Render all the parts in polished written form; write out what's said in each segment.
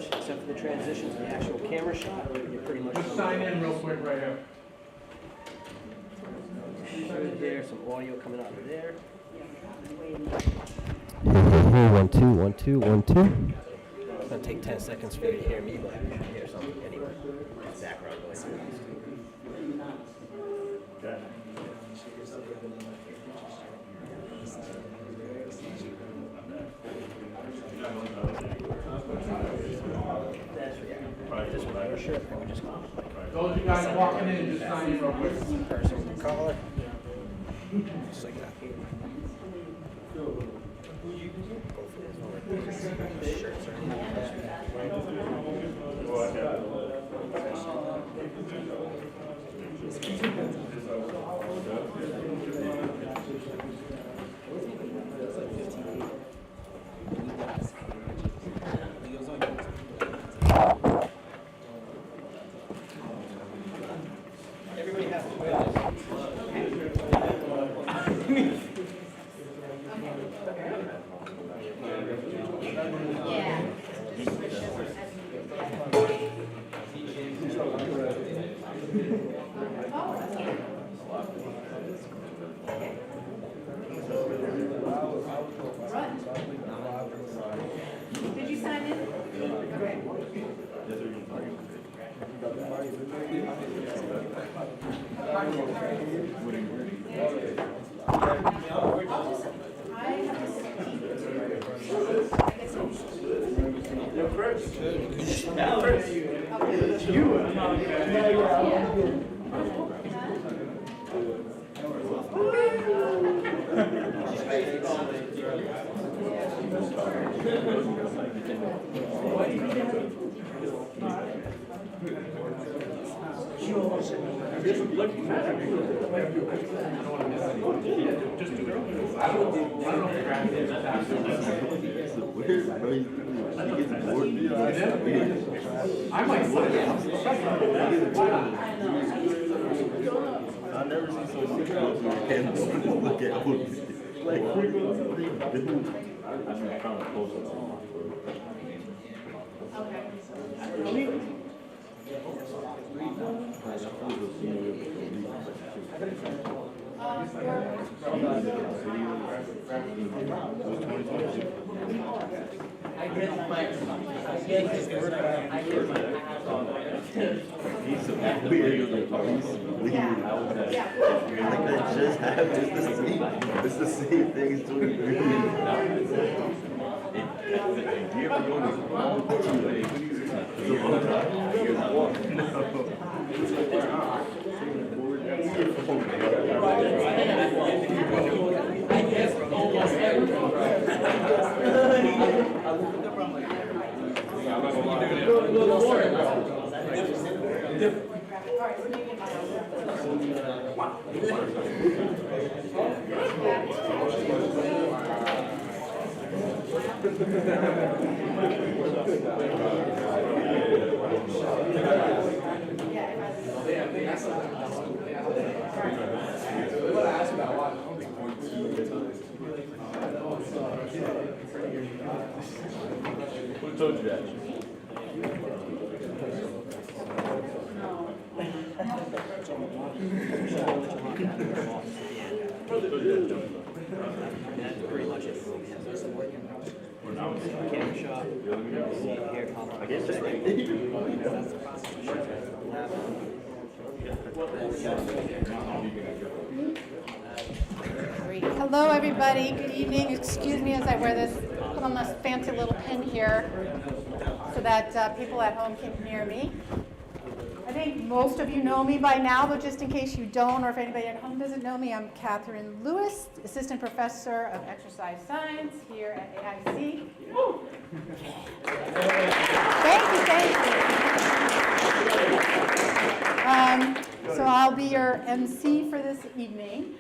much, except for the transition to the actual camera shot, you're pretty much... Just sign in real quick right here. There, some audio coming out of there. Hey, 1 2 1 2 1 2. It's gonna take 10 seconds for you to hear me, but you should hear something anyway. Background noise. Those of you guys walking in, just sign in real quick. Person with the collar. Just like that. Shirts are in everybody has to wear this. Did you sign in? Okay. I might look at I've never seen someone look at old people. Like, what are you doing? I'm trying to close it. He's so weird. Like that just happened. It's the same thing as 23. You ever go Who told you that? That's pretty much it. Camera shot. Here, I guess just right Great. Hello, everybody. Good evening. Excuse me as I wear this, put on this fancy little pin here so that people at home can hear me. I think most of you know me by now, but just in case you don't, or if anybody at home doesn't know me, I'm Catherine Lewis, Assistant Professor of Exercise Science here at AIC. Thank you. So I'll be your MC for this evening.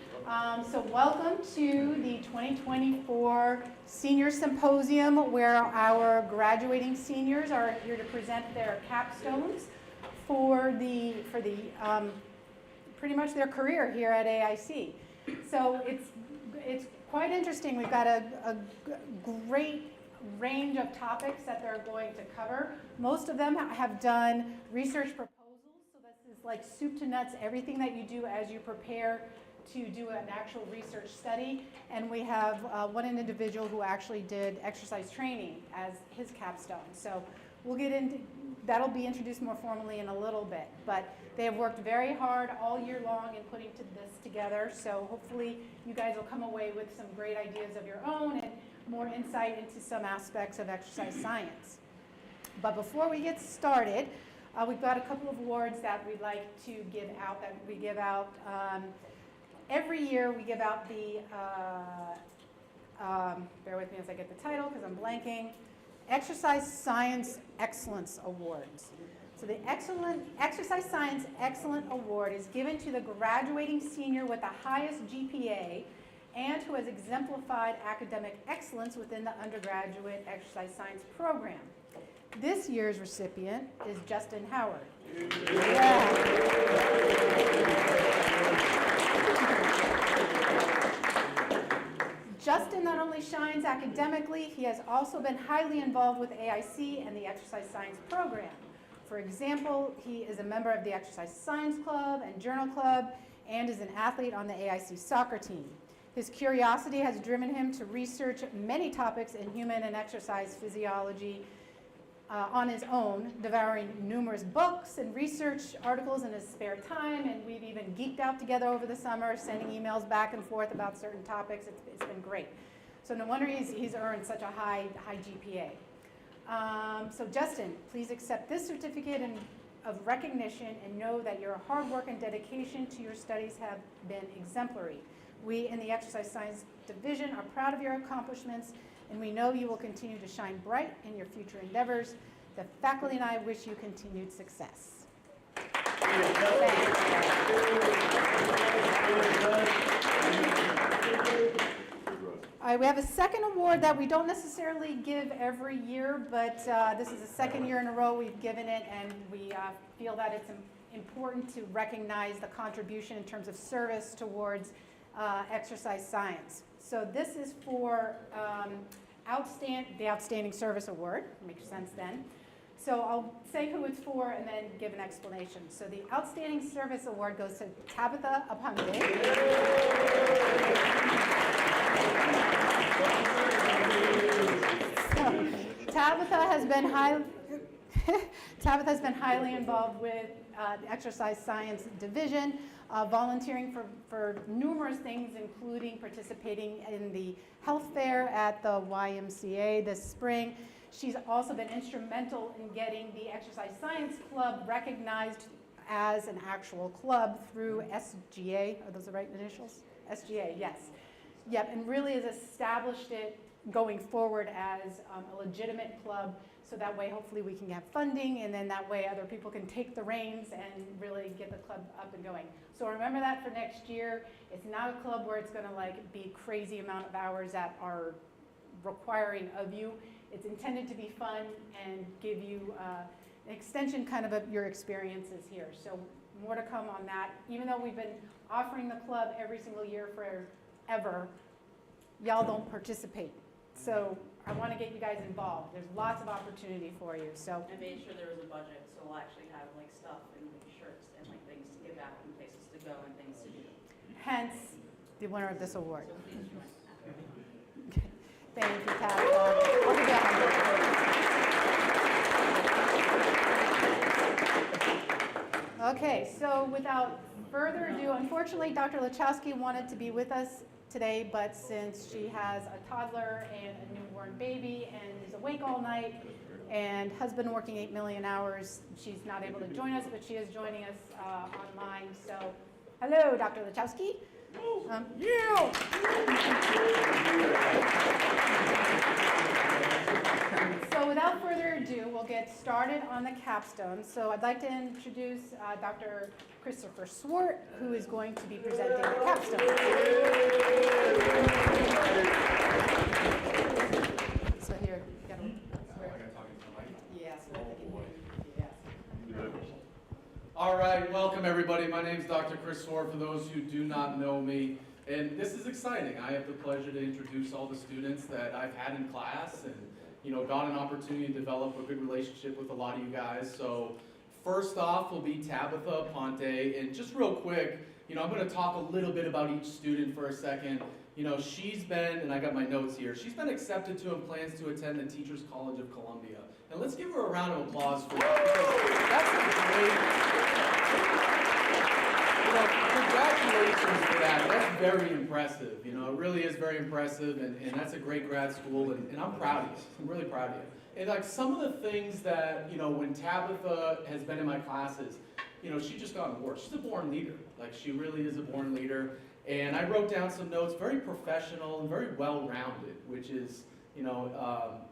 So welcome to the 2024 Senior Symposium, where our graduating seniors are here to present their capstones for pretty much their career here at AIC. So it's quite interesting. We've got a great range of topics that they're going to cover. Most of them have done research proposals, so this is like soup to nuts, everything that you do as you prepare to do an actual research study. And we have one individual who actually did exercise training as his capstone. So we'll get into, that'll be introduced more formally in a little bit. But they have worked very hard all year long in putting this together. So hopefully you guys will come away with some great ideas of your own and more insight into some aspects of exercise science. But before we get started, we've got a couple of awards that we'd like to give out, every year we give out the, bear with me as I get the title because I'm blanking, Exercise Science Excellence Awards. So the Exercise Science Excellent Award is given to the graduating senior with the highest GPA and who has exemplified academic excellence within the undergraduate exercise science program. This year's recipient is Justin Howard. Yeah. Justin not only shines academically, he has also been highly involved with AIC and the exercise science program. For example, he is a member of the Exercise Science Club and Journal Club and is an athlete on the AIC soccer team. His curiosity has driven him to research many topics in human and exercise physiology on his own, devouring numerous books and research articles in his spare time, and we've even geeked out together over the summer, sending emails back and forth about certain topics. It's been great. So no wonder he's earned such a high GPA. So Justin, please accept this certificate of recognition and know that your hard work and dedication to your studies have been exemplary. We in the Exercise Science Division are proud of your accomplishments, and we know you will continue to shine bright in your future endeavors. The faculty and I wish you continued success. All right, we have a second award that we don't necessarily give every year, but this is the second year in a row we've given it, and we feel that it's important to recognize the contribution in terms of service towards exercise science. So this is for the Outstanding Service Award. Makes sense then. So I'll say who it's for and then give an explanation. So the Outstanding Service Award goes to Tabitha Aponde. Tabitha has been highly involved with the Exercise Science Division, volunteering for numerous things, including participating in the health fair at the YMCA this spring. She's also been instrumental in getting the Exercise Science Club recognized as an actual club through SGA. Are those the right initials? SGA, yes. Yep, and really has established it going forward as a legitimate club, so that way hopefully we can have funding, and then that way other people can take the reins and really get the club up and going. So remember that for next year. It's not a club where it's going to like be crazy amount of hours that are requiring of you. It's intended to be fun and give you an extension kind of your experiences here. So more to come on that. Even though we've been offering the club every single year forever, y'all don't participate. So I want to get you guys involved. There's lots of opportunity for you. So I made sure there was a budget, so we'll actually have like stuff and like shirts and like things to give out and places to go and things to do. hence the winner of this award. So please join. Okay. Thank you, Tabitha. I'll give that. Okay, so without further ado, unfortunately, Dr. Lachowski wanted to be with us today, but since she has a toddler and a newborn baby and is awake all night and husband working 8 million hours, she's not able to join us, but she is joining us online. So, hello, Dr. Lachowski. So without further ado, we'll get started on the capstone. So I'd like to introduce Dr. Christopher Swart, who is going to be presenting the capstone. So here, you got to. Yes. Yes. All right, welcome everybody. My name is Dr. Chris Swart, for those who do not know me. And this is exciting. I have the pleasure to introduce all the students that I've had in class and got an opportunity to develop a good relationship with a lot of you guys. So first off will be Tabitha Ponte, and just real quick, I'm going to talk a little bit about each student for a second. She's been, and I got my notes here, she's been accepted to and plans to attend the Teachers College of Columbia. And let's give her a round of applause for that, because that's a great, congratulations for that. That's very impressive. It really is very impressive, and that's a great grad school, and I'm proud of you. I'm really proud of you. And like some of the things that, when Tabitha has been in my classes, she just got an award. She's a born leader. Like, she really is a born leader. And I wrote down some notes, very professional and very well-rounded, which is,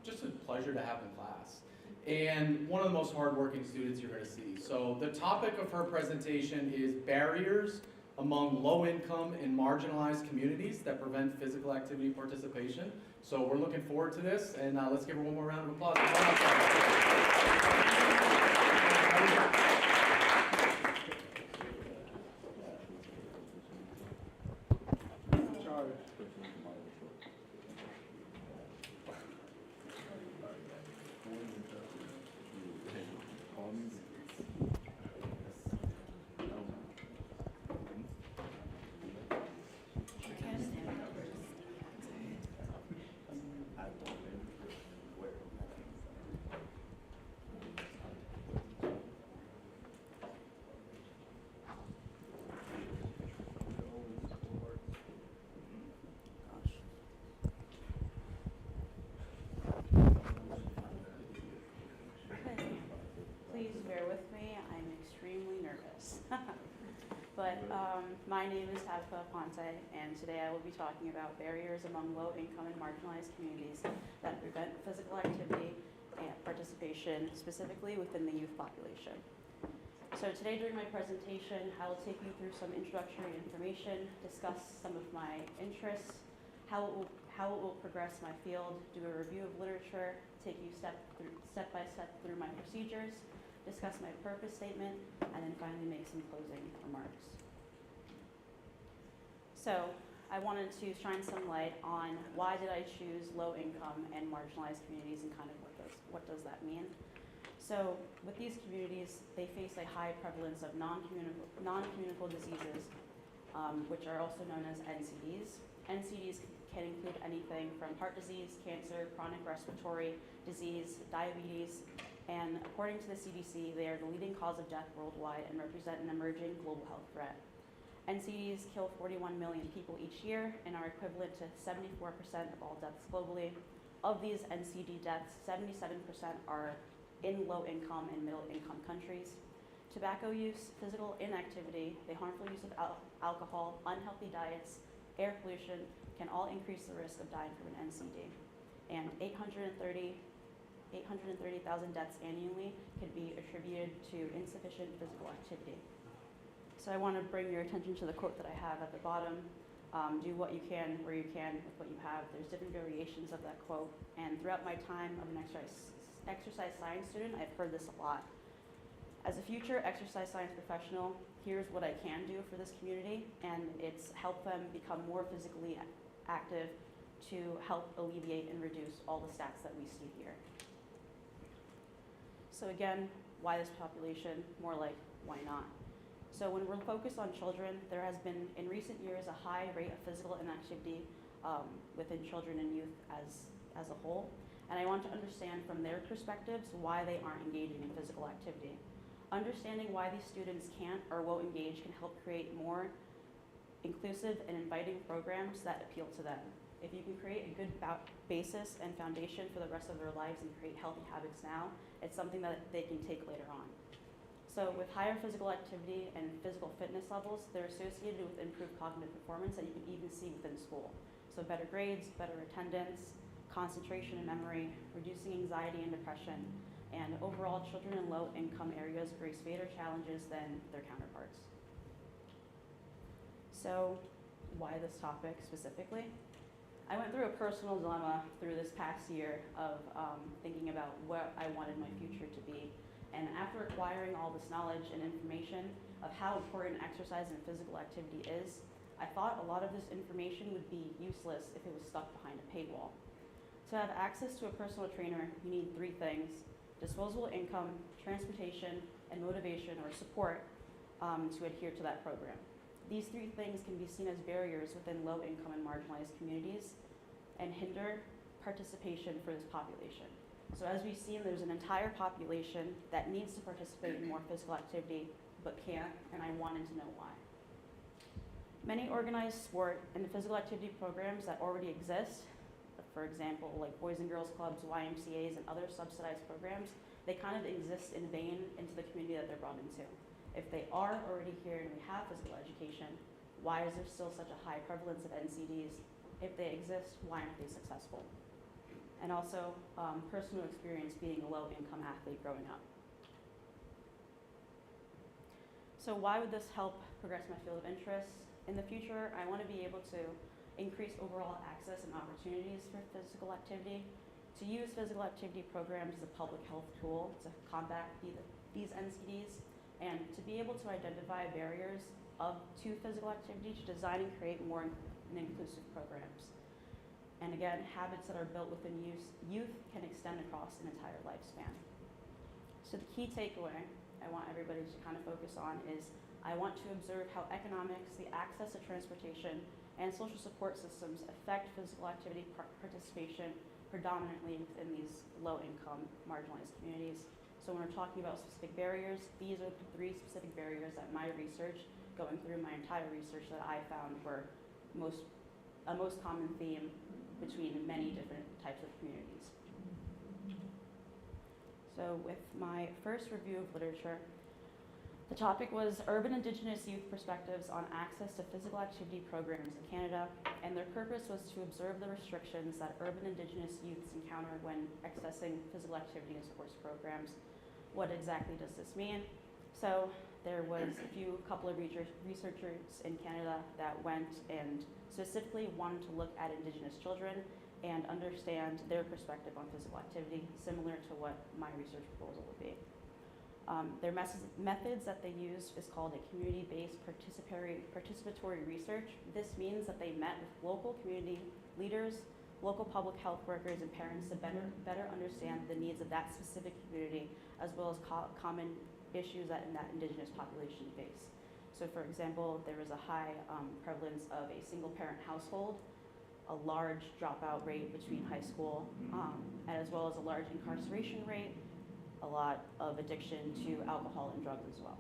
just a pleasure to have in class. And one of the most hardworking students you're going to see. So the topic of her presentation is barriers among low-income and marginalized communities that prevent physical activity participation. So we're looking forward to this, and let's give her one more round of applause. My name is Tabitha Ponte, and today I will be talking about barriers among low-income and marginalized communities that prevent physical activity and participation, specifically within the youth population. So today during my presentation, I will take you through some introductory information, discuss some of my interests, how it will progress my field, do a review of literature, take you step by step through my procedures, discuss my purpose statement, and then finally make some closing remarks. So I wanted to shine some light on why did I choose low income and marginalized communities and kind of what does that mean. So with these communities, they face a high prevalence of non-communicable diseases, which are also known as NCDs. NCDs can include anything from heart disease, cancer, chronic respiratory disease, diabetes, and according to the CDC, they are the leading cause of death worldwide and represent an emerging global health threat. NCDs kill 41 million people each year and are equivalent to 74% of all deaths globally. Of these NCD deaths, 77% are in low-income and middle-income countries. Tobacco use, physical inactivity, the harmful use of alcohol, unhealthy diets, air pollution can all increase the risk of dying from an NCD. And 830,000 deaths annually can be attributed to insufficient physical activity. So I want to bring your attention to the quote that I have at the bottom. Do what you can, where you can, with what you have. There's different variations of that quote. And throughout my time of an exercise science student, I've heard this a lot. As a future exercise science professional, here's what I can do for this community, and it's help them become more physically active to help alleviate and reduce all the stats that we see here. So again, why this population? More like, why not? So when we're focused on children, there has been, in recent years, a high rate of physical inactivity within children and youth as a whole. And I want to understand from their perspectives why they aren't engaging in physical activity. Understanding why these students can't or won't engage can help create more inclusive and inviting programs that appeal to them. If you can create a good basis and foundation for the rest of their lives and create healthy habits now, it's something that they can take later on. So with higher physical activity and physical fitness levels, they're associated with improved cognitive performance that you can even see within school. So better grades, better attendance, concentration and memory, reducing anxiety and depression, and overall children in low-income areas face greater challenges than their counterparts. So why this topic specifically? I went through a personal dilemma through this past year of thinking about what I wanted my future to be. And after acquiring all this knowledge and information of how important exercise and physical activity is, I thought a lot of this information would be useless if it was stuck behind a paywall. To have access to a personal trainer, you need three things: disposable income, transportation, and motivation or support to adhere to that program. These three things can be seen as barriers within low-income and marginalized communities and hinder participation for this population. So as we've seen, there's an entire population that needs to participate in more physical activity but can't, and I wanted to know why. Many organized sport and physical activity programs that already exist, for example, like Boys and Girls Clubs, YMCAs, and other subsidized programs, they kind of exist in vain into the community that they're brought into. If they are already here and we have physical education, why is there still such a high prevalence of NCDs? If they exist, why aren't they successful? And also, personal experience being a low-income athlete growing up. So why would this help progress my field of interest? In the future, I want to be able to increase overall access and opportunities for physical activity, to use physical activity programs as a public health tool to combat these NCDs, and to be able to identify barriers to physical activity to design and create more inclusive programs. And again, habits that are built within youth can extend across an entire lifespan. So the key takeaway I want everybody to kind of focus on is I want to observe how economics, the access to transportation, and social support systems affect physical activity participation predominantly within these low-income, marginalized communities. So when we're talking about specific barriers, these are the three specific barriers that my research, going through my entire research, that I found were a most common theme between many different types of communities. So with my first review of literature, the topic was Urban Indigenous Youth Perspectives on Access to Physical Activity Programs in Canada, and their purpose was to observe the restrictions that urban Indigenous youths encounter when accessing physical activity and sports programs. What exactly does this mean? So there was a couple of researchers in Canada that went and specifically wanted to look at Indigenous children and understand their perspective on physical activity, similar to what my research proposal would be. Their methods that they used is called a community-based participatory research. This means that they met with local community leaders, local public health workers, and parents to better understand the needs of that specific community, as well as common issues that Indigenous population face. So for example, there was a high prevalence of a single-parent household, a large dropout rate between high school, as well as a large incarceration rate, a lot of addiction to alcohol and drugs as well.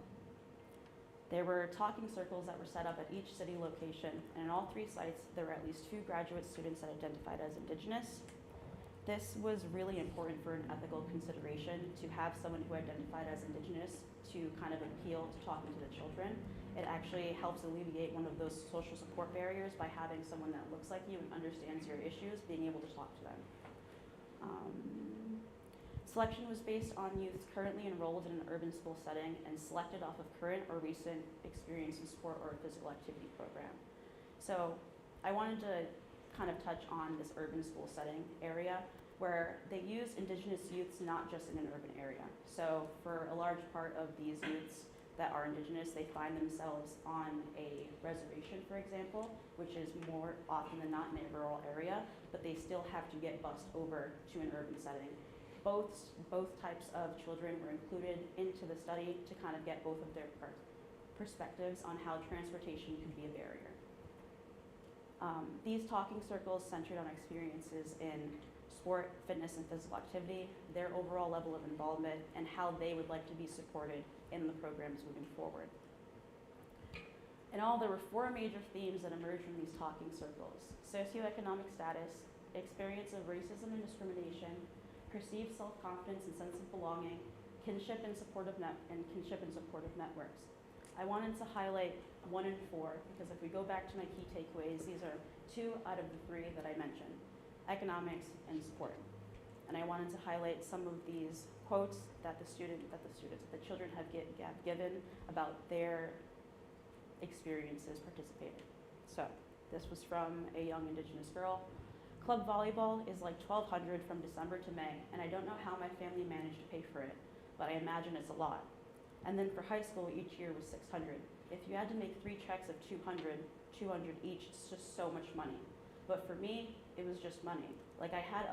There were talking circles that were set up at each city location, and in all three sites, there were at least 2 graduate students that identified as Indigenous. This was really important for an ethical consideration, to have someone who identified as Indigenous to kind of appeal to talking to the children. It actually helps alleviate one of those social support barriers by having someone that looks like you and understands your issues, being able to talk to them. Selection was based on youths currently enrolled in an urban school setting and selected off of current or recent experience in sport or physical activity program. So I wanted to kind of touch on this urban school setting area where they use Indigenous youths not just in an urban area. So for a large part of these youths that are Indigenous, they find themselves on a reservation, for example, which is more often than not in a rural area, but they still have to get bused over to an urban setting. Both types of children were included into the study to kind of get both of their perspectives on how transportation could be a barrier. These talking circles centered on experiences in sport, fitness, and physical activity, their overall level of involvement, and how they would like to be supported in the programs moving forward. In all, there were 4 major themes that emerged from these talking circles: socioeconomic status, experience of racism and discrimination, perceived self-confidence and sense of belonging, kinship and supportive networks. I wanted to highlight 1 and 4 because if we go back to my key takeaways, these are 2 out of the 3 that I mentioned: economics and support. And I wanted to highlight some of these quotes that the children have given about their experiences participating. So this was from a young Indigenous girl. Club volleyball is like $1,200 from December to May, and I don't know how my family managed to pay for it, but I imagine it's a lot. And then for high school, each year was $600. If you had to make 3 checks of $200 each, it's just so much money. But for me, it was just money. Like I had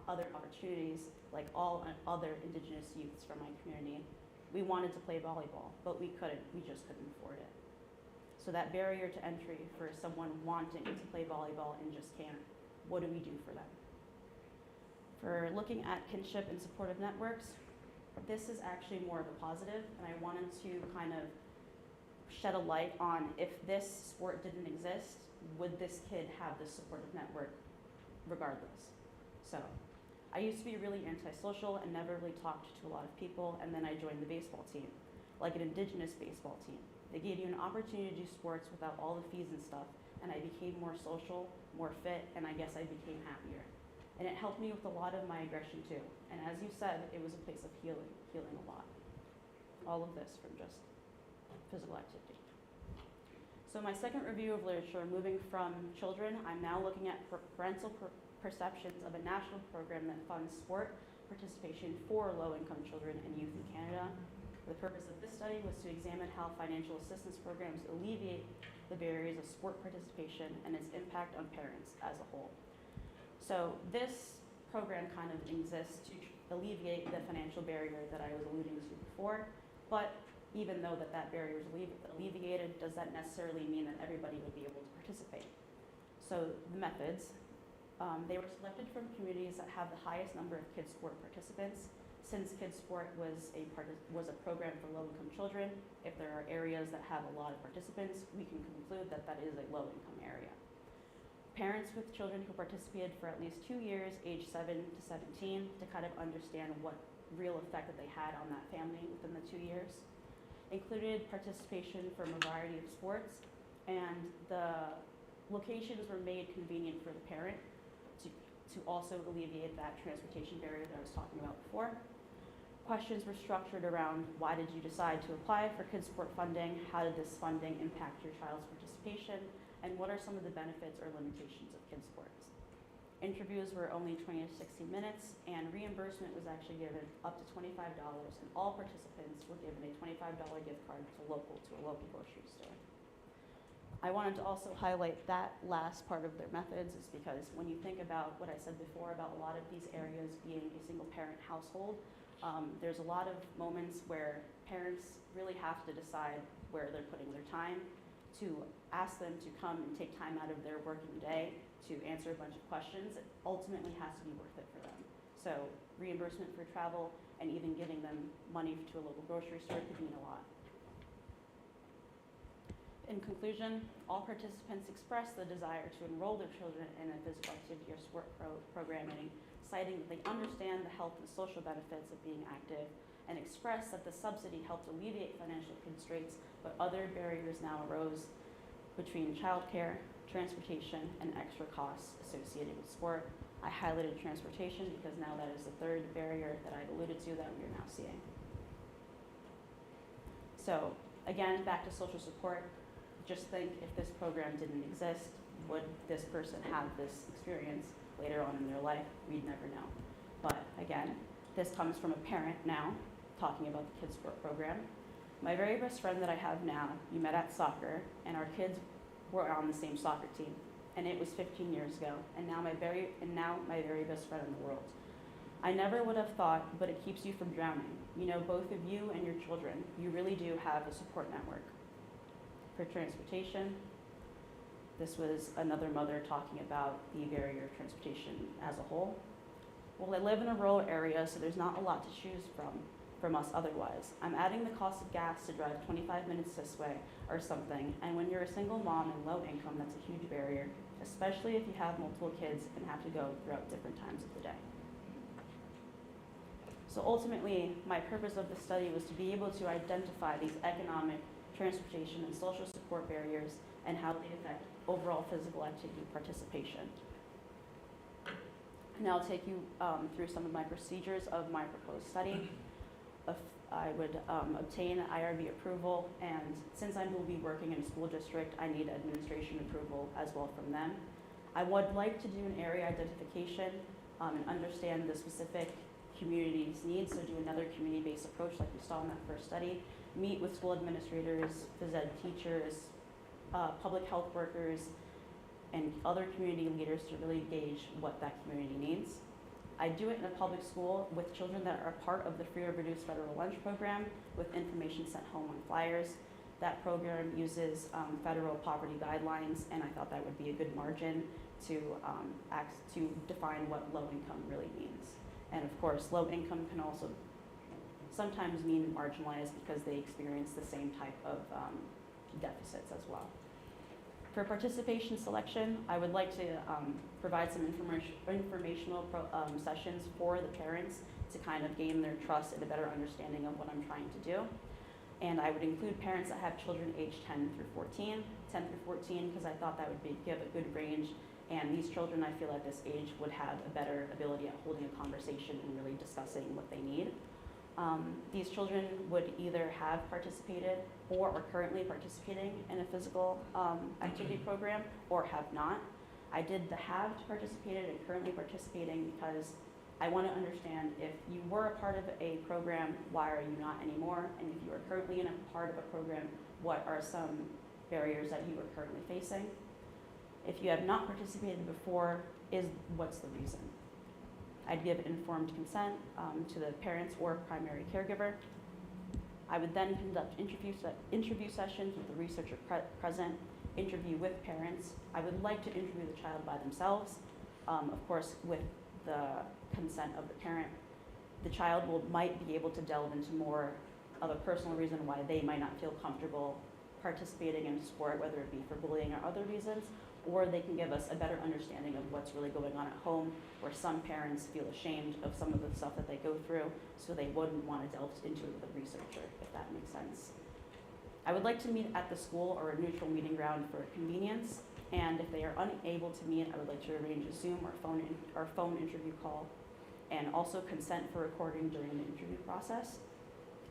other opportunities, like all other Indigenous youths from my community. We wanted to play volleyball, but we couldn't. We just couldn't afford it. So that barrier to entry for someone wanting to play volleyball and just can't, what do we do for them? For looking at kinship and supportive networks, this is actually more of a positive, and I wanted to kind of shed a light on if this sport didn't exist, would this kid have this supportive network regardless? So I used to be really antisocial and never really talked to a lot of people, and then I joined the baseball team, like an Indigenous baseball team. They gave you an opportunity to do sports without all the fees and stuff, and I became more social, more fit, and I guess I became happier. And it helped me with a lot of my aggression too. And as you said, it was a place of healing a lot. All of this from just physical activity. So my second review of literature, moving from children, I'm now looking at parental perceptions of a national program that funds sport participation for low-income children and youth in Canada. The purpose of this study was to examine how financial assistance programs alleviate the barriers of sport participation and its impact on parents as a whole. So this program kind of exists to alleviate the financial barrier that I was alluding to before, but even though that barrier is alleviated, does that necessarily mean that everybody would be able to participate? So the methods, they were selected from communities that have the highest number of kids sport participants. Since kids sport was a program for low-income children, if there are areas that have a lot of participants, we can conclude that that is a low-income area. Parents with children who participated for at least 2 years, age 7 to 17, to kind of understand what real effect that they had on that family within the 2 years. Included participation from a variety of sports, and the locations were made convenient for the parent to also alleviate that transportation barrier that I was talking about before. Questions were structured around why did you decide to apply for kids sport funding, how did this funding impact your child's participation, and what are some of the benefits or limitations of kids sports. Interviews were only 20 to 60 minutes, and reimbursement was actually given up to $25, and all participants were given a $25 gift card to a local grocery store. I wanted to also highlight that last part of their methods is because when you think about what I said before about a lot of these areas being a single parent household, there's a lot of moments where parents really have to decide where they're putting their time. To ask them to come and take time out of their working day to answer a bunch of questions, it ultimately has to be worth it for them. So reimbursement for travel and even giving them money to a local grocery store could mean a lot. In conclusion, all participants expressed the desire to enroll their children in a physical activity or sport programming, citing that they understand the health and social benefits of being active, and expressed that the subsidy helped alleviate financial constraints, but other barriers now arose between childcare, transportation, and extra costs associated with sport. I highlighted transportation because now that is the third barrier that I've alluded to that we are now seeing. So again, back to social support. Just think if this program didn't exist, would this person have this experience later on in their life? We'd never know. But again, this comes from a parent now talking about the kids sport program. My very best friend that I have now, we met at soccer, and our kids were on the same soccer team. And it was 15 years ago, and now my very best friend in the world. I never would have thought, but it keeps you from drowning. You know, both of you and your children, you really do have a support network. For transportation, this was another mother talking about the barrier of transportation as a whole. Well, I live in a rural area, so there's not a lot to choose from us otherwise. I'm adding the cost of gas to drive 25 minutes this way or something, and when you're a single mom and low income, that's a huge barrier, especially if you have multiple kids and have to go throughout different times of the day. So ultimately, my purpose of the study was to be able to identify these economic, transportation, and social support barriers and how they affect overall physical activity participation. Now I'll take you through some of my procedures of my proposed study. I would obtain IRB approval, and since I will be working in a school district, I need administration approval as well from them. I would like to do an area identification and understand the specific community's needs, so do another community-based approach like we saw in that first study, meet with school administrators, phys ed teachers, public health workers, and other community leaders to really gauge what that community needs. I do it in a public school with children that are part of the free or reduced federal lunch program with information sent home on flyers. That program uses federal poverty guidelines, and I thought that would be a good margin to define what low income really means. And of course, low income can also sometimes mean marginalized because they experience the same type of deficits as well. For participation selection, I would like to provide some informational sessions for the parents to kind of gain their trust and a better understanding of what I'm trying to do. And I would include parents that have children aged 10 through 14, because I thought that would give a good range. And these children, I feel at this age, would have a better ability at holding a conversation and really discussing what they need. These children would either have participated or are currently participating in a physical activity program or have not. I did the have participated and currently participating because I want to understand if you were a part of a program, why are you not anymore? And if you are currently in a part of a program, what are some barriers that you are currently facing? If you have not participated before, what's the reason? I'd give informed consent to the parents or primary caregiver. I would then conduct interview sessions with the researcher present, interview with parents. I would like to interview the child by themselves, of course, with the consent of the parent. The child might be able to delve into more of a personal reason why they might not feel comfortable participating in sport, whether it be for bullying or other reasons, or they can give us a better understanding of what's really going on at home, where some parents feel ashamed of some of the stuff that they go through, so they wouldn't want to delve into it with a researcher, if that makes sense. I would like to meet at the school or a neutral meeting ground for convenience, and if they are unable to meet, I would like to arrange a Zoom or phone interview call, and also consent for recording during the interview process.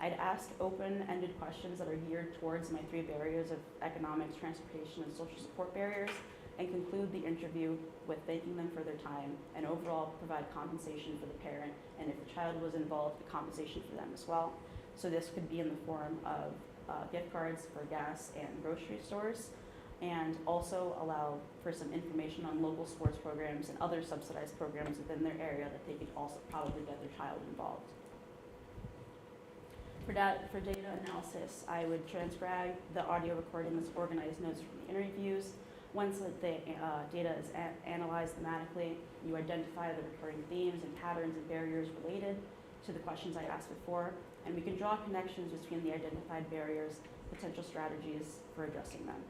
I'd ask open-ended questions that are geared towards my 3 barriers of economics, transportation, and social support barriers, and conclude the interview with thanking them for their time and overall provide compensation for the parent, and if the child was involved, the compensation for them as well. So this could be in the form of gift cards for gas and grocery stores, and also allow for some information on local sports programs and other subsidized programs within their area that they could also probably get their child involved. For data analysis, I would transcribe the audio recordings, organize notes from the interviews. Once the data is analyzed thematically, you identify the recurring themes and patterns and barriers related to the questions I asked before, and we can draw connections between the identified barriers, potential strategies for addressing them.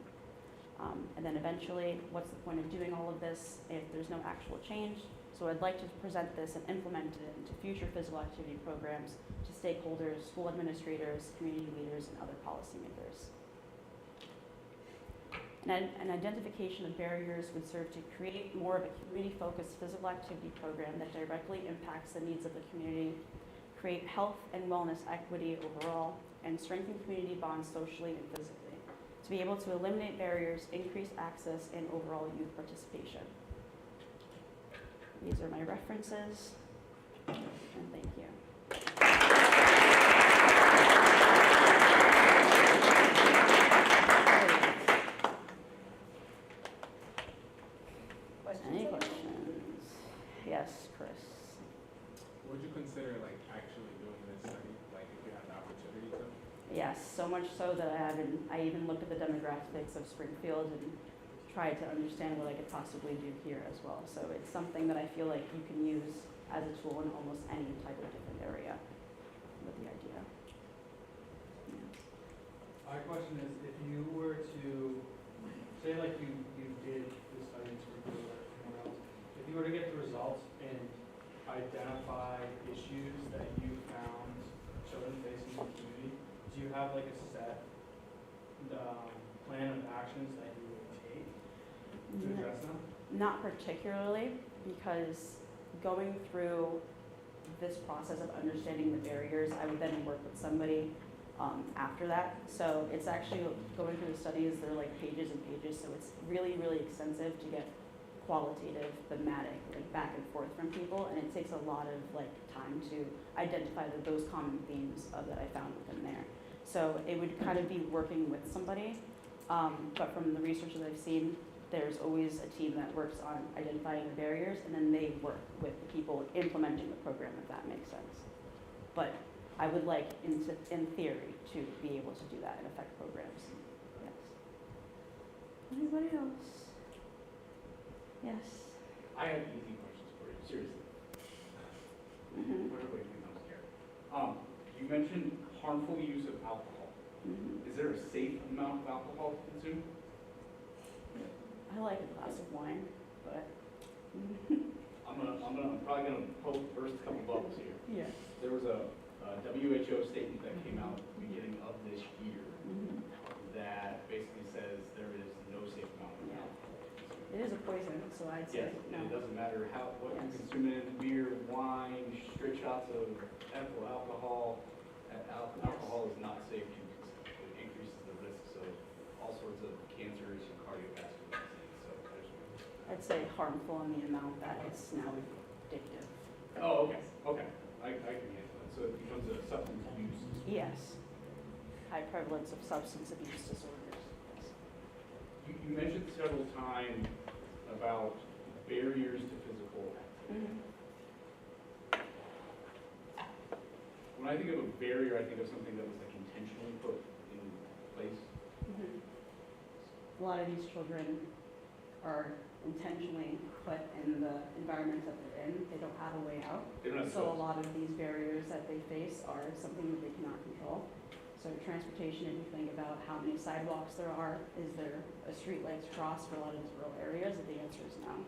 And then eventually, what's the point of doing all of this if there's no actual change? So I'd like to present this and implement it into future physical activity programs to stakeholders, school administrators, community leaders, and other policymakers. An identification of barriers would serve to create more of a community-focused physical activity program that directly impacts the needs of the community, create health and wellness equity overall, and strengthen community bonds socially and physically, to be able to eliminate barriers, increase access, and overall youth participation. These are my references, and thank you. Any questions? Yes, Chris. Would you consider like actually doing this study, like if you had the opportunity to? Yes, so much so that I even looked at the demographics of Springfield and tried to understand what I could possibly do here as well. So it's something that I feel like you can use as a tool in almost any type of different area with the idea. Yeah. My question is, if you were to, say like you did the study in Springfield or somewhere else, if you were to get the results and identify issues that you found children facing in the community, do you have like a set plan of actions that you would take to address them? Not particularly, because going through this process of understanding the barriers, I would then work with somebody after that. So it's actually going through the studies, they're like pages and pages, so it's really, really extensive to get qualitative, thematic, like back and forth from people, and it takes a lot of like time to identify those common themes that I found within there. So it would kind of be working with somebody, but from the research that I've seen, there's always a team that works on identifying the barriers, and then they work with the people implementing the program, if that makes sense. But I would like, in theory, to be able to do that and affect programs. Yes. Anybody else? Yes. I have easy questions for you, seriously. Mhm. Everybody think I'm scared. You mentioned harmful use of alcohol. Mhm. Is there a safe amount of alcohol to consume? I like a glass of wine, but. I'm probably gonna burst a couple bubbles here. Yeah. There was a WHO statement that came out at the beginning of this year Mhm. that basically says there is no safe amount of alcohol. It is a poison, so I'd say Yes, no. and it doesn't matter what Yes. you consume in beer, wine, straight shots of ethyl alcohol. Alcohol is not safe to consume. It increases the risks of all sorts of cancers and cardiovascular disease. So I'd say harmful in the amount that it's now addictive. oh, okay, okay. I can handle that. So it becomes a substance abuse. Yes. High prevalence of substance abuse disorders. Yes. You mentioned several times about barriers to physical activity. Mhm. When I think of a barrier, I think of something that was like intentionally put in place. Mhm. A lot of these children are intentionally put in the environments that they're in. They don't have a way out. They don't have So a choice. lot of these barriers that they face are something that they cannot control. So transportation, if you think about how many sidewalks there are, is there a street lights cross for a lot of these rural areas? The answer is no.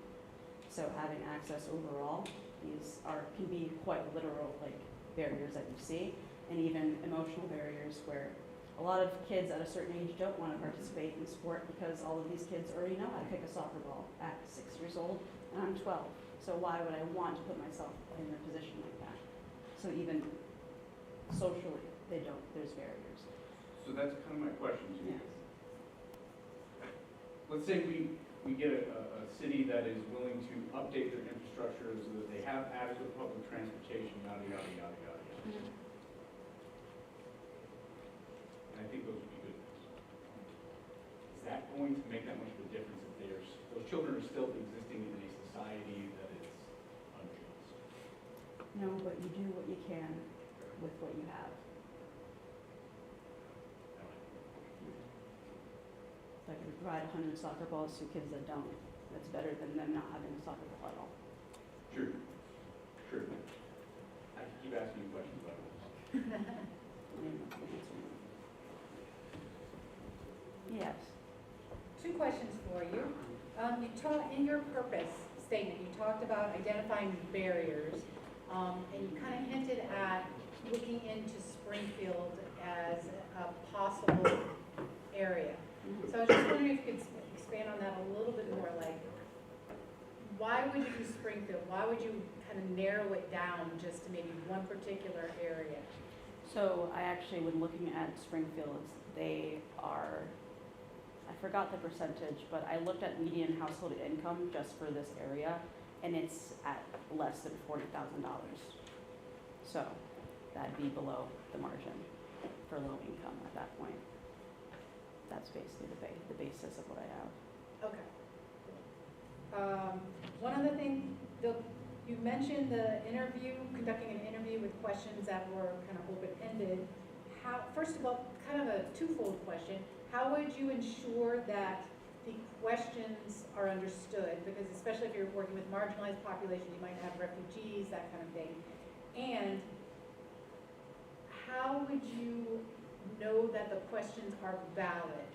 So having access overall, these can be quite literal, like barriers that you see, and even emotional barriers where a lot of kids at a certain age don't want to participate in sport because all of these kids already know how to kick a soccer ball at 6 years old, and I'm 12. So why would I want to put myself in a position like that? So even socially, there's barriers. So that's kind of my question to you. Yes. Let's say we get a city that is willing to update their infrastructure so that they have adequate public transportation, yada, yada, yada, yada, yada. And I think those would be good things. Is that going to make that much of a difference if those children are still existing in a society that is unjust? No, but you do what you can with what you have. If I could provide 100 soccer balls to kids that don't, that's better than them not having a soccer ball at all. True. True. I can keep asking you questions about this. I mean, that's the answer. Yes. Two questions for you. You talked in your purpose statement, you talked about identifying barriers, and you kind of hinted at looking into Springfield as a possible area. So I was just wondering if you could expand on that a little bit more, like, why would you do Springfield? Why would you kind of narrow it down just to maybe one particular area? So I actually, when looking at Springfield, they are, I forgot the percentage, but I looked at median household income just for this area, and it's at less than $40,000. So that'd be below the margin for low income at that point. That's basically the basis of what I have. Okay. One other thing, you mentioned conducting an interview with questions that were kind of open-ended. First of all, kind of a twofold question. How would you ensure that the questions are understood? Because especially if you're working with marginalized population, you might have refugees, that kind of thing. And how would you know that the questions are valid?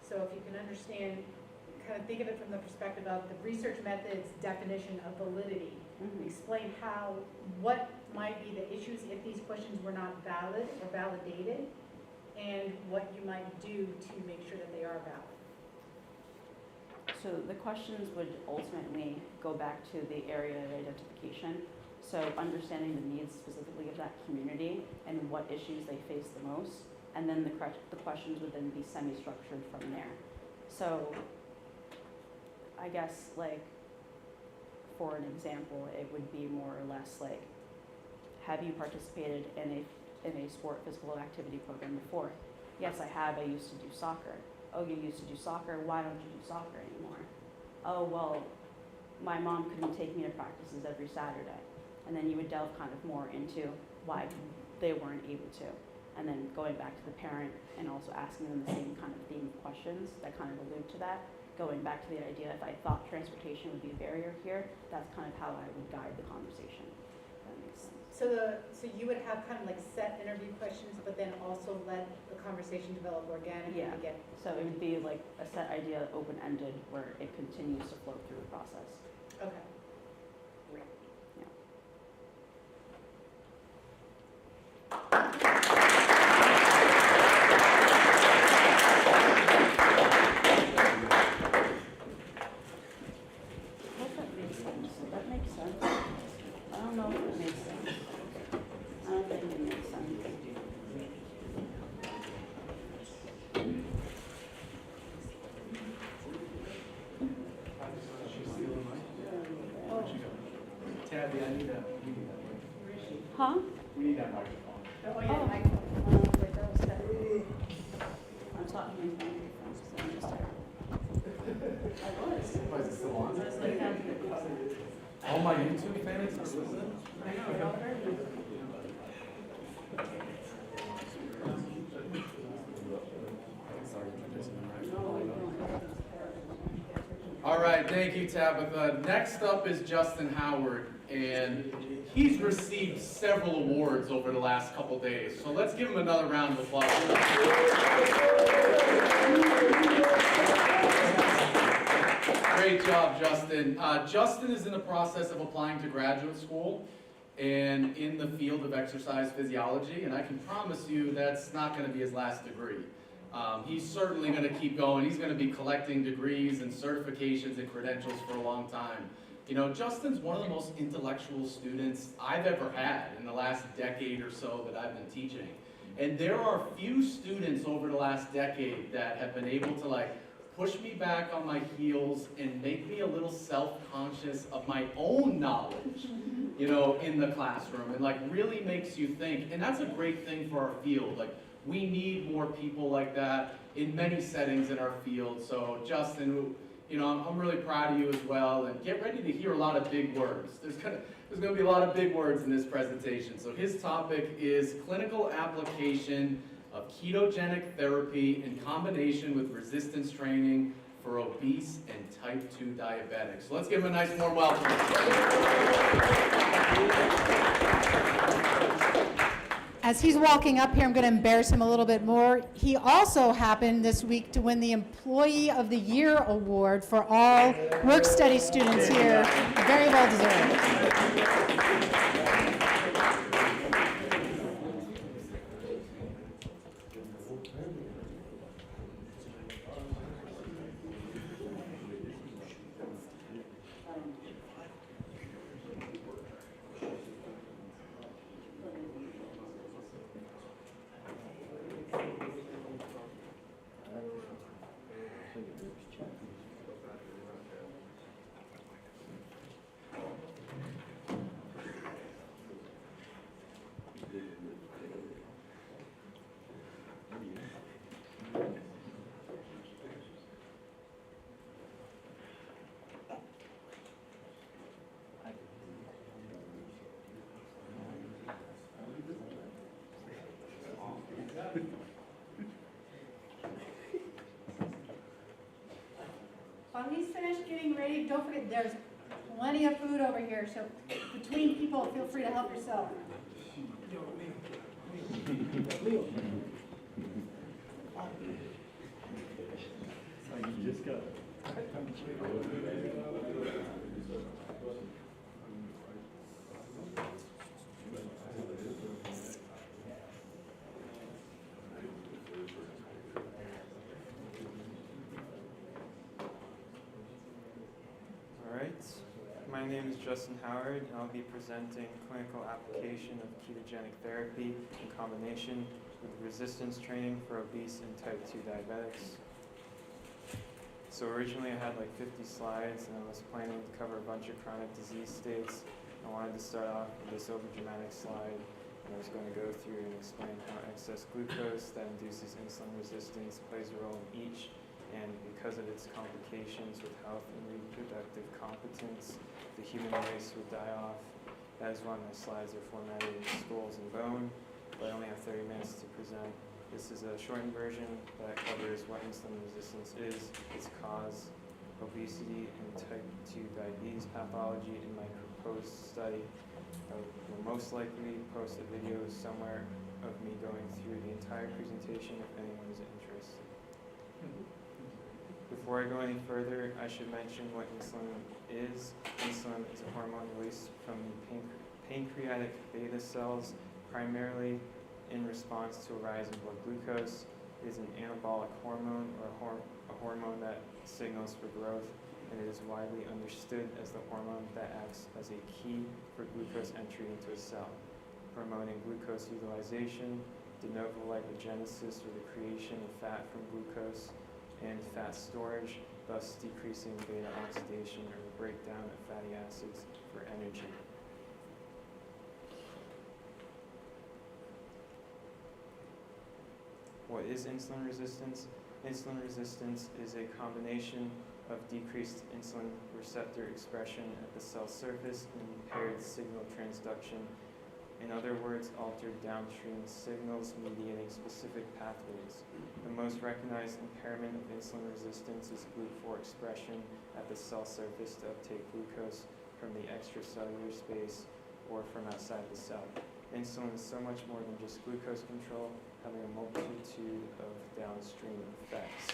So if you can understand, kind of think of it from the perspective of the research method's definition of validity. Explain what might be the issues if these questions were not valid or validated, and what you might do to make sure that they are valid. So the questions would ultimately go back to the area of identification. So understanding the needs specifically of that community and what issues they face the most. And then the questions would then be semi-structured from there. So I guess, like, for an example, it would be more or less like, have you participated in a sport physical activity program before? Yes, I have. I used to do soccer. Oh, you used to do soccer. Why don't you do soccer anymore? oh, well, my mom couldn't take me to practices every Saturday. And then you would delve kind of more into why they weren't able to. And then going back to the parent and also asking them the same kind of theme of questions that kind of allude to that. Going back to the idea, if I thought transportation would be a barrier here, that's kind of how I would guide the conversation. If that makes sense. So you would have kind of like set interview questions, but then also let the conversation develop organically Yeah. to get. So it would be like a set idea, open-ended, where it continues to flow through the process. Okay. Great. Yeah. Hope that makes sense. That makes sense. I don't know if it makes sense. I don't think it makes sense. Tabby, I need that. Huh? We need that microphone. Oh, Oh. Mike. Wait, that was Stephanie. I'm talking in front of you, so I'm just tired. I was. Why is it still on? I was like, that. All my YouTube fans are listening? I know, we all heard me. All right, thank you, Tabitha. Next up is Justin Howard, and he's received several awards over the last couple days. So let's give him another round of applause. Great job, Justin. Justin is in the process of applying to graduate school and in the field of exercise physiology, and I can promise you that's not going to be his last degree. He's certainly going to keep going. He's going to be collecting degrees and certifications and credentials for a long time. You know, Justin's one of the most intellectual students I've ever had in the last decade or so that I've been teaching. And there are few students over the last decade that have been able to like push me back on my heels and make me a little self-conscious of my own knowledge, you know, in the classroom, and like really makes you think. And that's a great thing for our field. Like, we need more people like that in many settings in our field. So Justin, you know, I'm really proud of you as well, and get ready to hear a lot of big words. There's gonna be a lot of big words in this presentation. So his topic is clinical application of ketogenic therapy in combination with resistance training for obese and type 2 diabetics. So let's give him a nice warm welcome. As he's walking up here, I'm going to embarrass him a little bit more. He also happened this week to win the Employee of the Year award for all work-study students here. Very well deserved. While he's finished getting ready, don't forget there's plenty of food over here, so between people, feel free to help yourself. You just got it. All right, my name is Justin Howard, and I'll be presenting clinical application of ketogenic therapy in combination with resistance training for obese and type 2 diabetics. So originally I had like 50 slides, and I was planning to cover a bunch of chronic disease states. I wanted to start off with this overdramatic slide, and I was going to go through and explain how excess glucose that induces insulin resistance plays a role in each, and because of its complications with health and reproductive competence, the human race would die off. That is why my slides are formatted in skulls and bone, but I only have 30 minutes to present. This is a shortened version that covers what insulin resistance is, its cause, obesity, and type 2 diabetes pathology in my proposed study. I will most likely post a video somewhere of me going through the entire presentation if anyone is interested. Before I go any further, I should mention what insulin is. Insulin is a hormone released from the pancreatic beta cells, primarily in response to a rise in blood glucose. It is an anabolic hormone, or a hormone that signals for growth, and it is widely understood as the hormone that acts as a key for glucose entry into a cell, promoting glucose utilization, de novo lipogenesis, or the creation of fat from glucose, and fat storage, thus decreasing beta oxidation or the breakdown of fatty acids for energy. What is insulin resistance? Insulin resistance is a combination of decreased insulin receptor expression at the cell surface and impaired signal transduction. In other words, altered downstream signals mediating specific pathways. The most recognized impairment of insulin resistance is GLUT4 expression at the cell surface to uptake glucose from the extracellular space or from outside the cell. Insulin is so much more than just glucose control, having a multitude of downstream effects.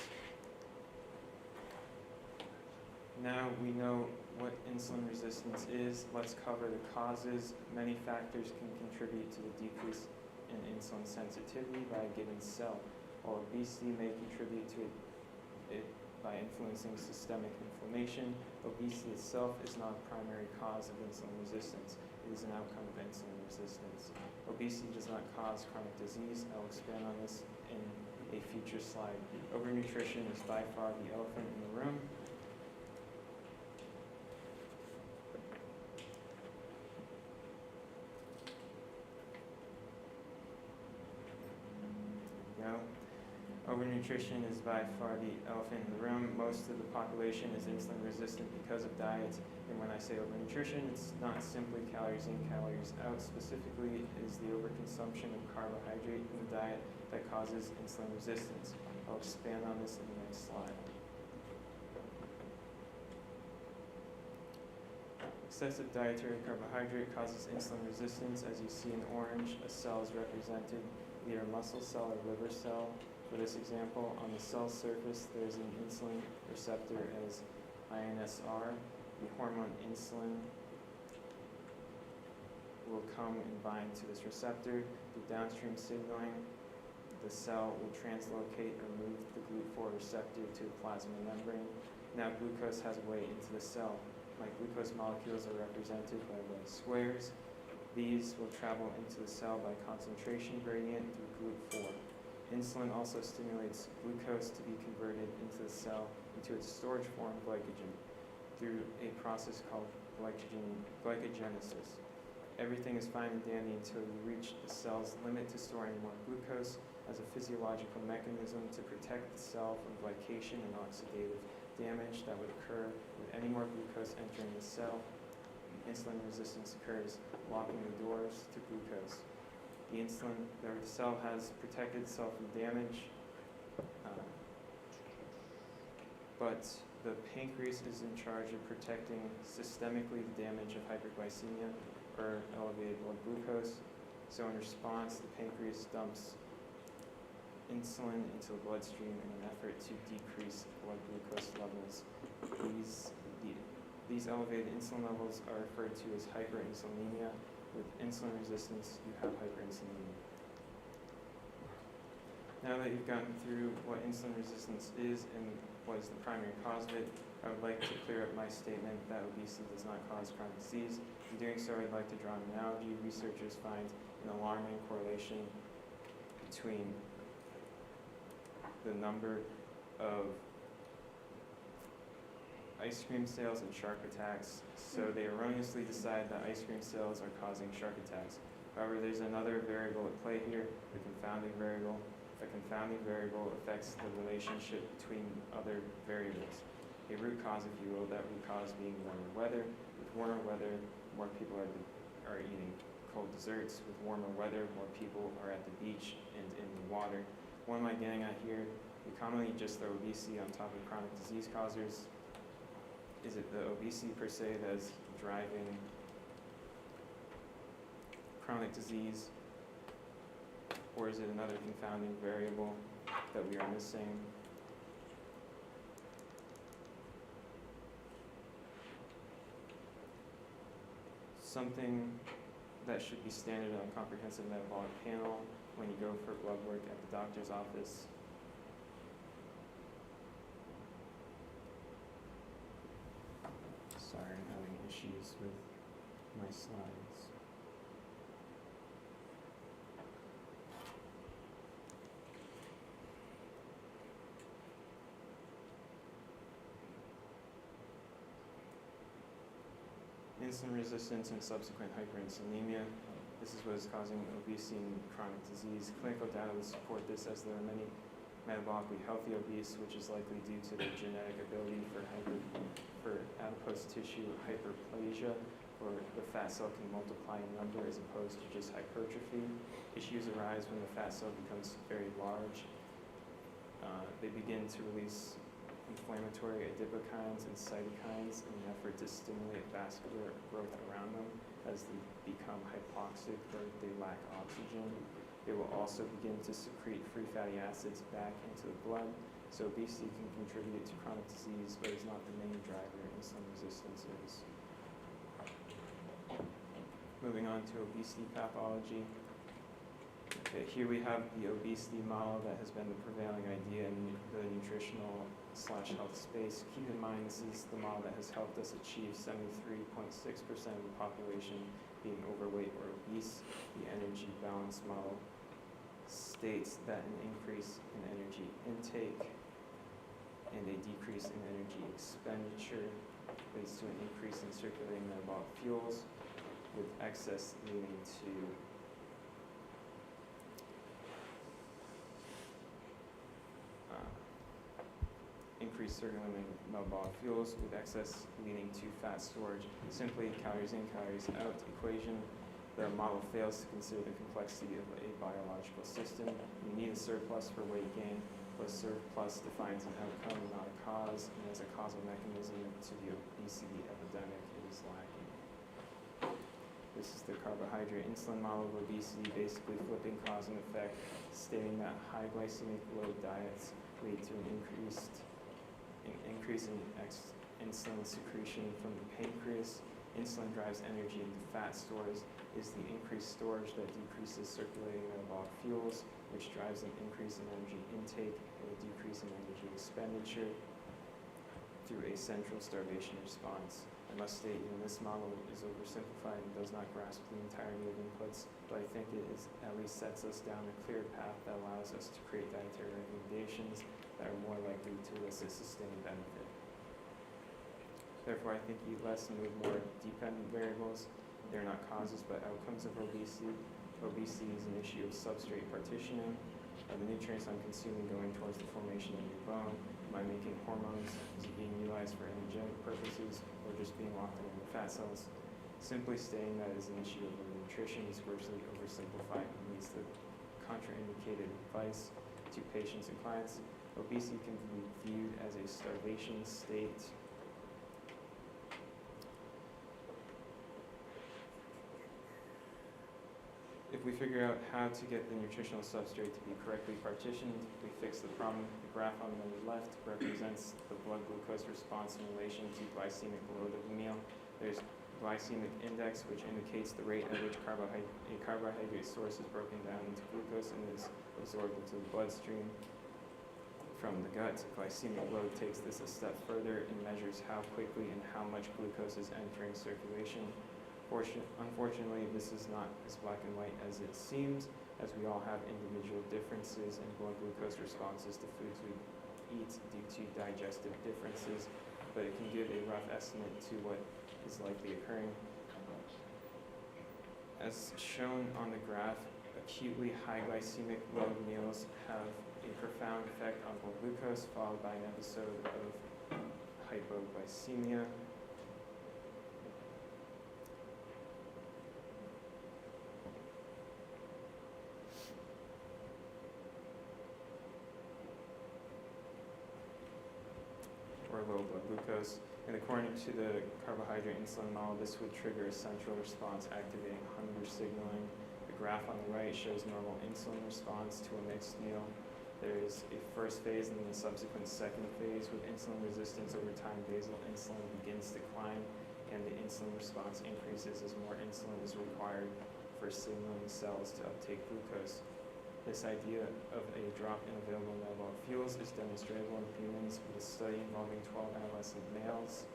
Now we know what insulin resistance is. Let's cover the causes. Many factors can contribute to the decrease in insulin sensitivity by a given cell. While obesity may contribute to it by influencing systemic inflammation, obesity itself is not a primary cause of insulin resistance. It is an outcome of insulin resistance. Obesity does not cause chronic disease. I'll expand on this in a future slide. Overnutrition is by far the elephant in the room. Overnutrition is by far the elephant in the room. Most of the population is insulin resistant because of diet. And when I say overnutrition, it's not simply calories in, calories out. Specifically, it is the overconsumption of carbohydrate in the diet that causes insulin resistance. I'll expand on this in the next slide. Excessive dietary carbohydrate causes insulin resistance. As you see in orange, a cell is represented, either a muscle cell or liver cell. For this example, on the cell surface, there's an insulin receptor as INSR. The hormone insulin will come and bind to this receptor. Through downstream signaling, the cell will translocate or move the GLUT4 receptor to the plasma membrane. Now glucose has a way into the cell. My glucose molecules are represented by red squares. These will travel into the cell by concentration gradient through GLUT4. Insulin also stimulates glucose to be converted into the cell into its storage form, glycogen, through a process called glycogenesis. Everything is fine and dandy until you reach the cell's limit to store any more glucose as a physiological mechanism to protect the cell from glycation and oxidative damage that would occur with any more glucose entering the cell. Insulin resistance occurs, locking the doors to glucose. The cell has protected itself from damage, but the pancreas is in charge of protecting systemically the damage of hyperglycemia or elevated blood glucose. So in response, the pancreas dumps insulin into the bloodstream in an effort to decrease blood glucose levels. These elevated insulin levels are referred to as hyperinsulinemia. With insulin resistance, you have hyperinsulinemia. Now that you've gotten through what insulin resistance is and what is the primary cause of it, I would like to clear up my statement that obesity does not cause chronic disease. In doing so, I'd like to draw an analogy. Researchers find an alarming correlation between the number of ice cream sales and shark attacks, so they erroneously decide that ice cream sales are causing shark attacks. However, there's another variable at play here, the confounding variable. if a confounding variable affects the relationship between other variables. A root cause, if you will, that root cause being warmer weather. With warmer weather, more people are eating cold desserts. With warmer weather, more people are at the beach and in the water. What am I getting at here? We commonly just throw obesity on top of chronic disease causers. Is it the obesity per se that is driving chronic disease? Or is it another confounding variable that we are missing? Something that should be standard on a comprehensive metabolic panel when you go for blood work at the doctor's office. Sorry, I'm having issues with my slides. Insulin resistance and subsequent hyperinsulinemia. This is what is causing obesity and chronic disease. Clinical data would support this, as there are many metabolically healthy obese, which is likely due to their genetic ability for adipose tissue hyperplasia, where the fat cell can multiply in number as opposed to just hypertrophy. Issues arise when the fat cell becomes very large. They begin to release inflammatory adipokines and cytokines in an effort to stimulate vascular growth around them as they become hypoxic or they lack oxygen. They will also begin to secrete free fatty acids back into the blood. So obesity can contribute to chronic disease, but is not the main driver. Insulin resistance is. Moving on to obesity pathology. Okay, here we have the obesity model that has been the prevailing idea in the nutritional/health space. Keep in mind, this is the model that has helped us achieve 73.6% of the population being overweight or obese. The energy balance model states that an increase in energy intake and a decrease in energy expenditure leads to an increase in circulating metabolic fuels, with excess leading to increased circulating metabolic fuels, with excess leading to fat storage. Simply calories in, calories out equation. The model fails to consider the complexity of a biological system. You need a surplus for weight gain, but surplus defines an outcome, not a cause, and as a causal mechanism to the obesity epidemic, it is lacking. This is the carbohydrate insulin model of obesity, basically flipping cause and effect, stating that high glycemic load diets lead to an increase in insulin secretion from the pancreas. Insulin drives energy into fat stores. Is the increased storage that decreases circulating metabolic fuels, which drives an increase in energy intake and a decrease in energy expenditure through a central starvation response. I must state, this model is oversimplified and does not grasp the entirety of inputs, but I think it at least sets us down a clear path that allows us to create dietary recommendations that are more likely to elicit sustained benefit. Therefore, I think eat less and move more dependent variables. They're not causes but outcomes of obesity. Obesity is an issue of substrate partitioning. Are the nutrients I'm consuming going towards the formation of new bone? Am I making hormones? Is it being utilized for energetic purposes or just being locked in the fat cells? Simply stating that is an issue of nutrition is grossly oversimplified and leads to contraindicated advice to patients and clients. Obesity can be viewed as a starvation state. If we figure out how to get the nutritional substrate to be correctly partitioned, we fix the problem. The graph on the left represents the blood glucose response in relation to glycemic load of the meal. There's glycemic index, which indicates the rate at which a carbohydrate source is broken down into glucose and is absorbed into the bloodstream from the gut. Glycemic load takes this a step further and measures how quickly and how much glucose is entering circulation. Unfortunately, this is not as black and white as it seems, as we all have individual differences in blood glucose responses to foods we eat due to digestive differences, but it can give a rough estimate to what is likely occurring. As shown on the graph, a acutely high glycemic load meals have a profound effect on blood glucose, followed by an episode of hypoglycemia. Or low blood glucose. And according to the carbohydrate insulin model, this would trigger a central response activating hunger signaling. The graph on the right shows normal insulin response to a mixed meal. There is a first phase and then a subsequent second phase with insulin resistance over time. Basal insulin begins to climb and the insulin response increases as more insulin is required for signaling cells to uptake glucose. This idea of a drop in available metabolic fuels is demonstrable in humans with a study involving 12 adolescent males.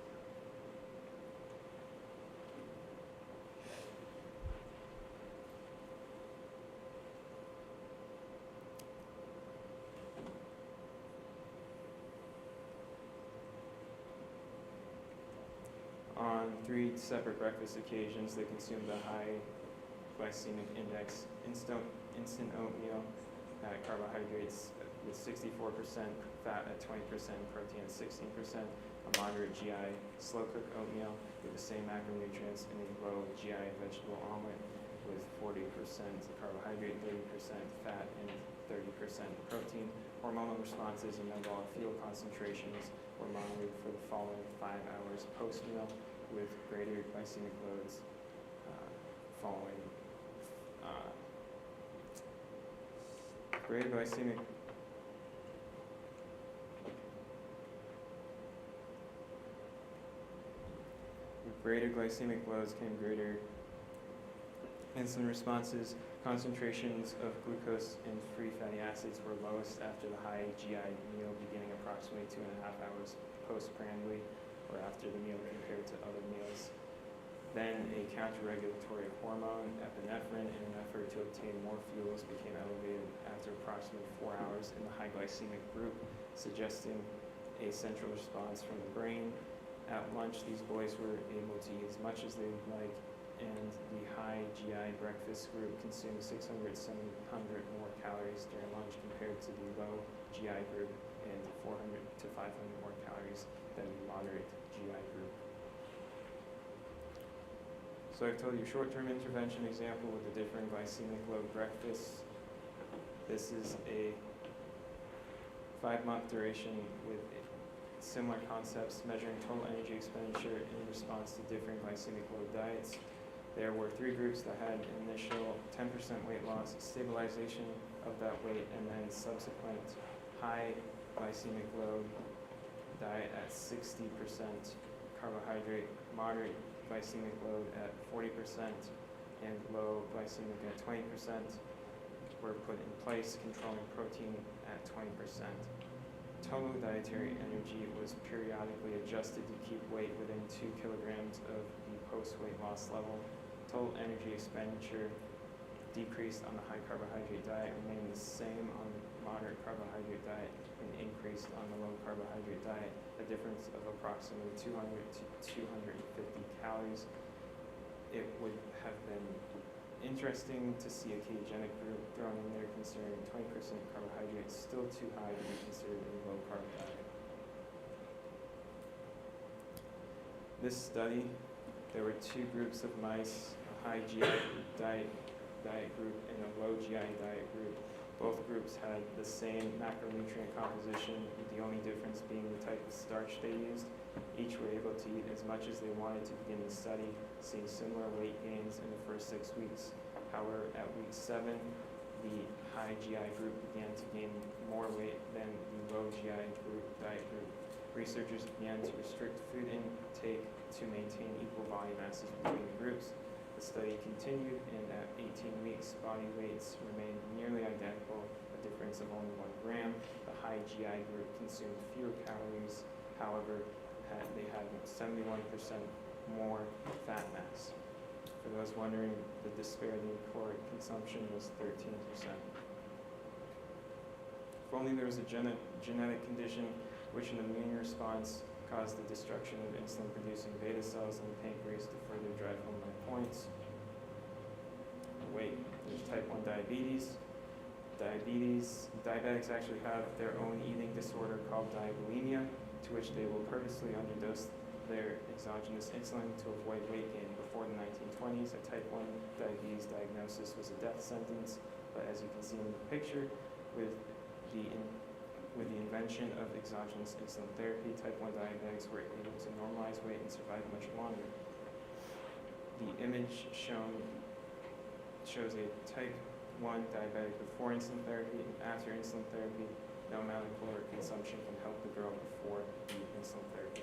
On 3 separate breakfast occasions, they consumed a high glycemic index instant oatmeal at carbohydrates with 64% fat at 20%, protein at 16%, a moderate GI slow-cooked oatmeal with the same macronutrients, and a low GI vegetable omelet with 40% carbohydrate, 30% fat, and 30% protein. Hormonal responses and metabolic fuel concentrations were monitored for the following 5 hours post-meal with greater glycemic loads following greater glycemic loads came greater insulin responses. Concentrations of glucose and free fatty acids were lowest after the high GI meal beginning approximately 2.5 hours postprandially or after the meal compared to other meals. Then a counter-regulatory hormone, epinephrine, in an effort to obtain more fuels became elevated after approximately 4 hours in the high glycemic group, suggesting a central response from the brain. At lunch, these boys were able to eat as much as they would like, and the high GI breakfast group consumed 600 to 700 more calories during lunch compared to the low GI group and 400 to 500 more calories than the moderate GI group. So I've told you short-term intervention example with the different glycemic load breakfasts. This is a 5-month duration with similar concepts measuring total energy expenditure in response to different glycemic load diets. There were 3 groups that had initial 10% weight loss, stabilization of that weight, and then subsequent high glycemic load diet at 60% carbohydrate, moderate glycemic load at 40%, and low glycemic at 20% were put in place, controlling protein at 20%. Total dietary energy was periodically adjusted to keep weight within 2 kilograms of the post-weight loss level. Total energy expenditure decreased on the high carbohydrate diet, remained the same on the moderate carbohydrate diet, and increased on the low carbohydrate diet, a difference of approximately 200 to 250 calories. It would have been interesting to see a ketogenic group thrown in there considering 20% carbohydrates still too high to be considered a low carb diet. This study, there were 2 groups of mice, a high GI diet group and a low GI diet group. Both groups had the same macronutrient composition, with the only difference being the type of starch they used. Each were able to eat as much as they wanted to begin the study, seeing similar weight gains in the first 6 weeks. However, at week 7, the high GI group began to gain more weight than the low GI diet group. Researchers began to restrict food intake to maintain equal body masses between the groups. The study continued, and at 18 weeks, body weights remained nearly identical, a difference of only 1 gram. The high GI group consumed fewer calories, however, they had 71% more fat mass. For those wondering, the disparity in caloric consumption was 13%. If only there was a genetic condition which an immune response caused the destruction of insulin-producing beta cells in the pancreas to further drive home my points. overweight. There's type 1 diabetes. Diabetics actually have their own eating disorder called diabulimia, to which they will purposely underdose their exogenous insulin to avoid weight gain. Before the 1920s, a type 1 diabetes diagnosis was a death sentence, but as you can see in the picture, with the invention of exogenous insulin therapy, type 1 diabetics were able to normalize weight and survive much longer. The image shown shows a type 1 diabetic before insulin therapy and after insulin therapy. No amount of caloric consumption can help the girl before the insulin therapy.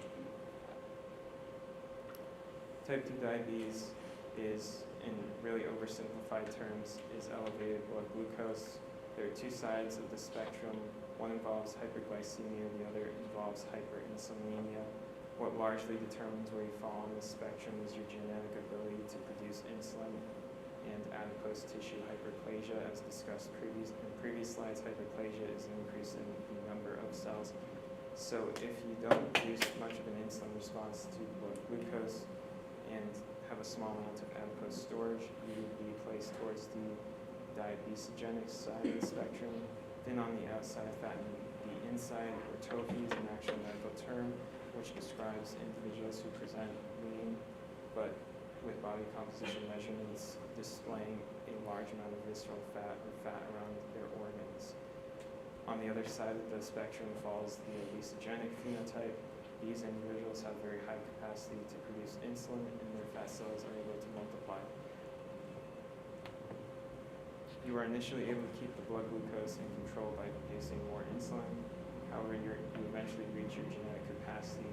Type 2 diabetes is, in really oversimplified terms, is elevated blood glucose. There are two sides of the spectrum. One involves hyperglycemia, the other involves hyperinsulinemia. What largely determines where you fall on the spectrum is your genetic ability to produce insulin and adipose tissue hyperplasia. As discussed in previous slides, hyperplasia is an increase in the number of cells. So if you don't produce much of an insulin response to blood glucose and have a small amount of adipose storage, you would be placed towards the diabesogenic side of the spectrum. Thin on the outside, fat on the inside, or TOFI is an actual medical term which describes individuals who present lean but with body composition measurements displaying a large amount of visceral fat or fat around their organs. On the other side of the spectrum falls the obesogenic phenotype. These individuals have very high capacity to produce insulin, and their fat cells are able to multiply. You are initially able to keep the blood glucose in control by producing more insulin. However, you eventually reach your genetic capacity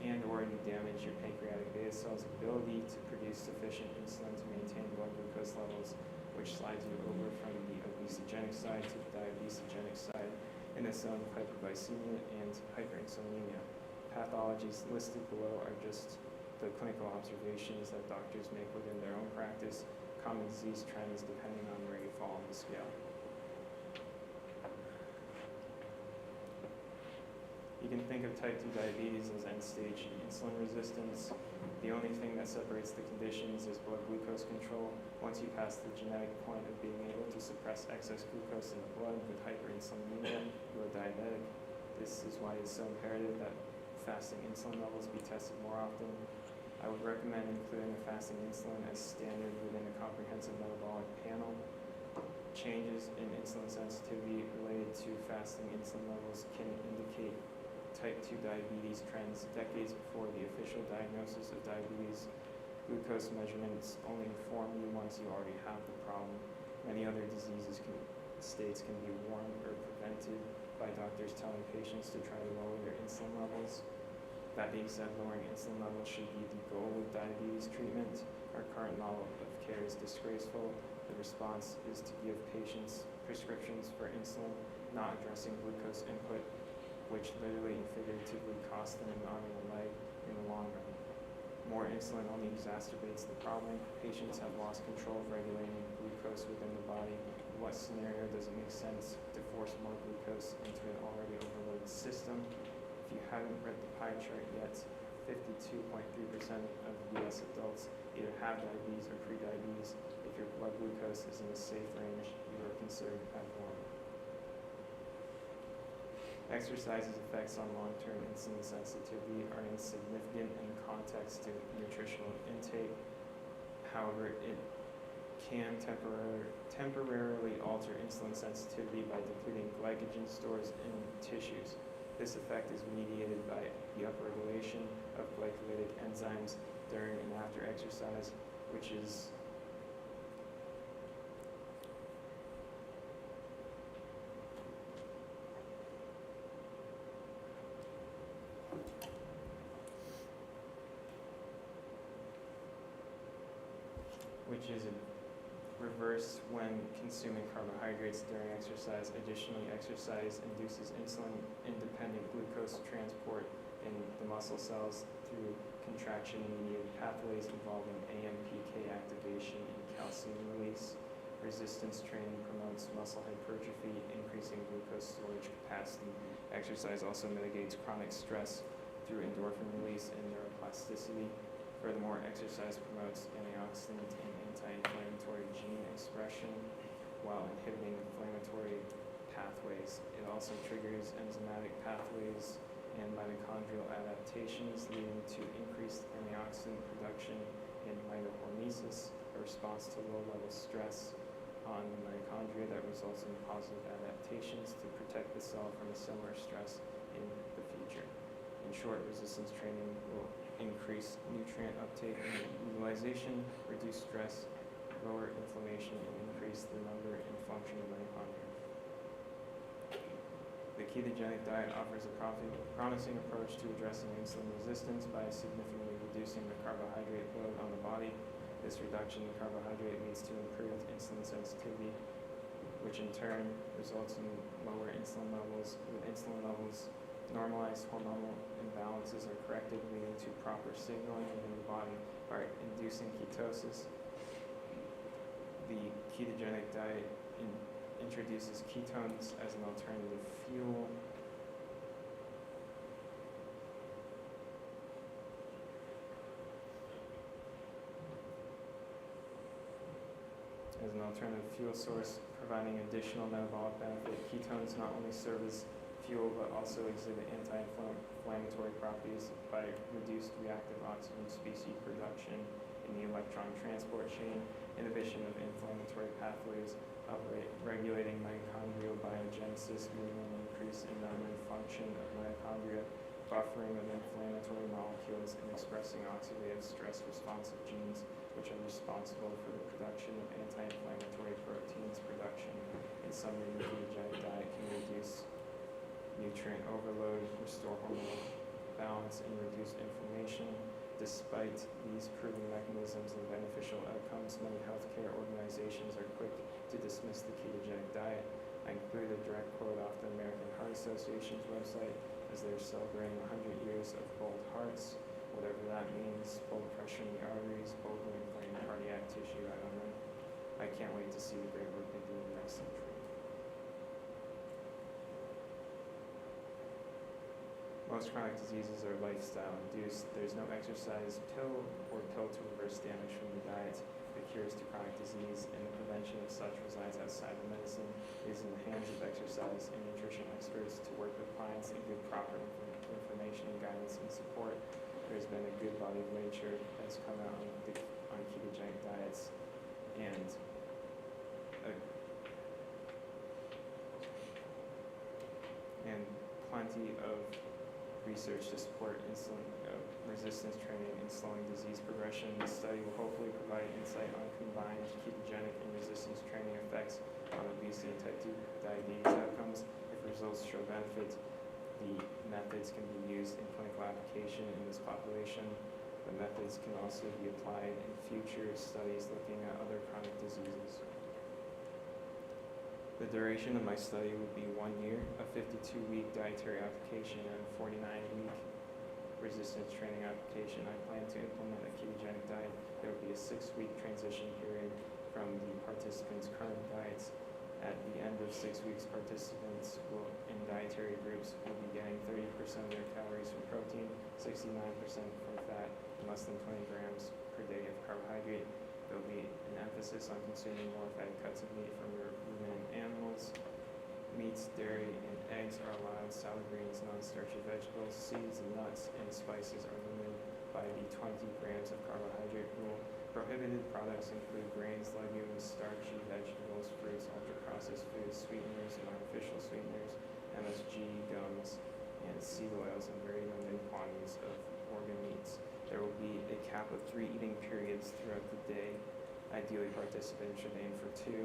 and or you damage your pancreatic beta cells' ability to produce sufficient insulin to maintain blood glucose levels, which slides you over from the obesogenic side to the diabesogenic side in a zone of hyperglycemia and hyperinsulinemia. Pathologies listed below are just the clinical observations that doctors make within their own practice, common disease trends depending on where you fall on the scale. You can think of type 2 diabetes as end-stage insulin resistance. The only thing that separates the conditions is blood glucose control. Once you pass the genetic point of being able to suppress excess glucose in the blood with hyperinsulinemia, you are diabetic. This is why it's so imperative that fasting insulin levels be tested more often. I would recommend including a fasting insulin as standard within a comprehensive metabolic panel. Changes in insulin sensitivity related to fasting insulin levels can indicate type 2 diabetes trends decades before the official diagnosis of diabetes. Glucose measurements only inform you once you already have the problem. Many other states can be warned or prevented by doctors telling patients to try to lower their insulin levels. That being said, lowering insulin levels should be the goal with diabetes treatment. Our current model of care is disgraceful. The response is to give patients prescriptions for insulin, not addressing glucose input, which literally and figuratively costs them an arm and a leg in the long run. More insulin only exacerbates the problem. Patients have lost control of regulating glucose within the body. In what scenario does it make sense to force more glucose into an already overloaded system? If you haven't read the pie chart yet, 52.3% of US adults either have diabetes or prediabetes. If your blood glucose is in a safe range, you are considered abnormal. Exercise's effects on long-term insulin sensitivity are insignificant in context to nutritional intake. However, it can temporarily alter insulin sensitivity by depleting glycogen stores in tissues. This effect is mediated by the upregulation of glycolytic enzymes during and after exercise, which is reversed when consuming carbohydrates during exercise. Additionally, exercise induces insulin-independent glucose transport in the muscle cells through contraction-mediated pathways involving AMPK activation and calcium release. Resistance training promotes muscle hypertrophy, increasing glucose storage capacity. Exercise also mitigates chronic stress through endorphin release and neuroplasticity. Furthermore, exercise promotes antioxidant and anti-inflammatory gene expression while inhibiting inflammatory pathways. It also triggers enzymatic pathways and mitochondrial adaptations, leading to increased antioxidant production in mitohormesis, a response to low-level stress on the mitochondria that results in positive adaptations to protect the cell from a similar stress in the future. In short, resistance training will increase nutrient uptake and utilization, reduce stress, lower inflammation, and increase the number and function of mitochondria. The ketogenic diet offers a promising approach to addressing insulin resistance by significantly reducing the carbohydrate load on the body. This reduction in carbohydrate leads to improved insulin sensitivity, which in turn results in lower insulin levels. With insulin levels normalized, hormonal imbalances are corrected, leading to proper signaling within the body by inducing ketosis. The ketogenic diet introduces ketones as an alternative fuel. As an alternative fuel source, providing additional metabolic benefit. Ketones not only serve as fuel but also exhibit anti-inflammatory properties by reduced reactive oxygen species production in the electron transport chain, inhibition of inflammatory pathways, regulating mitochondrial biogenesis, leading to an increase in number and function of mitochondria, buffering of inflammatory molecules, and expressing oxidative stress responsive genes, which are responsible for the production of anti-inflammatory proteins production. In summary, the ketogenic diet can reduce nutrient overload, restore hormonal balance, and reduce inflammation. Despite these proven mechanisms and beneficial outcomes, many healthcare organizations are quick to dismiss the ketogenic diet. I include a direct quote off the American Heart Association's website, as they're celebrating 100 years of bold hearts, whatever that means. Bold pressure in the arteries, boldly inflamed cardiac tissue, I don't know. I can't wait to see the great work they do in the next century. Most chronic diseases are lifestyle induced. There's no exercise pill or pill to reverse damage from the diet. The cures to chronic disease and the prevention of such resides outside of medicine. It is in the hands of exercise and nutrition experts to work with clients and give proper information and guidance and support. There's been a good body of literature that's come out on ketogenic diets and plenty of research to support insulin resistance training and slowing disease progression. This study will hopefully provide insight on combined ketogenic and resistance training effects on obesity and type 2 diabetes outcomes. If results show benefit, the methods can be used in clinical application in this population. The methods can also be applied in future studies looking at other chronic diseases. The duration of my study would be 1 year, a 52-week dietary application, and a 49-week resistance training application. I plan to implement a ketogenic diet. There will be a 6-week transition period from the participants' current diets. At the end of 6 weeks, participants in dietary groups will be getting 30% of their calories from protein, 69% from fat, and less than 20 grams per day of carbohydrate. There will be an emphasis on consuming more fatty cuts of meat from ruminant animals. Meats, dairy, and eggs are allowed. Salad greens, non-starchy vegetables, seeds, and nuts, and spices are limited by the 20 grams of carbohydrate rule. Prohibited products include grains, legumes, starchy vegetables, fruits, ultra-processed foods, sweeteners and artificial sweeteners, MSG, gums, and seed oils, and very limited quantities of organ meats. There will be a cap of 3 eating periods throughout the day. Ideally, participants should aim for 2.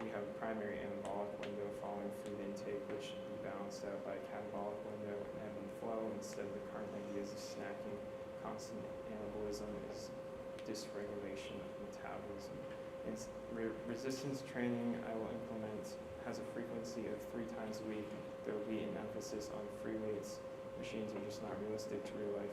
We have a primary anabolic window following food intake, which should be balanced out by a catabolic window and ebb and flow instead of the current ideas of snacking. Constant anabolism is dysregulation of metabolism. Resistance training I will implement has a frequency of 3 times a week. There will be an emphasis on free weights. Machines are just not realistic to real life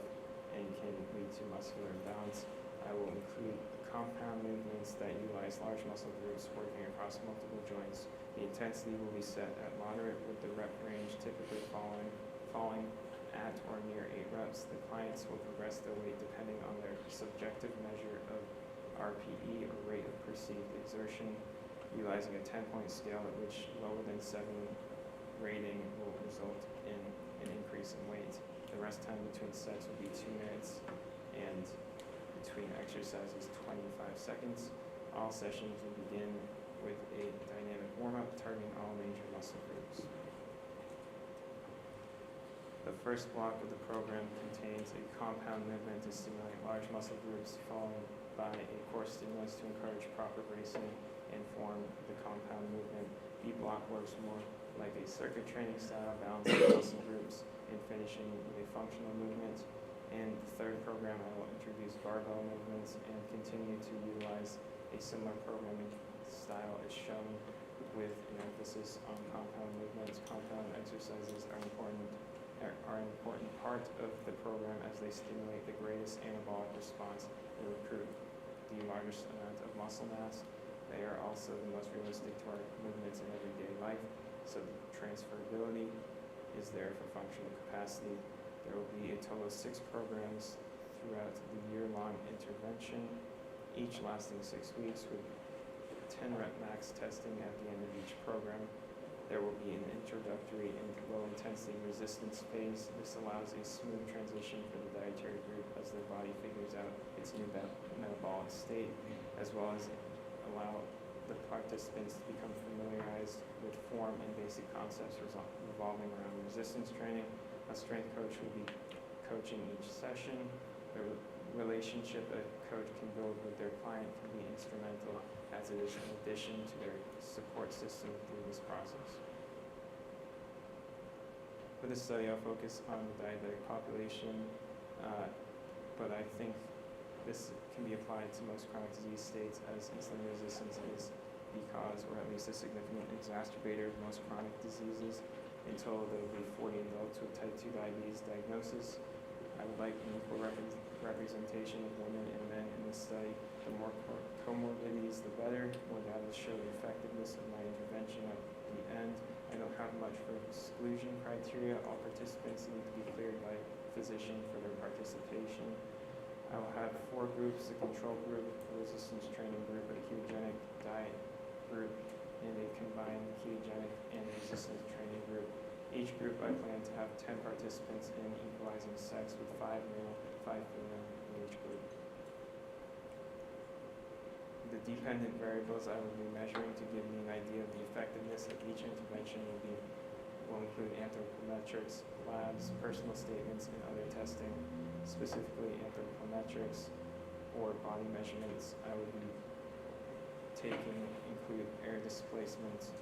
and can lead to muscular imbalance. I will include compound movements that utilize large muscle groups working across multiple joints. The intensity will be set at moderate with the rep range typically falling at or near 8 reps. The clients will progress their weight depending on their subjective measure of RPE, or rate of perceived exertion, utilizing a 10-point scale at which lower than 7 rating will result in an increase in weight. The rest time between sets will be 2 minutes, and between exercises 25 seconds. All sessions will begin with a dynamic warm-up targeting all major muscle groups. The first block of the program contains a compound movement to stimulate large muscle groups, followed by a core stimulus to encourage proper bracing and form the compound movement. B block works more like a circuit training style, balancing muscle groups and finishing with a functional movement. And the third program, I will introduce barbell movements and continue to utilize a similar programming style as shown, with an emphasis on compound movements. Compound exercises are an important part of the program as they stimulate the greatest anabolic response and recruit the largest amount of muscle mass. They are also the most realistic to our movements in everyday life, so the transferability is there for functional capacity. There will be a total of 6 programs throughout the year-long intervention, each lasting 6 weeks with 10 rep max testing at the end of each program. There will be an introductory and low-intensity resistance phase. This allows a smooth transition for the dietary group as their body figures out its new metabolic state, as well as allow the participants to become familiarized with form and basic concepts revolving around resistance training. A strength coach will be coaching each session. The relationship a coach can build with their client can be instrumental as it is an addition to their support system through this process. For this study, I'll focus on the diabetic population, but I think this can be applied to most chronic disease states, as insulin resistance is the cause, or at least a significant exacerbator of most chronic diseases. In total, there will be 40 adults with type 2 diabetes diagnosis. I would like an equal representation of women and men in this study. The more comorbidities, the better. More data to show the effectiveness of my intervention at the end. I don't have much for exclusion criteria. All participants need to be cleared by a physician for their participation. I will have 4 groups: a control group, a resistance training group, a ketogenic diet group, and a combined ketogenic and resistance training group. Each group I plan to have 10 participants in, equalizing sex, with 5 male, 5 female in each group. The dependent variables I will be measuring to give me an idea of the effectiveness of each intervention will include anthropometrics, labs, personal statements, and other testing. Specifically, anthropometrics or body measurements I will be taking include air displacement,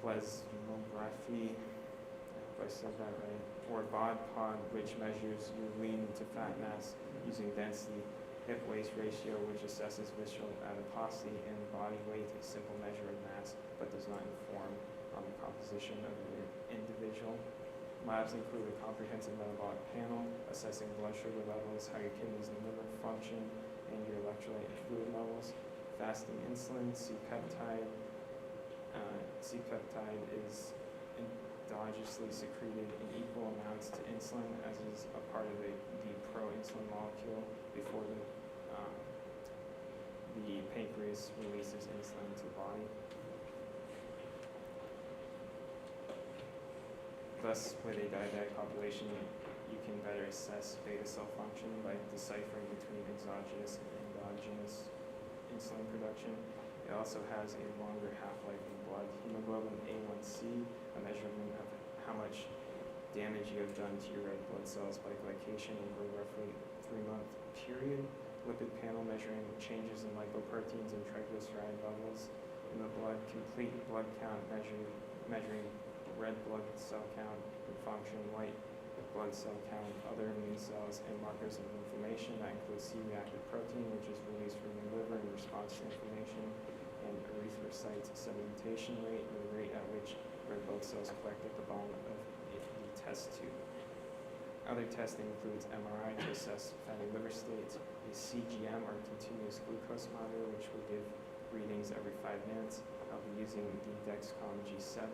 plethysmography, I hope I said that right, or BOD-POD, which measures your lean to fat mass using density, hip-waist ratio, which assesses visceral adiposity, and body weight, a simple measure of mass, but does not inform on the composition of an individual. Labs include a comprehensive metabolic panel, assessing blood sugar levels, how your kidneys and liver function, and your electrolyte and fluid levels. Fasting insulin, C-peptide. C-peptide is endogenously secreted in equal amounts to insulin, as is a part of the pro-insulin molecule before the pancreas releases insulin to the body. Thus, with a diabetic population, you can better assess beta cell function by deciphering between exogenous and endogenous insulin production. It also has a longer half-life in blood. Hemoglobin A1C, a measurement of how much damage you have done to your red blood cells by glycation over a roughly 3-month period. Lipid panel measuring changes in lipoproteins and triglyceride levels in the blood. Complete blood count measuring red blood cell count and function, white blood cell count, other immune cells, and markers of inflammation. That includes C-reactive protein, which is released from the liver in response to inflammation, and erythrocyte sedimentation rate, the rate at which red blood cells collect at the bottom of the test tube. Other testing includes MRI to assess fatty liver states, a CGM or continuous glucose monitor, which will give readings every 5 minutes. I'll be using the Dexcom G7,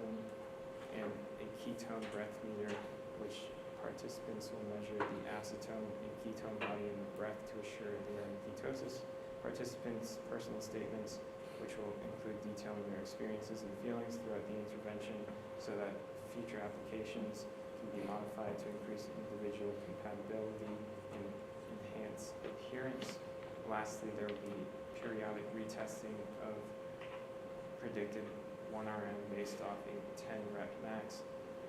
and a ketone breath meter, which participants will measure the acetone and ketone volume in the breath to assure they are in ketosis. Participants' personal statements, which will include detailing their experiences and feelings throughout the intervention so that future applications can be modified to increase individual compatibility and enhance adherence. Lastly, there will be periodic retesting of predicted 1RM based off a 10 rep max.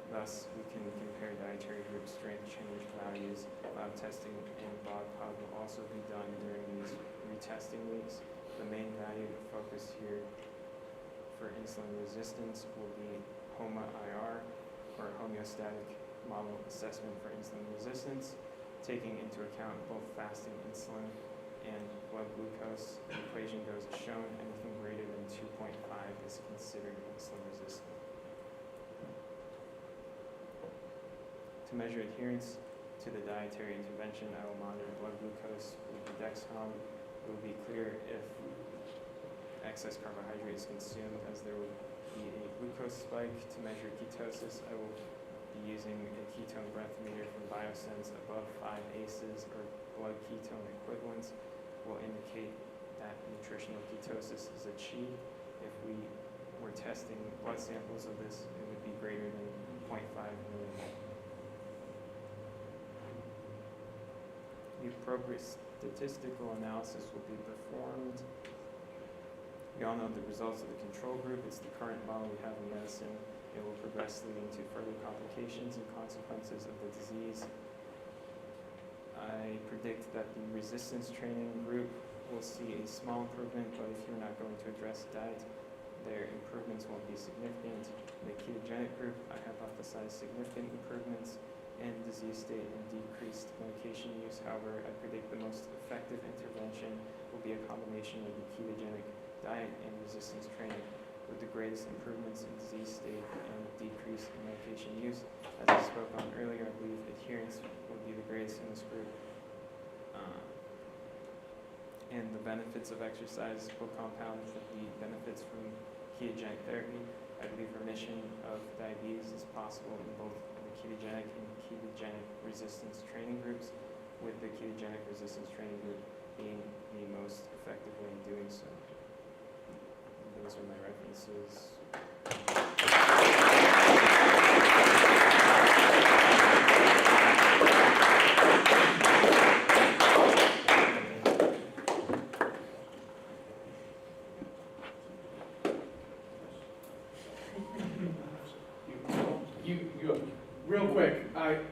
Thus, we can compare dietary group strength change values. Lab testing and BOD-POD will also be done during these retesting weeks. The main value of focus here for insulin resistance will be HOMA-IR, or homeostatic model assessment for insulin resistance, taking into account both fasting insulin and blood glucose. The equation goes as shown. Anything greater than 2.5 is considered insulin resistant. To measure adherence to the dietary intervention, I will monitor blood glucose with the Dexcom. It will be clear if excess carbohydrate is consumed, as there will be a glucose spike. To measure ketosis, I will be using a ketone breath meter from Biosense. Above 5 ACEs or blood ketone equivalents will indicate that nutritional ketosis is achieved. If we were testing blood samples of this, it would be greater than 0.5 millimole. The appropriate statistical analysis will be performed. We all know the results of the control group. It's the current model we have in medicine. It will progress leading to further complications and consequences of the disease. I predict that the resistance training group will see a small improvement, but if you're not going to address diet, their improvements won't be significant. In the ketogenic group, I hypothesize significant improvements in disease state and decreased medication use. However, I predict the most effective intervention will be a combination of the ketogenic diet and resistance training, with the greatest improvements in disease state and decrease in medication use. As I spoke on earlier, I believe adherence will be the greatest in this group. And the benefits of exercise will compound with the benefits from ketogenic therapy. I believe remission of diabetes is possible in both the ketogenic and ketogenic resistance training groups, with the ketogenic resistance training group being the most effective way in doing so. Those are my references. Real quick,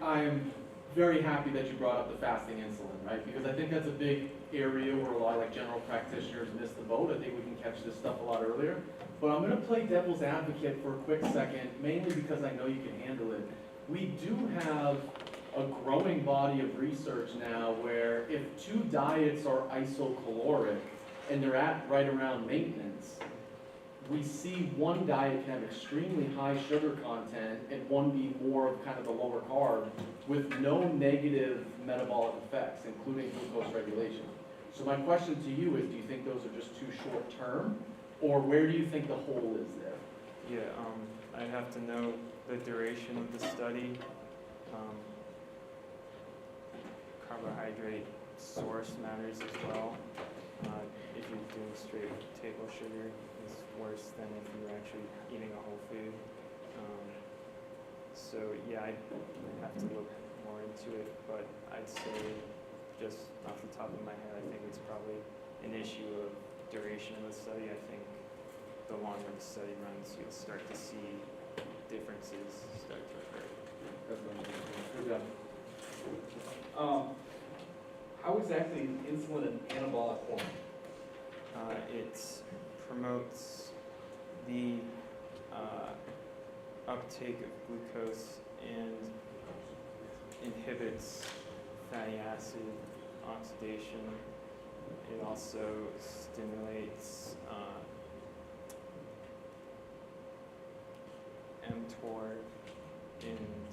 I'm very happy that you brought up the fasting insulin, right? Because I think that's a big area where a lot of like general practitioners miss the boat. I think we can catch this stuff a lot earlier. But I'm gonna play devil's advocate for a quick second, mainly because I know you can handle it. We do have a growing body of research now where if two diets are isocaloric and they're at right around maintenance, we see one diet can have extremely high sugar content and one be more of kind of the lower carb with no negative metabolic effects, including glucose regulation. So my question to you is, do you think those are just too short term, or where do you think the hole is there? Yeah, I'd have to know the duration of the study. Carbohydrate source matters as well. If you're doing straight table sugar, it's worse than if you're actually eating a whole food. So yeah, I'd have to look more into it, but I'd say just off the top of my head, I think it's probably an issue of duration of the study. I think the longer the study runs, you'll start to see differences start to occur. Good job. How exactly is insulin an anabolic hormone? It promotes the uptake of glucose and inhibits fatty acid oxidation. It also stimulates mTOR and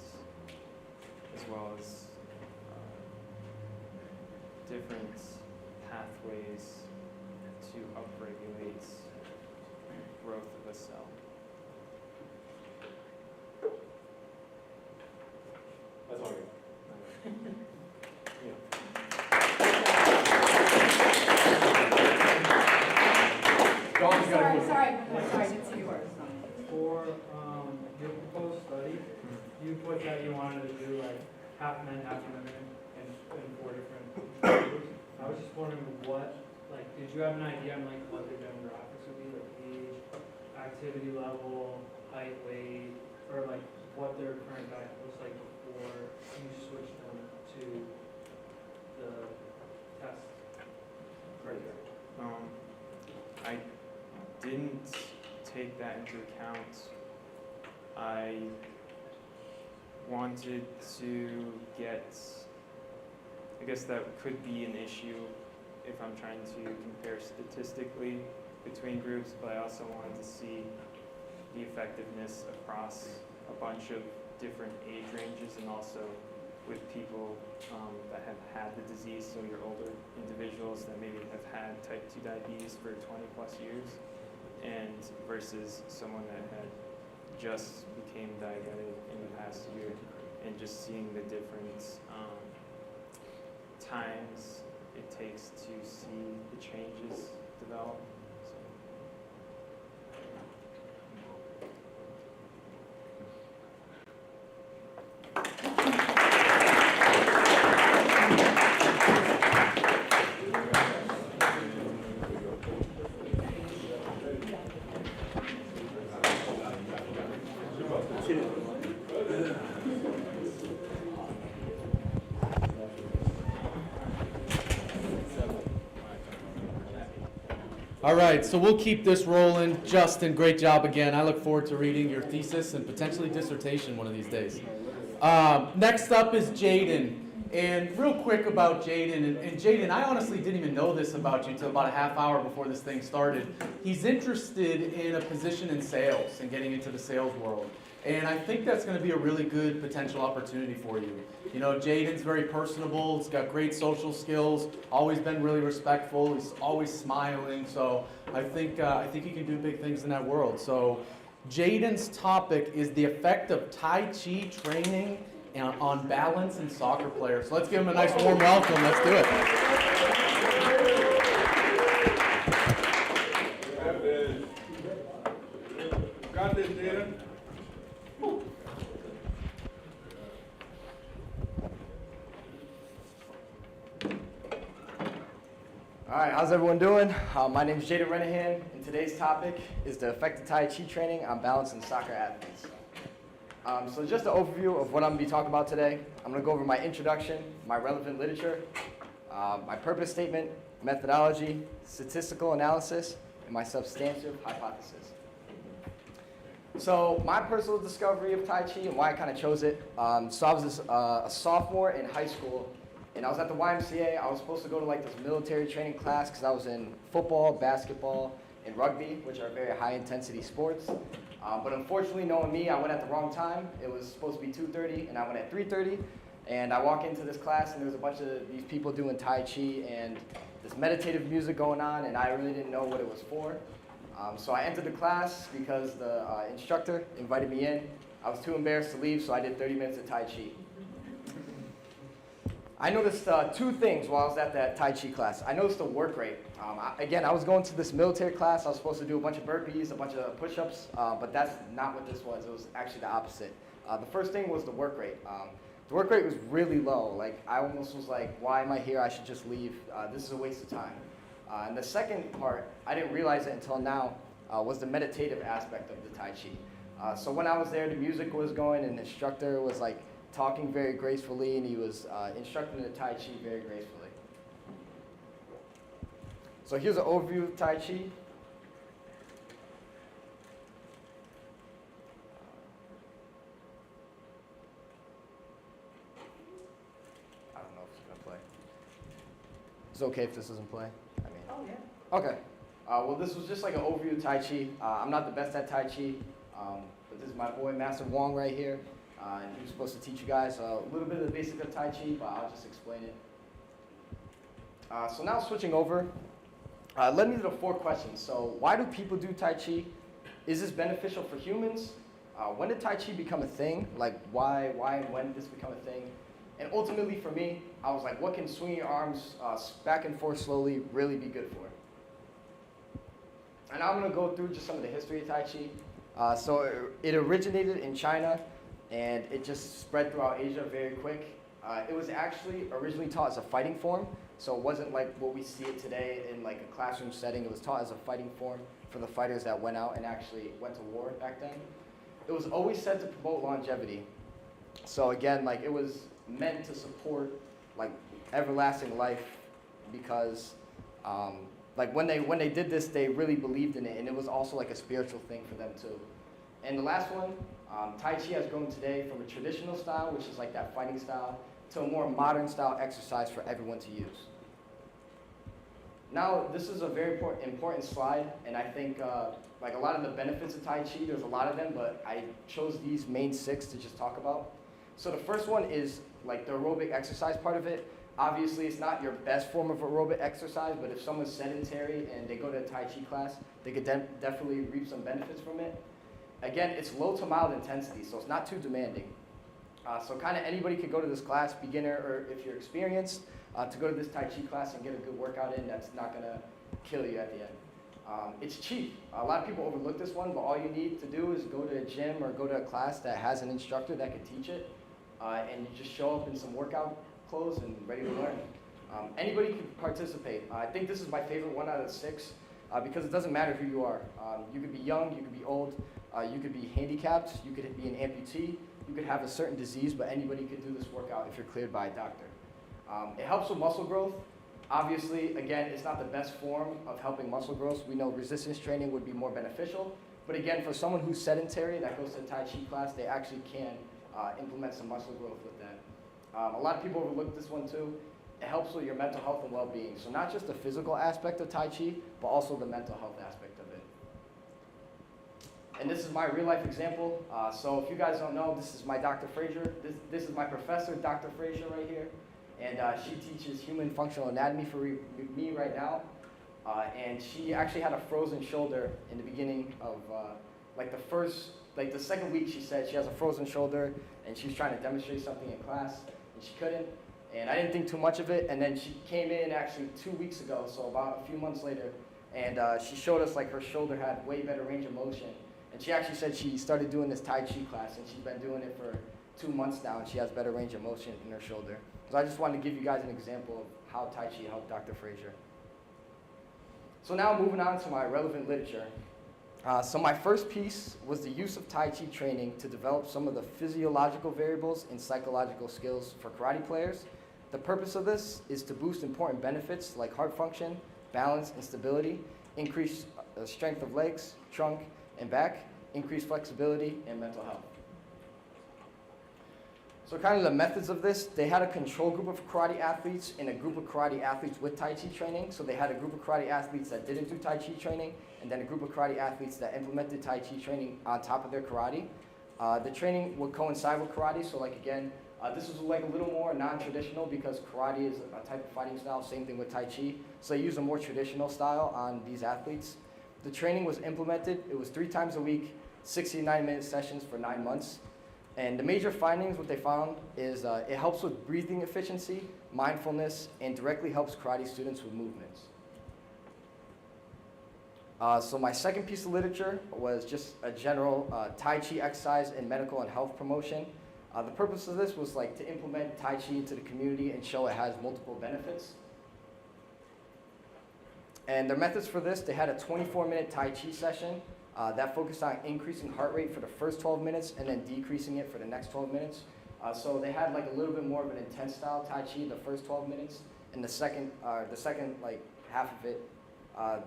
as well as different pathways to upregulate growth of a cell. That's all Yeah. put that you wanted to do like half men, half women, and 4 different groups. I was just wondering what, like, did you have an idea on like what their demographics would be, like age, activity level, height, weight, or like what their current diet looks like before you switch them to the test? I didn't take that into account. I wanted to get, I guess that could be an issue if I'm trying to compare statistically between groups, but I also wanted to see the effectiveness across a bunch of different age ranges and also with people that have had the disease, so your older individuals that maybe have had type 2 diabetes for 20 plus years, and versus someone that had just became diabetic in the past year, and just seeing the different times it takes to see the changes develop. All right, so we'll keep this rolling. Justin, great job again. I look forward to reading your thesis and potentially dissertation one of these days. Next up is Jaden. And real quick about Jaden, and Jaden, I honestly didn't even know this about you until about a half hour before this thing started. He's interested in a position in sales and getting into the sales world. And I think that's going to be a really good potential opportunity for you. You know, Jaden's very personable. He's got great social skills. Always been really respectful. He's always smiling. So I think he can do big things in that world. So Jaden's topic is the effect of Tai Chi training on balance and soccer players. So let's give him a nice warm welcome. Let's do it. Got this, Jaden. All right, how's everyone doing? My name is Jaden Renahan, and today's topic is the effect of Tai Chi training on balance in soccer athletes. So just an overview of what I'm going to be talking about today. I'm going to go over my introduction, my relevant literature, my purpose statement, methodology, statistical analysis, and my substantive hypothesis. So my personal discovery of Tai Chi and why I kind of chose it. So I was a sophomore in high school, and I was at the YMCA. I was supposed to go to like this military training class because I was in football, basketball, and rugby, which are very high intensity sports. But unfortunately, knowing me, I went at the wrong time. It was supposed to be 2:30, and I went at 3:30. And I walk into this class, and there was a bunch of these people doing Tai Chi and this meditative music going on, and I really didn't know what it was for. So I entered the class because the instructor invited me in. I was too embarrassed to leave, so I did 30 minutes of Tai Chi. I noticed two things while I was at that Tai Chi class. I noticed the work rate. Again, I was going to this military class. I was supposed to do a bunch of burpees, a bunch of push-ups, but that's not what this was. It was actually the opposite. The first thing was the work rate. The work rate was really low. Like, I almost was like, why am I here? I should just leave. This is a waste of time. And the second part, I didn't realize it until now, was the meditative aspect of the Tai Chi. So when I was there, the music was going, and the instructor was like talking very gracefully, and he was instructing the Tai Chi very gracefully. So here's an overview of Tai Chi. I don't know if it's gonna play. It's okay if this doesn't play? I mean. Oh yeah. Okay. Well, this was just like an overview of Tai Chi. I'm not the best at Tai Chi, but this is my boy Master Wong right here. And he was supposed to teach you guys a little bit of the basic of Tai Chi, but I'll just explain it. So now switching over, led me to the 4 questions. So why do people do Tai Chi? Is this beneficial for humans? When did Tai Chi become a thing? Like why and when did this become a thing? And ultimately for me, I was like, what can swinging your arms back and forth slowly really be good for? And I'm gonna go through just some of the history of Tai Chi. So it originated in China. and it just spread throughout Asia very quick. It was actually originally taught as a fighting form, so it wasn't like what we see it today in like a classroom setting. It was taught as a fighting form for the fighters that went out and actually went to war back then. It was always said to promote longevity. So again, like it was meant to support like everlasting life because like when they did this, they really believed in it, and it was also like a spiritual thing for them too. And the last one, Tai Chi has grown today from a traditional style, which is like that fighting style, to a more modern style exercise for everyone to use. Now, this is a very important slide, and I think like a lot of the benefits of Tai Chi, there's a lot of them, but I chose these main 6 to just talk about. So the first one is like the aerobic exercise part of it. Obviously, it's not your best form of aerobic exercise, but if someone's sedentary and they go to a Tai Chi class, they could definitely reap some benefits from it. Again, it's low to mild intensity, so it's not too demanding. So kind of anybody could go to this class, beginner or if you're experienced, to go to this Tai Chi class and get a good workout in that's not going to kill you at the end. It's cheap. A lot of people overlook this one, but all you need to do is go to a gym or go to a class that has an instructor that can teach it, and you just show up in some workout clothes and ready to learn. Anybody can participate. I think this is my favorite one out of the 6 because it doesn't matter who you are. You could be young, you could be old, you could be handicapped, you could be an amputee, you could have a certain disease, but anybody could do this workout if you're cleared by a doctor. It helps with muscle growth. Obviously, again, it's not the best form of helping muscle growth. We know resistance training would be more beneficial, but again, for someone who's sedentary that goes to a Tai Chi class, they actually can implement some muscle growth with that. A lot of people overlook this one too. It helps with your mental health and well-being. So not just the physical aspect of Tai Chi, but also the mental health aspect of it. And this is my real-life example. So if you guys don't know, this is my Dr. Frazier. This is my professor, Dr. Frazier, right here. And she teaches human functional anatomy for me right now. And she actually had a frozen shoulder in the beginning of the second week. She said she has a frozen shoulder, and she was trying to demonstrate something in class, and she couldn't. And I didn't think too much of it. And then she came in actually 2 weeks ago, so about a few months later, and she showed us like her shoulder had way better range of motion. And she actually said she started doing this Tai Chi class, and she's been doing it for 2 months now, and she has better range of motion in her shoulder. So I just wanted to give you guys an example of how Tai Chi helped Dr. Frazier. So now moving on to my relevant literature. So my first piece was the use of Tai Chi training to develop some of the physiological variables and psychological skills for karate players. The purpose of this is to boost important benefits like heart function, balance, and stability, increase strength of legs, trunk, and back, increase flexibility, and mental health. So kind of the methods of this, they had a control group of karate athletes and a group of karate athletes with Tai Chi training. So they had a group of karate athletes that didn't do Tai Chi training, and then a group of karate athletes that implemented Tai Chi training on top of their karate. The training would coincide with karate, so like again, this was like a little more non-traditional because karate is a type of fighting style, same thing with Tai Chi. So they use a more traditional style on these athletes. The training was implemented, it was 3 times a week, 60 to 90-minute sessions for 9 months. And the major findings, what they found is it helps with breathing efficiency, mindfulness, and directly helps karate students with movements. So my second piece of literature was just a general Tai Chi exercise in medical and health promotion. The purpose of this was like to implement Tai Chi into the community and show it has multiple benefits. And their methods for this, they had a 24-minute Tai Chi session that focused on increasing heart rate for the first 12 minutes and then decreasing it for the next 12 minutes. So they had like a little bit more of an intense style Tai Chi the first 12 minutes, and the second like half of it,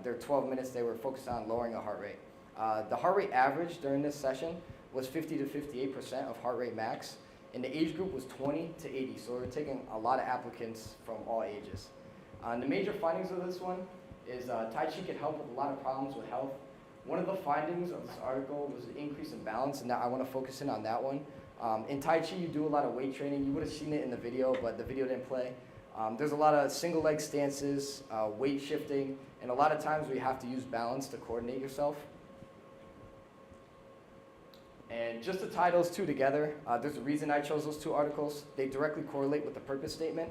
their 12 minutes, they were focused on lowering the heart rate. The heart rate average during this session was 50 to 58% of heart rate max, and the age group was 20 to 80, so we were taking a lot of applicants from all ages. The major findings of this one is Tai Chi can help with a lot of problems with health. One of the findings of this article was the increase in balance, and I want to focus in on that one. In Tai Chi, you do a lot of weight training. You would have seen it in the video, but the video didn't play. There's a lot of single leg stances, weight shifting, and a lot of times we have to use balance to coordinate yourself. And just to tie those two together, there's a reason I chose those 2 articles. They directly correlate with the purpose statement.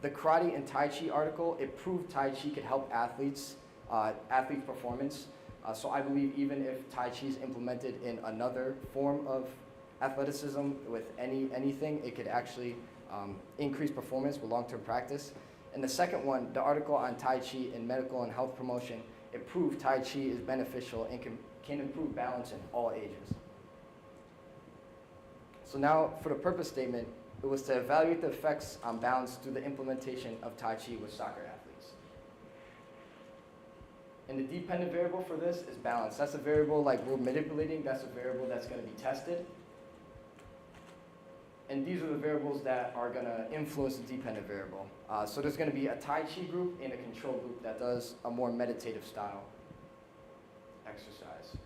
The karate and Tai Chi article, it proved Tai Chi could help athletes' performance. So I believe even if Tai Chi is implemented in another form of athleticism with anything. It could actually increase performance with long-term practice. And the second one, the article on Tai Chi in medical and health promotion, it proved Tai Chi is beneficial and can improve balance in all ages. So now for the purpose statement, it was to evaluate the effects on balance through the implementation of Tai Chi with soccer athletes. And the dependent variable for this is balance. That's a variable like we're manipulating, that's a variable that's going to be tested. And these are the variables that are going to influence the dependent variable. So there's going to be a Tai Chi group and a control group that does a more meditative style exercise.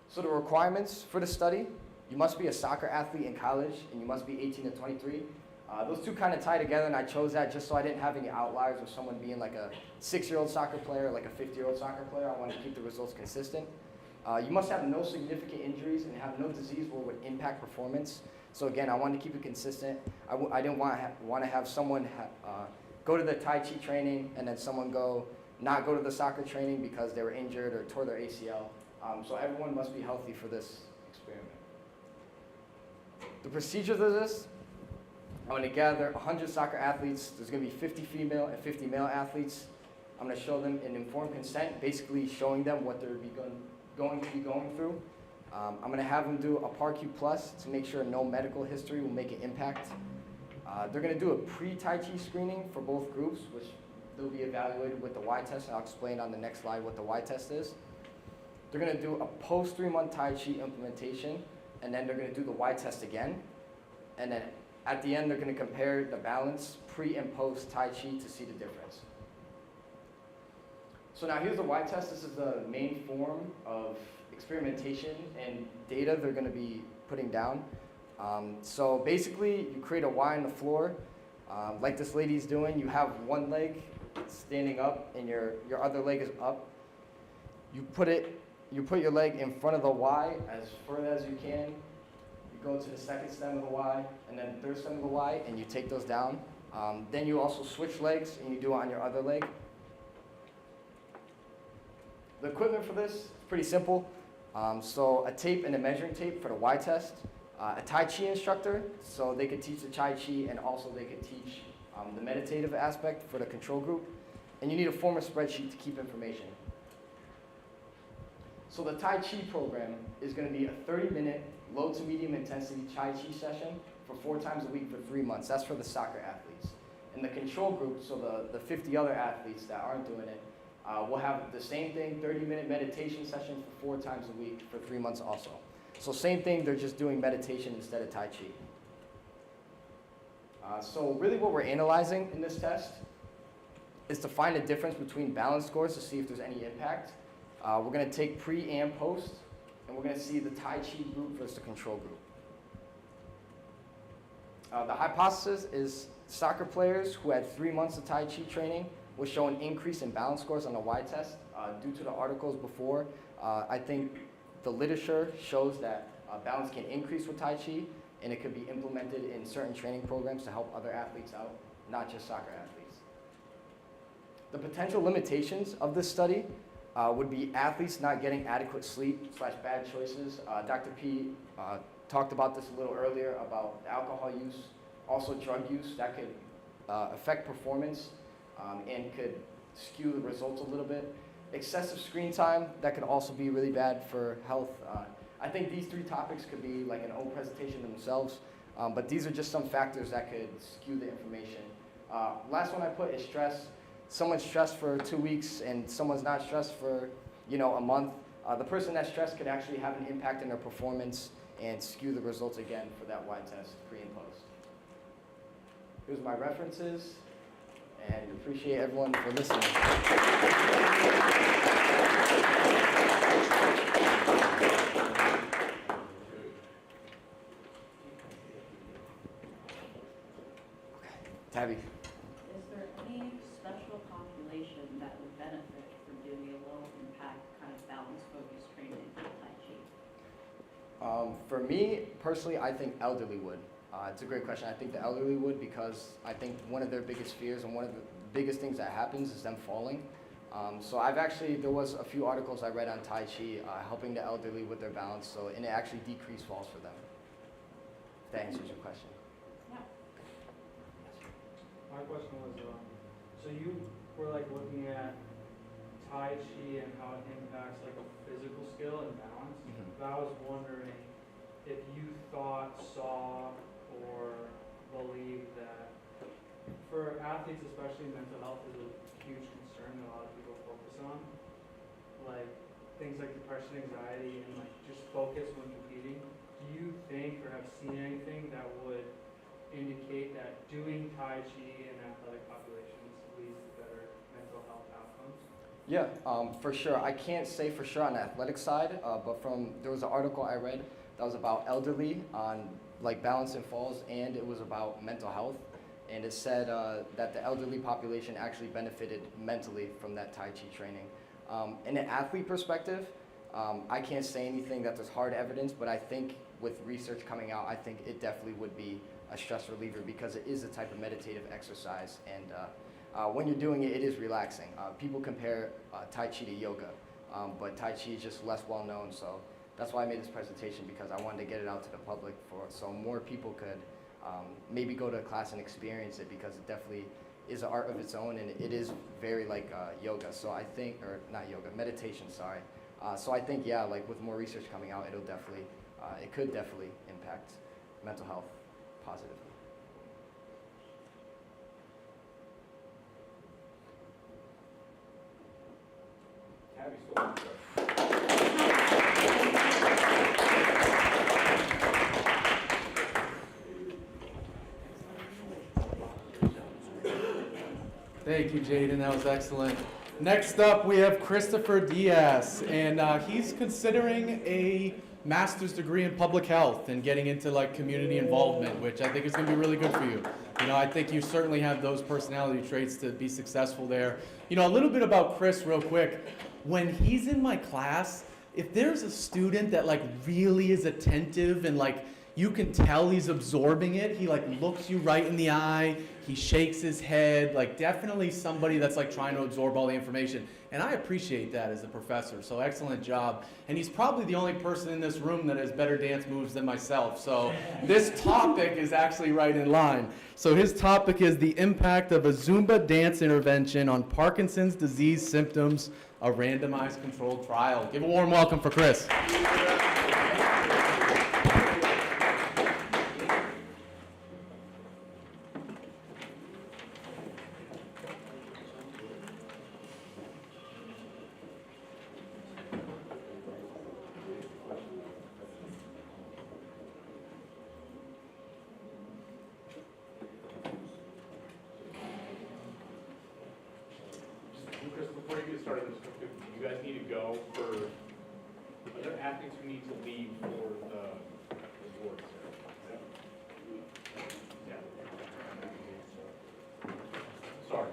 So the requirements for the study, you must be a soccer athlete in college and you must be 18 to 23. Those two kind of tie together, and I chose that just so I didn't have any outliers of someone being like a 6-year-old soccer player, like a 50-year-old soccer player. I wanted to keep the results consistent. You must have no significant injuries and have no disease where it would impact performance. So again, I wanted to keep it consistent. I didn't want to have someone go to the Tai Chi training and then someone not go to the soccer training because they were injured or tore their ACL. So everyone must be healthy for this experiment. The procedures of this, I'm going to gather 100 soccer athletes. There's going to be 50 female and 50 male athletes. I'm going to show them an informed consent, basically showing them what they're going to be going through. I'm going to have them do a PAR-Q Plus to make sure no medical history will make an impact. They're going to do a pre-Tai Chi screening for both groups, which they'll be evaluated with the Y test, and I'll explain on the next slide what the Y test is. They're going to do a post 3-month Tai Chi implementation, and then they're going to do the Y test again. And then at the end, they're going to compare the balance pre and post Tai Chi to see the difference. So now here's the Y test. This is the main form of experimentation and data they're going to be putting down. So basically, you create a Y on the floor, like this lady's doing. You have one leg standing up, and your other leg is up. You put your leg in front of the Y as further as you can. You go to the second stem of the Y, and then the third stem of the Y, and you take those down. Then you also switch legs, and you do it on your other leg. The equipment for this is pretty simple. So a tape and a measuring tape for the Y test. A Tai Chi instructor, so they could teach the Tai Chi, and also they could teach the meditative aspect for the control group. And you need a form of spreadsheet to keep information. So the Tai Chi program is going to be a 30-minute, low to medium intensity Tai Chi session for 4 times a week for 3 months. That's for the soccer athletes. And the control group, so the 50 other athletes that aren't doing it, will have the same thing, 30-minute meditation session for 4 times a week for 3 months also. So same thing, they're just doing meditation instead of Tai Chi. So really what we're analyzing in this test is to find a difference between balance scores to see if there's any impact. We're going to take pre and post, and we're going to see the Tai Chi group versus the control group. The hypothesis is soccer players who had 3 months of Tai Chi training will show an increase in balance scores on the Y test. Due to the articles before, I think the literature shows that balance can increase with Tai Chi, and it could be implemented in certain training programs to help other athletes out, not just soccer athletes. The potential limitations of this study would be athletes not getting adequate sleep / bad choices. Dr. P talked about this a little earlier about alcohol use, also drug use that could affect performance and could skew the results a little bit. Excessive screen time, that could also be really bad for health. I think these 3 topics could be like an own presentation themselves, but these are just some factors that could skew the information. Last one I put is stress. Someone's stressed for 2 weeks and someone's not stressed for a month. The person that's stressed could actually have an impact in their performance and skew the results again for that Y test, pre and post. Here's my references, and appreciate everyone for listening. Tabby. Is there any special population that would benefit from doing a low impact kind of balance focused training in Tai Chi? For me, personally, I think elderly would. It's a great question. I think the elderly would, because I think one of their biggest fears and one of the biggest things that happens is them falling. So there was a few articles I read on Tai Chi helping the elderly with their balance, and it actually decreased falls for them. If that answers your question. My question was, so you were like looking at Tai Chi and how it impacts like physical skill and balance. But I was wondering if you thought, saw, or believed that for athletes, especially mental health is a huge concern that a lot of people focus on. Like things like depression, anxiety, and like just focus when competing. Do you think or have seen anything that would indicate that doing Tai Chi in athletic populations leads to better mental health outcomes? Yeah, for sure. I can't say for sure on the athletic side, but there was an article I read that was about elderly on like balance and falls, and it was about mental health. And it said that the elderly population actually benefited mentally from that Tai Chi training. In an athlete perspective, I can't say anything that there's hard evidence, but I think with research coming out, I think it definitely would be a stress reliever because it is a type of meditative exercise, and when you're doing it, it is relaxing. People compare Tai Chi to yoga, but Tai Chi is just less well known, so that's why I made this presentation, because I wanted to get it out to the public so more people could maybe go to a class and experience it, because it definitely is an art of its own, and it is very like yoga. So I think, or not yoga, meditation, sorry. So I think, yeah, like with more research coming out, it could definitely impact mental health positively. Tabby still wants to go. Thank you, Jaden. That was excellent. Next up, we have Christopher Diaz, and he's considering a master's degree in public health and getting into like community involvement, which I think is going to be really good for you. You know, I think you certainly have those personality traits to be successful there. You know, a little bit about Chris real quick. When he's in my class, if there's a student that like really is attentive and like you can tell he's absorbing it, he like looks you right in the eye, he shakes his head, like definitely somebody that's like trying to absorb all the information. And I appreciate that as a professor, so excellent job. And he's probably the only person in this room that has better dance moves than myself, so this topic is actually right in line. So his topic is the impact of a Zumba dance intervention on Parkinson's disease symptoms, a randomized controlled trial. Give a warm welcome for Chris. Chris, before you get started, you guys need to go for, are there athletes who need to leave for the board? Yeah. Sorry.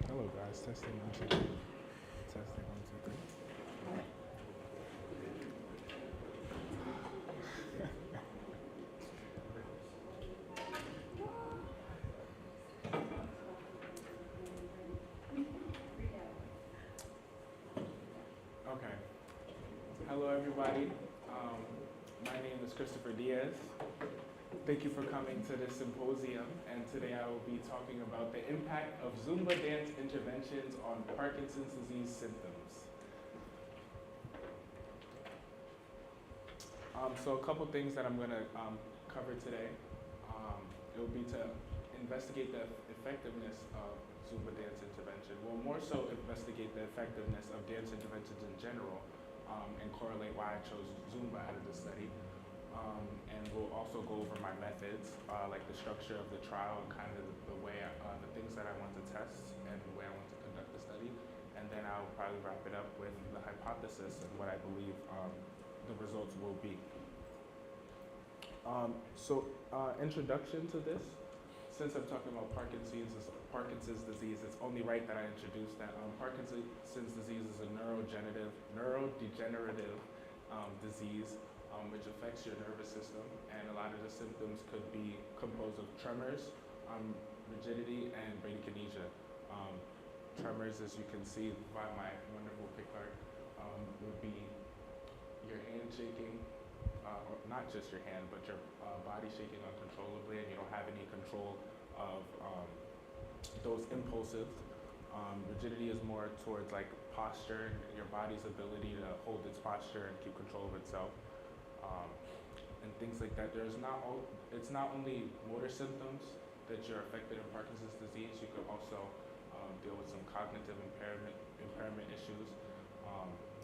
Hello guys, testing 1, 2, 3. Testing 1, 2, 3. Okay. Hello everybody. My name is Christopher Diaz. Thank you for coming to this symposium, and today I will be talking about the impact of Zumba dance interventions on Parkinson's disease symptoms. So a couple things that I'm going to cover today. It will be to investigate the effectiveness of Zumba dance intervention. Well, more so investigate the effectiveness of dance interventions in general, and correlate why I chose Zumba out of the study. And we'll also go over my methods, like the structure of the trial and kind of the way, the things that I want to test and the way I want to conduct the study. And then I'll probably wrap it up with the hypothesis and what I believe the results will be. Introduction to this. since I'm talking about Parkinson's disease, it's only right that I introduce that Parkinson's disease is a neurodegenerative disease which affects your nervous system, and a lot of the symptoms could be composed of tremors, rigidity, and bradykinesia. Tremors, as you can see by my wonderful pic art, would be your hand shaking, or not just your hand, but your body shaking uncontrollably, and you don't have any control of those impulses. Rigidity is more towards like posture, your body's ability to hold its posture and keep control of itself, and things like that. It's not only motor symptoms that you're affected in Parkinson's disease. You could also deal with some cognitive impairment issues,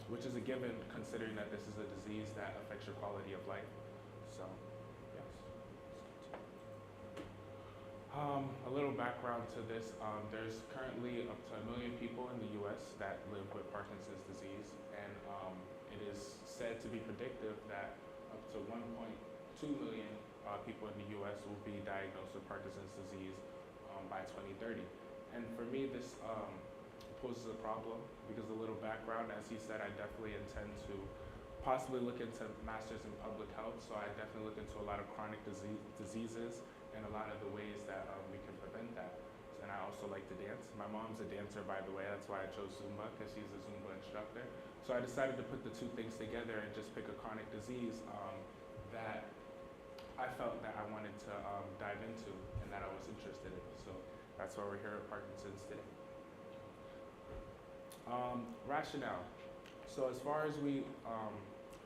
which is a given considering that this is a disease that affects your quality of life. So, yes. A little background to this, there's currently up to 1 million people in the US that live with Parkinson's disease, and it is said to be predictive that up to 1.2 million people in the US will be diagnosed with Parkinson's disease by 2030. And for me, this poses a problem because a little background, as he said, I definitely intend to possibly look into masters in public health, so I definitely look into a lot of chronic diseases and a lot of the ways that we can prevent that. And I also like to dance. My mom's a dancer, by the way. That's why I chose Zumba, because she's a Zumba instructor. So I decided to put the two things together and just pick a chronic disease that I felt that I wanted to dive into and that I was interested in. So that's why we're here at Parkinson's today. Rationale. So as far as we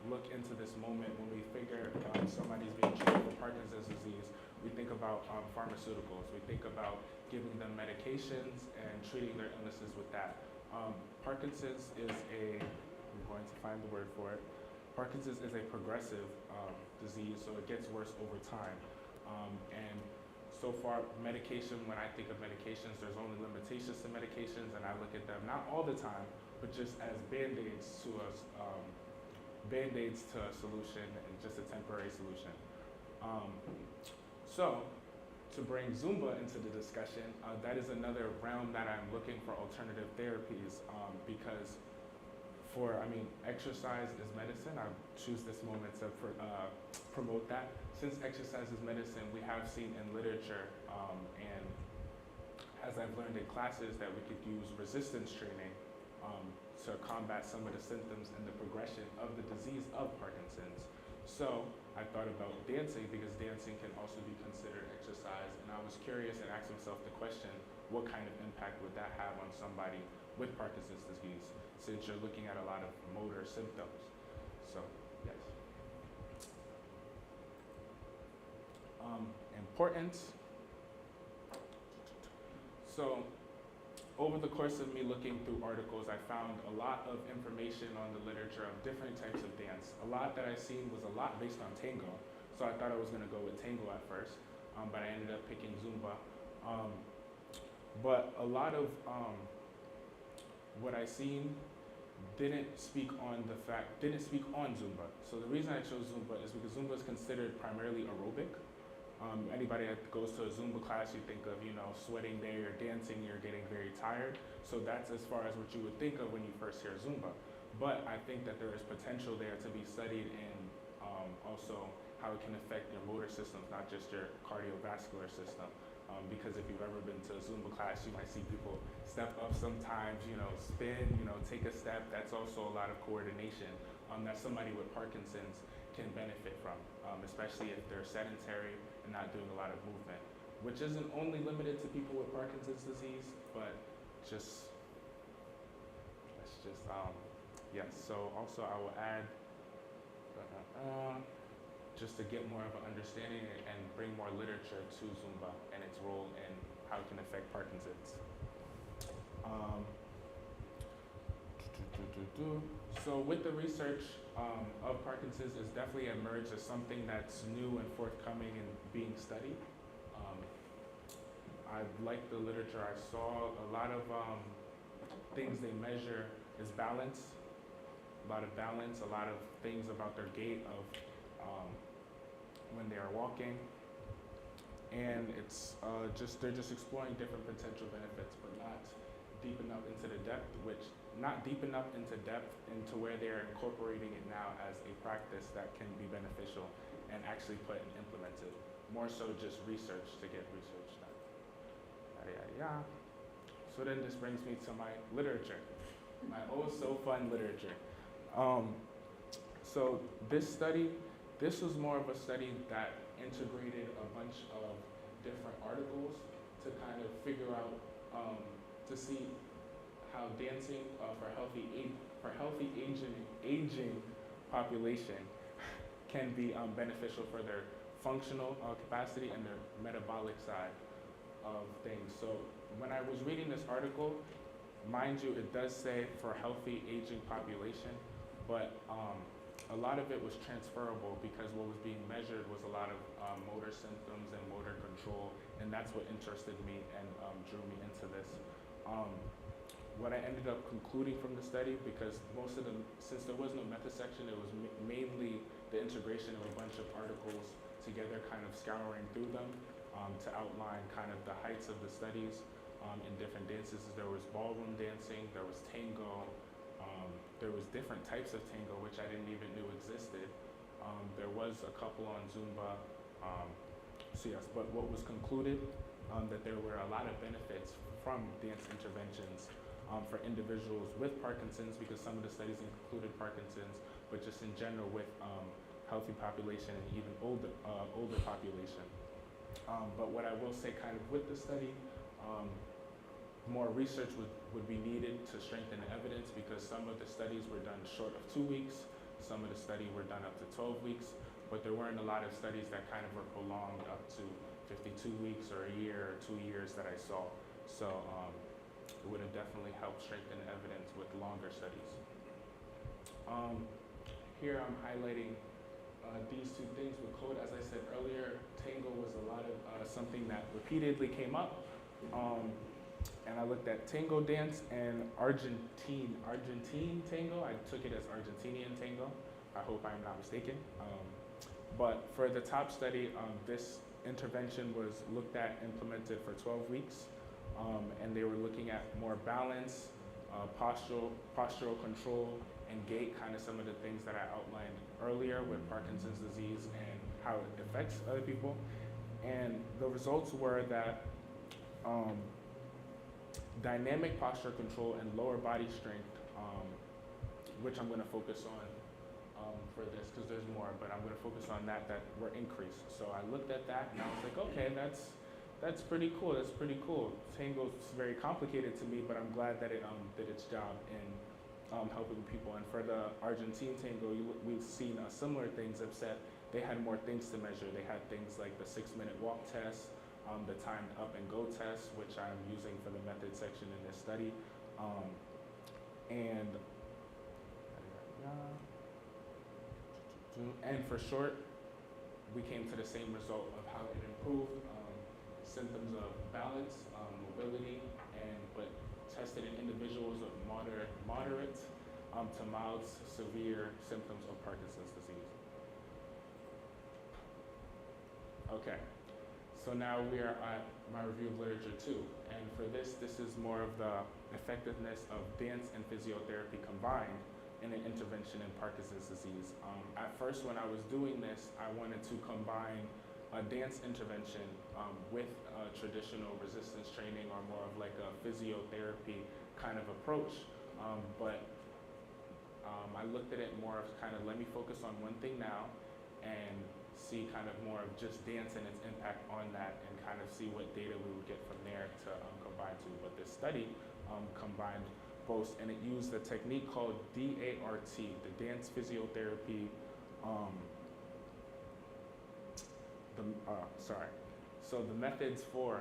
look into this moment, when we figure somebody's being treated for Parkinson's disease, we think about pharmaceuticals. We think about giving them medications and treating their illnesses with that. Parkinson's is I'm going to find the word for it. Parkinson's is a progressive disease, so it gets worse over time. And so far, medication, when I think of medications, there's only limitations to medications, and I look at them not all the time, but just as band-aids to a solution and just a temporary solution. So, to bring Zumba into the discussion, that is another realm that I'm looking for alternative therapies because exercise is medicine. I choose this moment to promote that. Since exercise is medicine, we have seen in literature and as I've learned in classes that we could use resistance training to combat some of the symptoms and the progression of the disease of Parkinson's. So I thought about dancing because dancing can also be considered exercise, and I was curious and asked myself the question, what kind of impact would that have on somebody with Parkinson's disease, since you're looking at a lot of motor symptoms. So, yes. Importance. So, over the course of me looking through articles, I found a lot of information on the literature of different types of dance. A lot that I seen was a lot based on tango, so I thought I was gonna go with tango at first, but I ended up picking Zumba. But a lot of what I seen didn't speak on Zumba. So the reason I chose Zumba is because Zumba is considered primarily aerobic. Anybody that goes to a Zumba class, you think of, sweating there, you're dancing, you're getting very tired. So that's as far as what you would think of when you first hear Zumba. But I think that there is potential there to be studied in also how it can affect your motor systems, not just your cardiovascular system. Because if you've ever been to a Zumba class, you might see people step up sometimes, spin, take a step. That's also a lot of coordination that somebody with Parkinson's can benefit from, especially if they're sedentary and not doing a lot of movement, which isn't only limited to people with Parkinson's disease, but yes. So also I will add, just to get more of an understanding and bring more literature to Zumba and its role in how it can affect Parkinson's. So with the research of Parkinson's, it's definitely emerged as something that's new and forthcoming and being studied. I like the literature I saw. A lot of things they measure is balance, a lot of things about their gait of when they are walking. and it's they're just exploring different potential benefits, but not deep enough into the depth, not deep enough into depth into where they're incorporating it now as a practice that can be beneficial and actually put and implemented. More so just research to get research done. Yada, yada, yada. So then this brings me to my literature, my oh so fun literature. So this was more of a study that integrated a bunch of different articles to kind of figure out, to see how dancing for healthy aging population can be beneficial for their functional capacity and their metabolic side of things. So when I was reading this article, mind you, it does say for healthy aging population, but a lot of it was transferable because what was being measured was a lot of motor symptoms and motor control, and that's what interested me and drew me into this. What I ended up concluding from the study, because since there was no method section, it was mainly the integration of a bunch of articles together, kind of scouring through them to outline kind of the heights of the studies in different dances. There was ballroom dancing, there was tango, there was different types of tango, which I didn't even know existed. There was a couple on Zumba. So yes, but what was concluded, that there were a lot of benefits from dance interventions for individuals with Parkinson's, because some of the studies included Parkinson's, but just in general with healthy population and even older population. But what I will say kind of with the study, more research would be needed to strengthen the evidence, because some of the studies were done short of 2 weeks, some of the studies were done up to 12 weeks, but there weren't a lot of studies that kind of were prolonged up to 52 weeks or a year or 2 years that I saw. So it would have definitely helped strengthen the evidence with longer studies. Here I'm highlighting these two things with code. As I said earlier, tango was a lot of something that repeatedly came up. And I looked at tango dance and Argentine tango. I took it as Argentinian tango. I hope I'm not mistaken. But for the top study, this intervention was looked at, implemented for 12 weeks. And they were looking at more balance, postural control, and gait, kind of some of the things that I outlined earlier with Parkinson's disease and how it affects other people. And the results were that dynamic posture control and lower body strength, which I'm going to focus on for this, because there's more, but I'm going to focus on that were increased. So I looked at that and I was like, okay, that's pretty cool. That's pretty cool. Tango's very complicated to me, but I'm glad that it did its job in helping people. And for the Argentine tango, we've seen similar things, except they had more things to measure. They had things like the 6-minute walk test, the timed up and go test, which I'm using for the method section in this study. And for short, we came to the same result of how it improved symptoms of balance, mobility, but tested in individuals with moderate to mild severe symptoms of Parkinson's disease. Okay, so now we are at my review of literature 2. And for this is more of the effectiveness of dance and physiotherapy combined in an intervention in Parkinson's disease. At first, when I was doing this, I wanted to combine a dance intervention with traditional resistance training, or more of like a physiotherapy kind of approach. But I looked at it more of kind of, let me focus on one thing now and see kind of more of just dance and its impact on that, and kind of see what data we would get from there to combine to. But this study combined both, and it used a technique called DART, the Dance Physiotherapy, So the methods for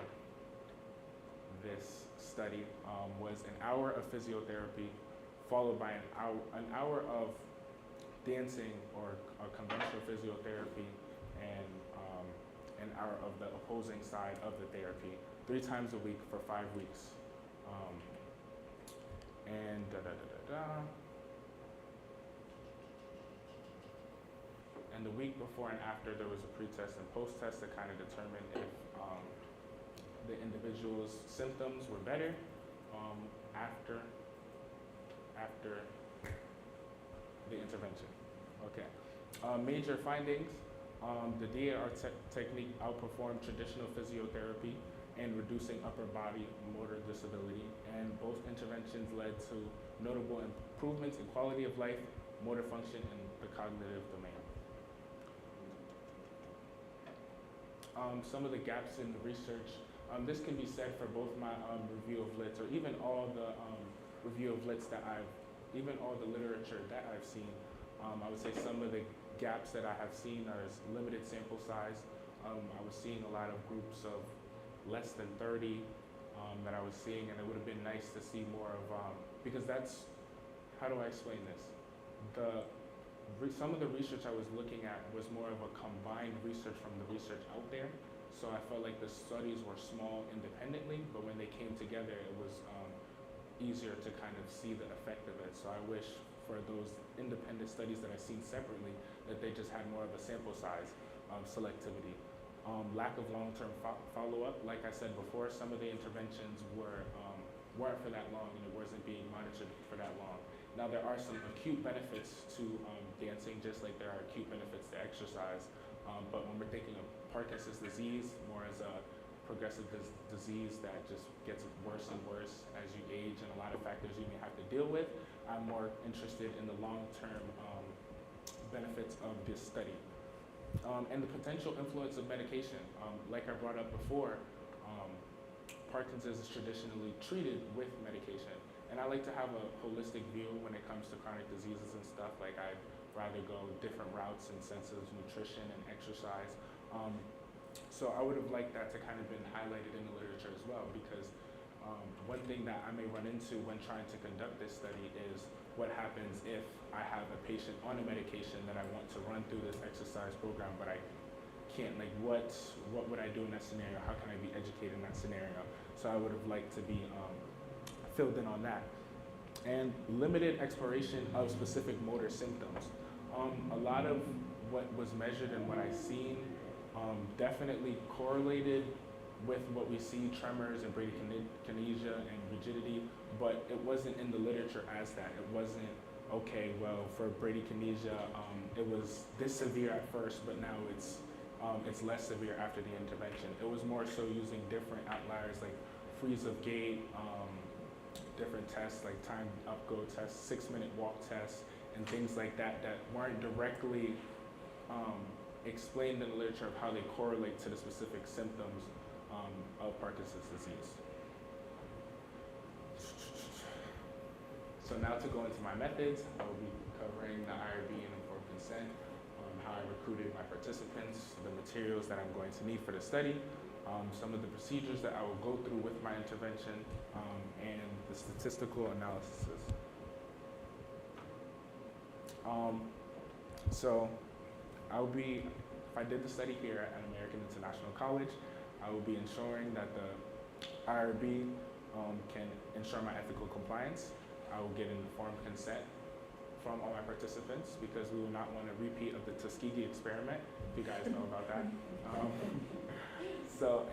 this study was an hour of physiotherapy, followed by an hour of dancing or conventional physiotherapy, and an hour of the opposing side of the therapy, 3 times a week for 5 weeks. And the week before and after, there was a pre-test and post-test to kind of determine if the individual's symptoms were better after the intervention. Okay. Major findings. The DAR technique outperformed traditional physiotherapy in reducing upper body motor disability, and both interventions led to notable improvements in quality of life, motor function, and the cognitive domain. Some of the gaps in the research. This can be said for both my review of LITs, or even all the review of LITs even all the literature that I've seen. I would say some of the gaps that I have seen are limited sample size. I was seeing a lot of groups of less than 30 that I was seeing, and it would have been nice to see more of, because that's, how do I explain this? Some of the research I was looking at was more of a combined research from the research out there. So I felt like the studies were small independently, but when they came together, it was easier to kind of see the effect of it. So I wish for those independent studies that I've seen separately, that they just had more of a sample size selectivity. Lack of long-term follow-up. Like I said before, some of the interventions weren't for that long, and it wasn't being monitored for that long. Now there are some acute benefits to dancing, just like there are acute benefits to exercise. But when we're thinking of Parkinson's disease, more as a progressive disease that just gets worse and worse as you age, and a lot of factors you may have to deal with, I'm more interested in the long-term benefits of this study. And the potential influence of medication. Like I brought up before, Parkinson's is traditionally treated with medication. And I like to have a holistic view when it comes to chronic diseases and stuff. Like I'd rather go different routes in sense of nutrition and exercise. So I would have liked that to kind of been highlighted in the literature as well, because one thing that I may run into when trying to conduct this study is what happens if I have a patient on a medication that I want to run through this exercise program, but I can't, like what would I do in that scenario? How can I be educated in that scenario? So I would have liked to be filled in on that. And limited exploration of specific motor symptoms. A lot of what was measured and what I've seen definitely correlated with what we see, tremors and bradykinesia and rigidity, but it wasn't in the literature as that. It wasn't, okay, well, for bradykinesia, it was this severe at first, but now it's less severe after the intervention. It was more so using different outliers like freeze of gait, different tests like time up go tests, 6-minute walk tests, and things like that that weren't directly explained in the literature of how they correlate to the specific symptoms of Parkinson's disease. So now to go into my methods, I will be covering the IRB and informed consent, how I recruited my participants, the materials that I'm going to need for the study, some of the procedures that I will go through with my intervention, and the statistical analysis. So I'll be, if I did the study here at American International College, I will be ensuring that the IRB can ensure my ethical compliance. I will get informed consent from all my participants, because we will not want a repeat of the Tuskegee experiment, if you guys know about that.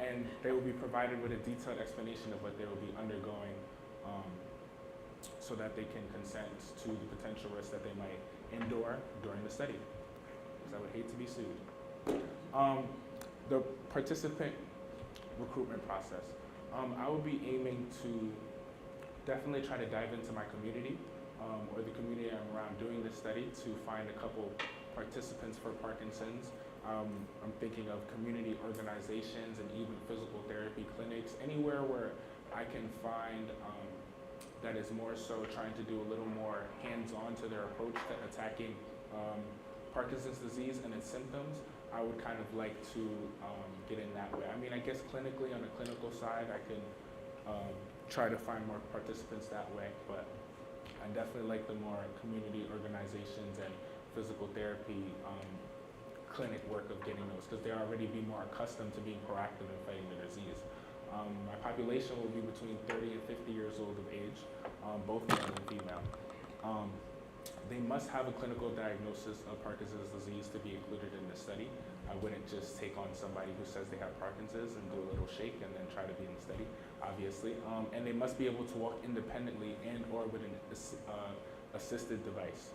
And they will be provided with a detailed explanation of what they will be undergoing, so that they can consent to the potential risks that they might endure during the study, because I would hate to be sued. The participant recruitment process. I will be aiming to definitely try to dive into my community, or the community I'm around doing this study, to find a couple participants for Parkinson's. I'm thinking of community organizations and even physical therapy clinics, anywhere where I can find that is more so trying to do a little more hands-on to their approach to attacking Parkinson's disease and its symptoms. I would kind of like to get in that way. I mean, I guess clinically, on the clinical side, I can try to find more participants that way, but I definitely like the more community organizations and physical therapy clinic work of getting those, because they already be more accustomed to being proactive in fighting the disease. My population will be between 30 and 50 years old of age, both male and female. They must have a clinical diagnosis of Parkinson's disease to be included in the study. I wouldn't just take on somebody who says they have Parkinson's and do a little shake and then try to be in the study, obviously. And they must be able to walk independently and or with an assisted device.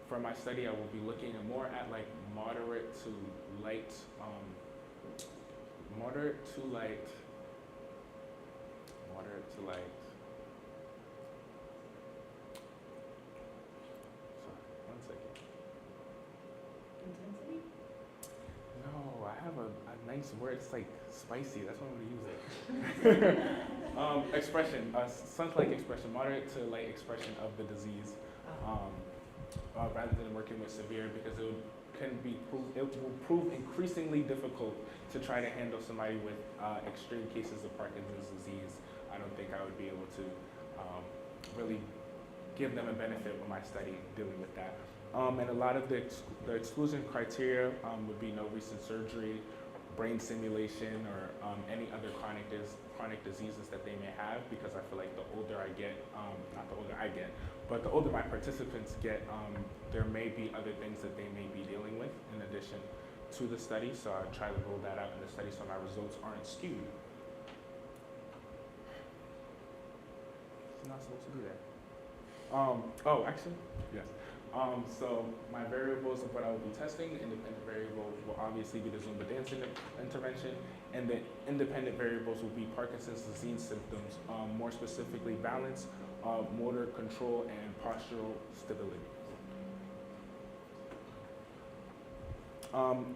For my study, I will be looking more at like moderate to light, sorry, one second. Intensity? No, I have a nice word, it's like spicy, that's what I'm gonna use it. Expression, sun-like expression, moderate to light expression of the disease. Rather than working with severe, because it will prove increasingly difficult to try to handle somebody with extreme cases of Parkinson's disease. I don't think I would be able to really give them a benefit with my study dealing with that. And a lot of the exclusion criteria would be no recent surgery, brain stimulation, or any other chronic diseases that they may have, because I feel like the older I get, not the older I get, but the older my participants get, there may be other things that they may be dealing with in addition to the study, so I try to roll that out in the study so my results aren't skewed. It's not supposed to do that. Oh, actually, yes. So my variables of what I will be testing, independent variables will obviously be the Zumba dance intervention, and the independent variables will be Parkinson's disease symptoms, more specifically balance, motor control, and postural stability.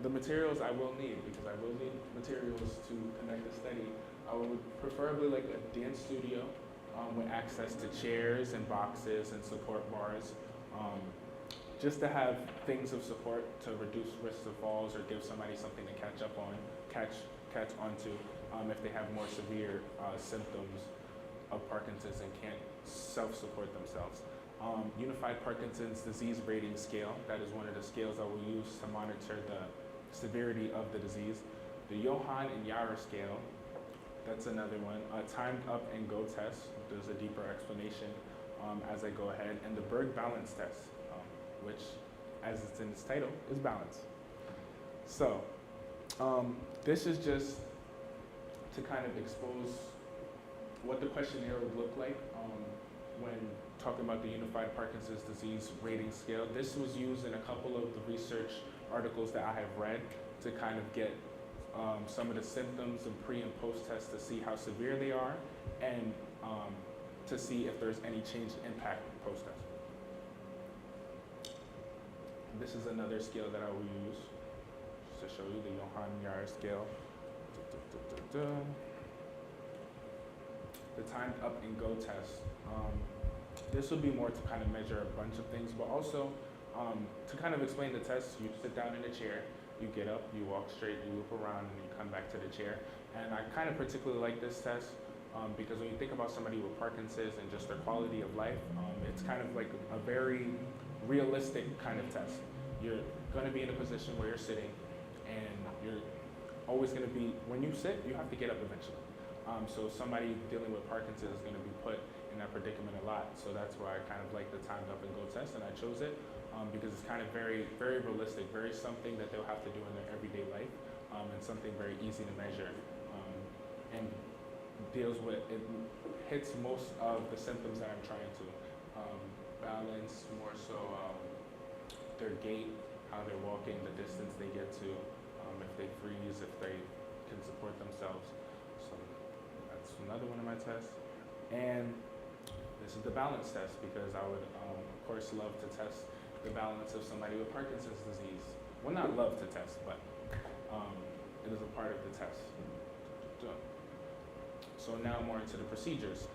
The materials I will need, because I will need materials to conduct the study. I would preferably like a dance studio with access to chairs and boxes and support bars. Just to have things of support to reduce risks of falls or give somebody something to catch onto if they have more severe symptoms of Parkinson's and can't self-support themselves. Unified Parkinson's Disease Rating Scale, that is one of the scales I will use to monitor the severity of the disease. The Johan and Yara scale, that's another one. Timed up and go test, there's a deeper explanation as I go ahead. And the Berg balance test, which, as it's in its title, is balance. So, this is just to kind of expose what the questionnaire would look like when talking about the Unified Parkinson's Disease Rating Scale. This was used in a couple of the research articles that I have read to kind of get some of the symptoms and pre and post tests to see how severe they are and to see if there's any change in impact post test. This is another scale that I will use just to show you the Johan Yara scale. The timed up and go test. This would be more to kind of measure a bunch of things, but also to kind of explain the test. You sit down in a chair, you get up, you walk straight, you loop around, and you come back to the chair. And I kind of particularly like this test because when you think about somebody with Parkinson's and just their quality of life, it's kind of like a very realistic kind of test. You're going to be in a position where you're sitting, and you're always going to be, when you sit, you have to get up eventually. So somebody dealing with Parkinson's is going to be put in that predicament a lot. So that's why I kind of like the timed up and go test, and I chose it because it's kind of very, very realistic, very something that they'll have to do in their everyday life, and something very easy to measure, and deals with, it hits most of the symptoms that I'm trying to. Balance, more so their gait, how they're walking, the distance they get to, if they freeze, if they can support themselves. So that's another one of my tests. And this is the balance test because I would, of course, love to test the balance of somebody with Parkinson's disease. Well, not love to test, but it is a part of the test. So now more into the procedures.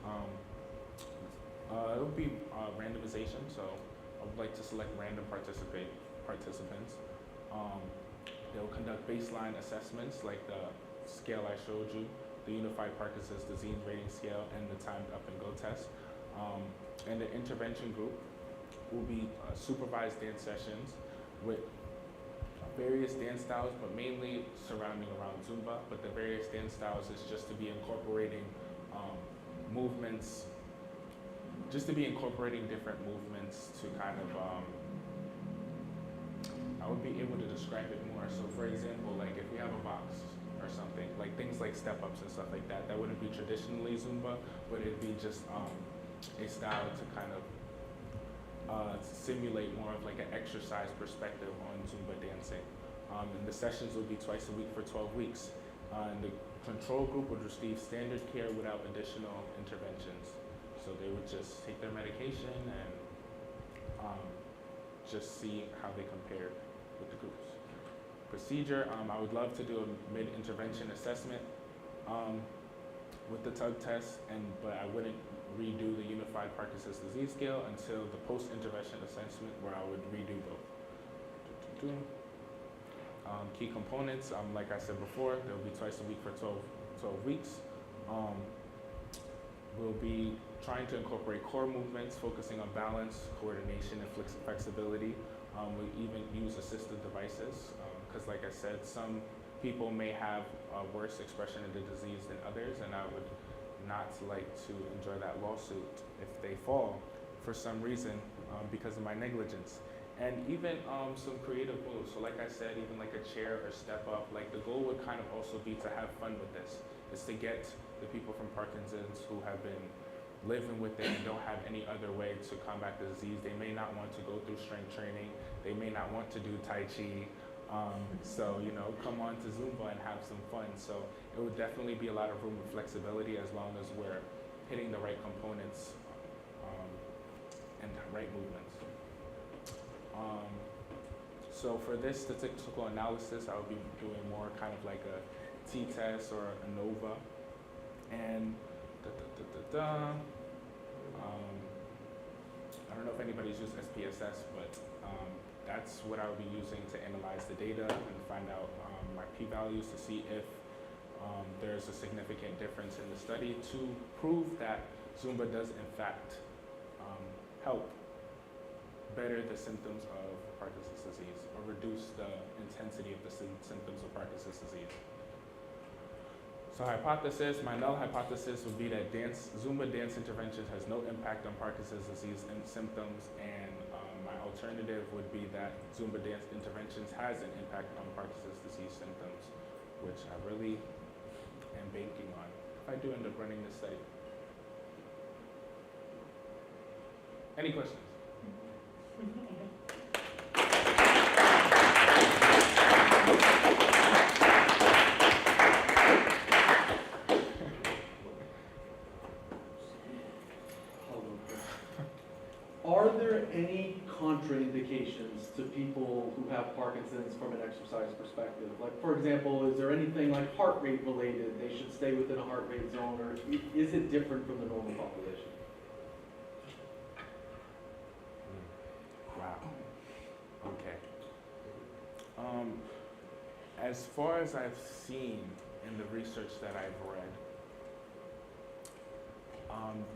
It would be randomization, so I would like to select random participants. They'll conduct baseline assessments like the scale I showed you, the Unified Parkinson's Disease Rating Scale, and the timed up and go test. And the intervention group will be supervised dance sessions with various dance styles, but mainly surrounding around Zumba. But the various dance styles is just to be incorporating movements just to be incorporating different movements to kind of, I would be able to describe it more. So for example, like if we have a box or something, like things like step-ups and stuff like that, that wouldn't be traditionally Zumba, but it'd be just a style to kind of simulate more of like an exercise perspective on Zumba dancing. And the sessions would be twice a week for 12 weeks. And the control group would receive standard care without additional interventions. So they would just take their medication and just see how they compared with the groups. Procedure, I would love to do a mid-intervention assessment with the tug test, but I wouldn't redo the Unified Parkinson's Disease Scale until the post-intervention assessment, where I would redo both. Key components, like I said before, they'll be twice a week for 12 weeks. We'll be trying to incorporate core movements, focusing on balance, coordination, and flexibility. We even use assistive devices, because like I said, some people may have a worse expression of the disease than others, and I would not like to enjoy that lawsuit if they fall for some reason because of my negligence. And even some creative moves. So like I said, even like a chair or step up, like the goal would kind of also be to have fun with this. Is to get the people from Parkinson's who have been living with it and don't have any other way to combat the disease. They may not want to go through strength training. They may not want to do Tai Chi. So, you know, come on to Zumba and have some fun. So it would definitely be a lot of room for flexibility as long as we're hitting the right components and the right movements. So for this statistical analysis, I would be doing more kind of like a t-test or a NOVA. And I don't know if anybody's used SPSS, but that's what I would be using to analyze the data and find out my p-values to see if there's a significant difference in the study to prove that Zumba does in fact help better the symptoms of Parkinson's disease or reduce the intensity of the symptoms of Parkinson's disease. So hypothesis, my null hypothesis would be that Zumba dance intervention has no impact on Parkinson's disease and symptoms, and my alternative would be that Zumba dance interventions has an impact on Parkinson's disease symptoms, which I really am banking on if I do end up running this study. Any questions? Are there any contraindications to people who have Parkinson's from an exercise perspective? Like, for example, is there anything like heart rate related? They should stay within a heart rate zone, or is it different from the normal population? Wow. Okay. As far as I've seen in the research that I've read,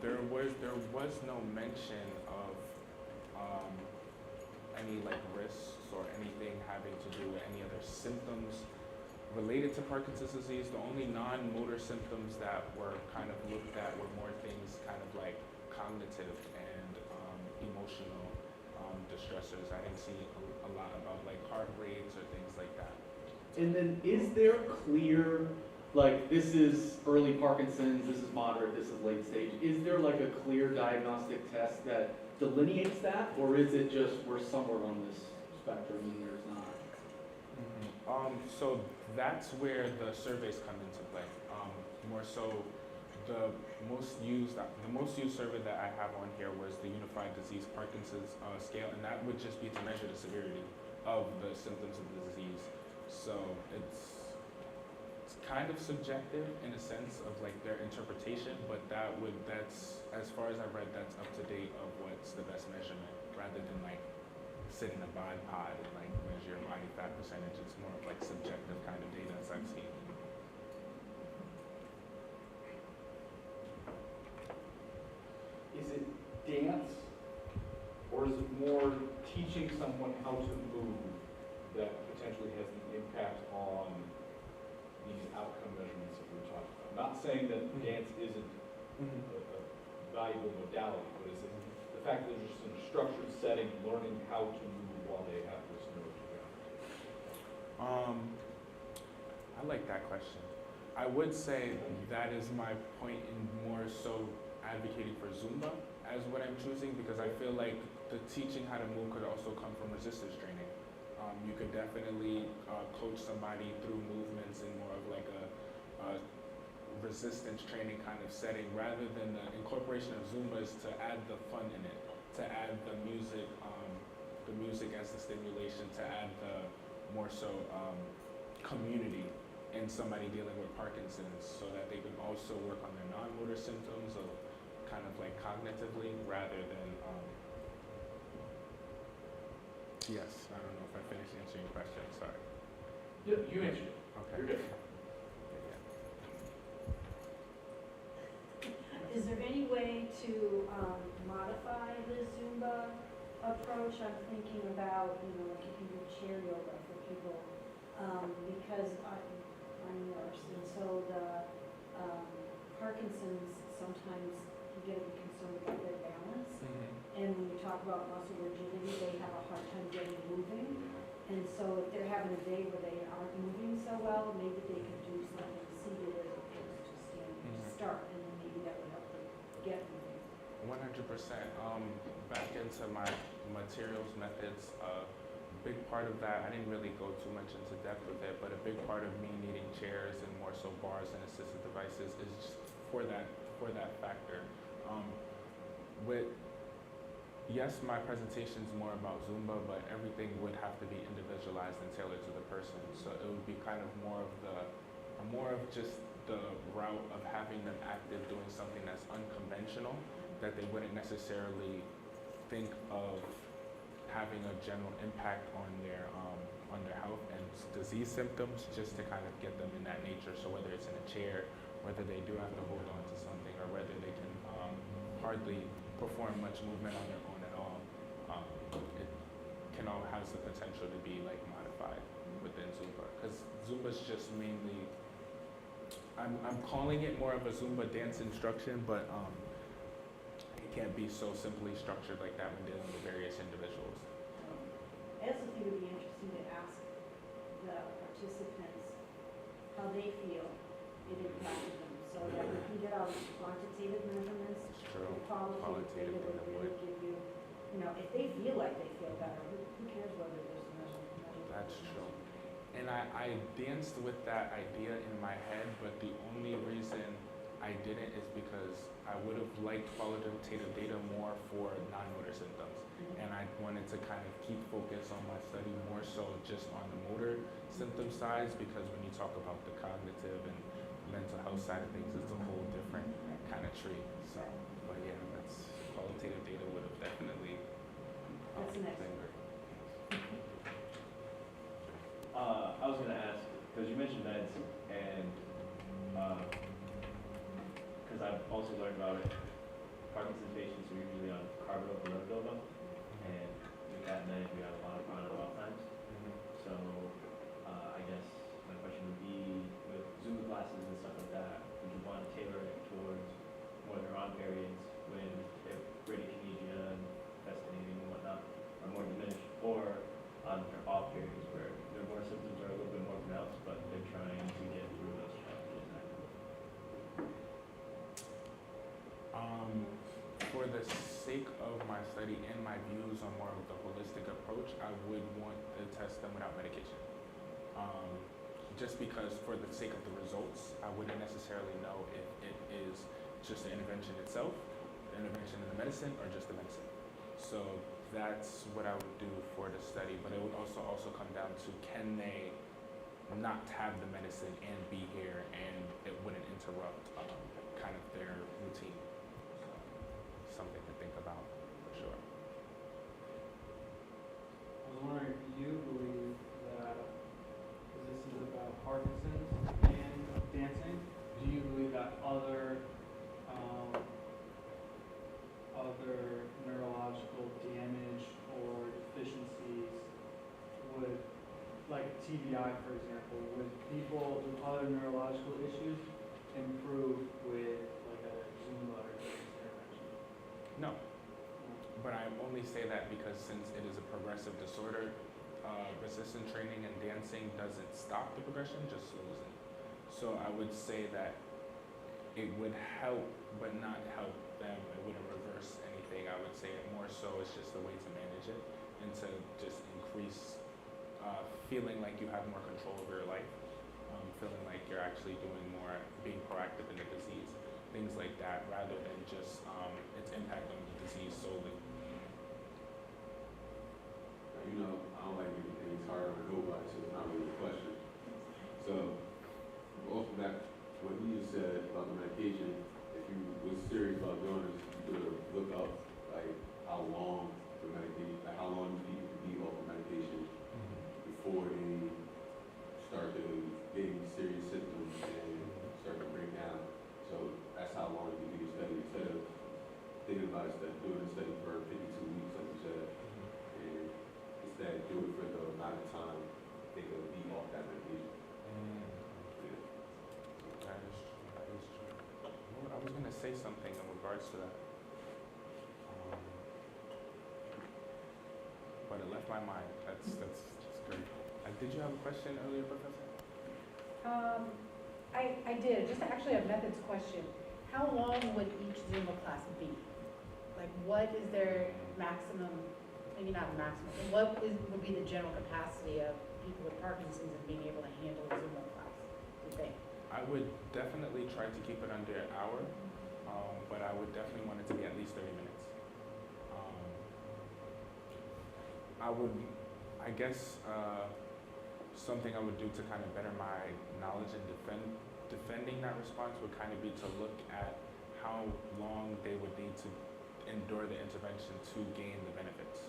there was no mention of any like risks or anything having to do with any other symptoms related to Parkinson's disease. The only non-motor symptoms that were kind of looked at were more things kind of like cognitive and emotional distressors. I didn't see a lot about like heart rates or things like that. And then is there clear, like this is early Parkinson's, this is moderate, this is late stage. Is there like a clear diagnostic test that delineates that, or is it just we're somewhere on this spectrum and there's not? So that's where the surveys come into play. More so, the most used survey that I have on here was the Unified Disease Parkinson's scale, and that would just be to measure the severity of the symptoms of the disease. So it's kind of subjective in a sense of like their interpretation, but that's as far as I read, that's up to date of what's the best measurement, rather than like sit in a bod pod and like measure your body fat percentage. It's more of like subjective kind of data as I've seen. Is it dance, or is it more teaching someone how to move that potentially has an impact on these outcome measurements that we're talking about? Not saying that dance isn't a valuable modality, but is it the fact that they're just in a structured setting, learning how to move while they have this neurodevelopment? I like that question. I would say that is my point in more so advocating for Zumba as what I'm choosing, because I feel like the teaching how to move could also come from resistance training. You could definitely coach somebody through movements in more of like a resistance training kind of setting, rather than the incorporation of Zumba is to add the fun in it, to add the music as the stimulation, to add the more so community in somebody dealing with Parkinson's, so that they can also work on their non-motor symptoms of kind of like cognitively, rather than yes, I don't know if I finished answering your question, sorry. Yeah, you answered it. Okay. You're good. Is there any way to modify the Zumba approach? I'm thinking about, like you can do chair yoga for people, because I'm a nurse, and so the Parkinson's, sometimes you get a bit concerned about their balance. And when you talk about muscle rigidity, they have a hard time getting moving. And so if they're having a day where they aren't moving so well, maybe they could do something seated as opposed to standing to start, and then maybe that would help them get moving. 100%. Back into my materials methods, a big part of that, I didn't really go too much into depth with it, but a big part of me needing chairs and more so bars and assistive devices is just for that factor. Yes, my presentation is more about Zumba, but everything would have to be individualized and tailored to the person. So it would be kind of more of just the route of having them active, doing something that's unconventional, that they wouldn't necessarily think of having a general impact on their health and disease symptoms, just to kind of get them in that nature. So whether it's in a chair, whether they do have to hold on to something, or whether they can hardly perform much movement on their own at all, it can all has the potential to be like modified within Zumba. Because Zumba's just mainly, I'm calling it more of a Zumba dance instruction, but it can't be so simply structured like that when dealing with various individuals. I also think it would be interesting to ask the participants how they feel it impacted them, so that we can get all these quantitative measurements. It's true. The qualitative data would really give you, if they feel like they feel better, who cares whether there's a measure? That's true. And I danced with that idea in my head, but the only reason I didn't is because I would have liked qualitative data more for non-motor symptoms. And I wanted to kind of keep focus on my study more so just on the motor symptom sides, because when you talk about the cognitive and mental health side of things, it's a whole different kind of tree. So, but yeah, that's qualitative data would have definitely been great. I was going to ask, because you mentioned meds, and because I've also learned about it, Parkinson's patients are usually on carbidopa, and with that med, we have a lot of chronic off times. So I guess my question would be, with Zumba classes and stuff like that, would you want to tailor it towards more their on periods when their bradykinesia and fascinating and whatnot are more diminished, or on their off periods where their more symptoms are a little bit more pronounced, but they're trying to get through those challenges? For the sake of my study and my views on more of the holistic approach, I would want to test them without medication. Just because for the sake of the results, I wouldn't necessarily know if it is just the intervention itself, the intervention in the medicine, or just the medicine. So that's what I would do for the study, but it would also come down to, can they not have the medicine and be here, and it wouldn't interrupt kind of their routine. So, something to think about for sure. I was wondering if you believe that, because this is about Parkinson's and dancing, do you believe that other neurological damage or deficiencies would, like TBI for example, would people with other neurological issues improve with like a Zumba or dance intervention? but I only say that because since it is a progressive disorder, resistance training and dancing doesn't stop the progression, just slows it. So I would say that it would help, but not help them. It wouldn't reverse anything. I would say it more so it's just a way to manage it and to just increase feeling like you have more control over your life, feeling like you're actually doing more, being proactive in the disease, things like that, rather than just its impact on the disease solely. You know, I don't like making things hard on nobody, so it's not really a question. So, off of that, what he just said about the medication, if you was serious about doing this, you could look up like how long the medication, like how long people can be off of medication before they start to getting serious symptoms and start to break down. So that's how long you can do your study instead of thinking about doing a study for 52 weeks, like you said. And instead do it for the amount of time they could be off that medication. Yeah. That is true. That is true. Well, I was going to say something in regards to that, but it left my mind. That's great. Did you have a question earlier, Professor? I did, just actually a methods question. How long would each Zumba class be? Like, what is their maximum, maybe not maximum, but would be the general capacity of people with Parkinson's and being able to handle a Zumba class, do you think? I would definitely try to keep it under an hour, but I would definitely want it to be at least 30 minutes. I guess something I would do to kind of better my knowledge and defending that response would kind of be to look at how long they would need to endure the intervention to gain the benefits.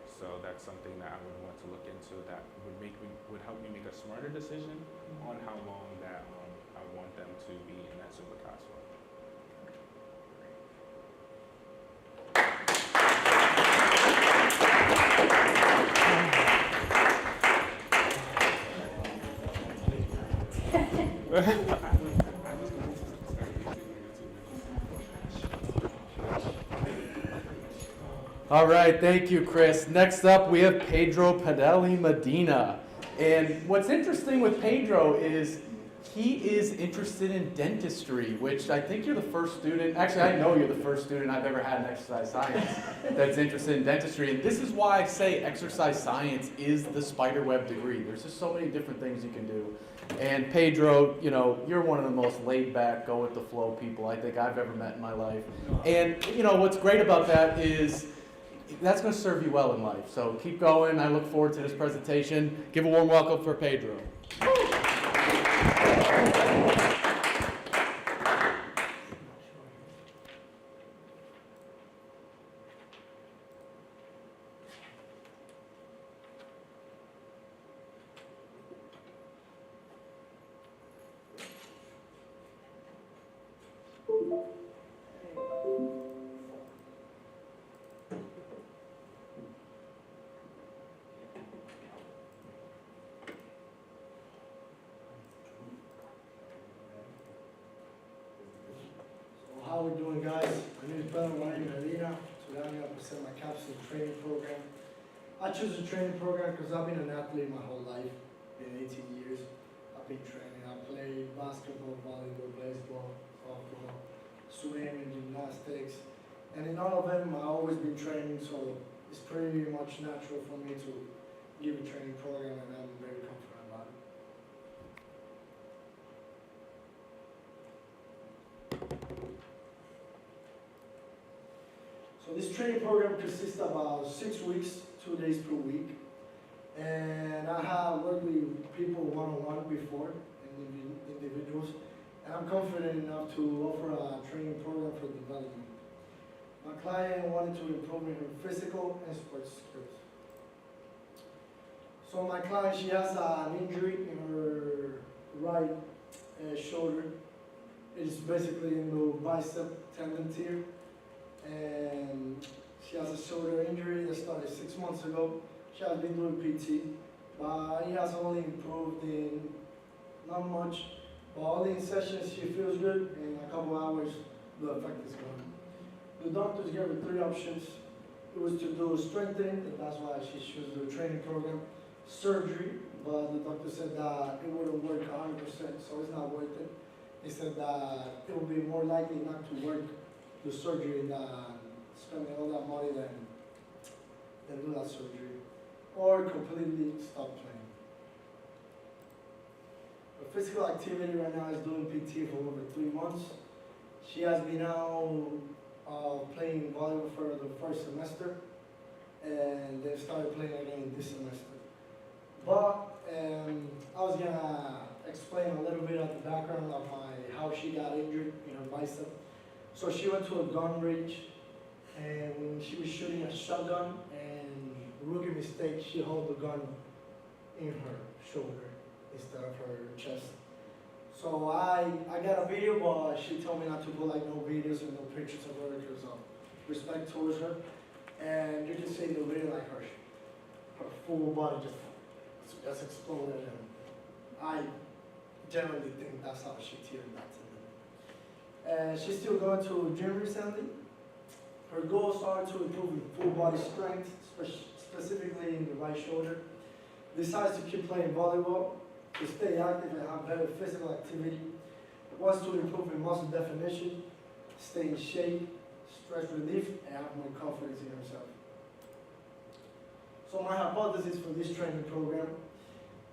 So that's something that I would want to look into that would help me make a smarter decision on how long that I want them to be in that Zumba class for. All right, thank you, Chris. Next up, we have Pedro Padelli Medina. And what's interesting with Pedro is he is interested in dentistry, which I think you're the first student, actually I know you're the first student I've ever had in exercise science that's interested in dentistry. And this is why I say exercise science is the spiderweb degree. There's just so many different things you can do. And Pedro, you know, you're one of the most laid back, go with the flow people I think I've ever met in my life. And you know, what's great about that is that's going to serve you well in life. So keep going. I look forward to this presentation. Give a warm welcome for Pedro. How we doing, guys? My name is Pedro Medina. Today I'm going to present my capsule training program. I chose a training program because I've been an athlete my whole life. Been 18 years. I've been training. I played basketball, volleyball, baseball, softball, swimming, gymnastics. And in all of them, I've always been training, so it's pretty much natural for me to give a training program, and I'm very confident about it. So this training program consists of about 6 weeks, 2 days per week. And I have worked with people one-on-one before, individuals, and I'm confident enough to offer a training program for development. My client wanted to improve in her physical and sports skills. So my client, she has an injury in her right shoulder. It's basically in the bicep tendon tear. And she has a shoulder injury that started 6 months ago. She has been doing PT, but it has only improved in not much. But only in sessions she feels good, in a couple hours the effect is gone. The doctors gave her 3 options. It was to do strengthening, and that's why she chose the training program. Surgery, but the doctor said that it wouldn't work 100%, so it's not worth it. He said that it would be more likely not to work the surgery than spending all that money than do that surgery, or completely stop playing. Her physical activity right now is doing PT for over 3 months. She has been now playing volleyball for the first semester, and they've started playing again this semester. But I was gonna explain a little bit of the background of how she got injured in her bicep. So she went to a gun range, and when she was shooting a shotgun, and rookie mistake, she held the gun in her shoulder instead of her chest. So I got a video, but she told me not to put like no videos and no pictures of her because of respect towards her. And you can see in the video like her full body just exploded, and I generally think that's how she teared that to me. And she's still going to a gym recently. Her goals are to improve full body strength, specifically in the right shoulder. Decides to keep playing volleyball, to stay active and have better physical activity. Wants to improve in muscle definition, stay in shape, stress relief, and have more confidence in herself. So my hypothesis for this training program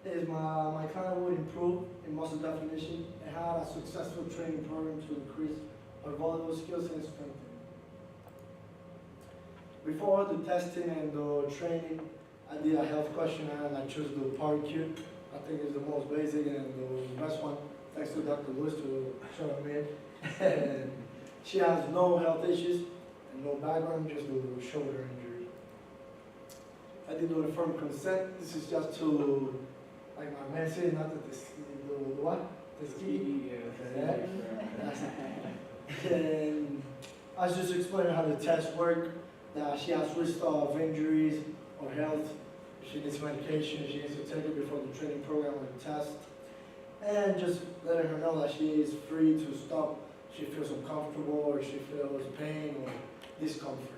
is my client would improve in muscle definition and had a successful training program to increase her volleyball skills and strength. Before the testing and the training, I did a health questionnaire and I chose the PARQ. I think it's the most basic and the best one, thanks to Dr. Lewis to show me. And she has no health issues and no background, just the shoulder injury. I did do the firm consent. This is just to, like my man said, not that the what? The ski? Yeah. And I was just explaining how the tests work, that she has risk of injuries or health. She needs medication, she needs to take it before the training program or the test. And just letting her know that she is free to stop. She feels uncomfortable or she feels pain or discomfort.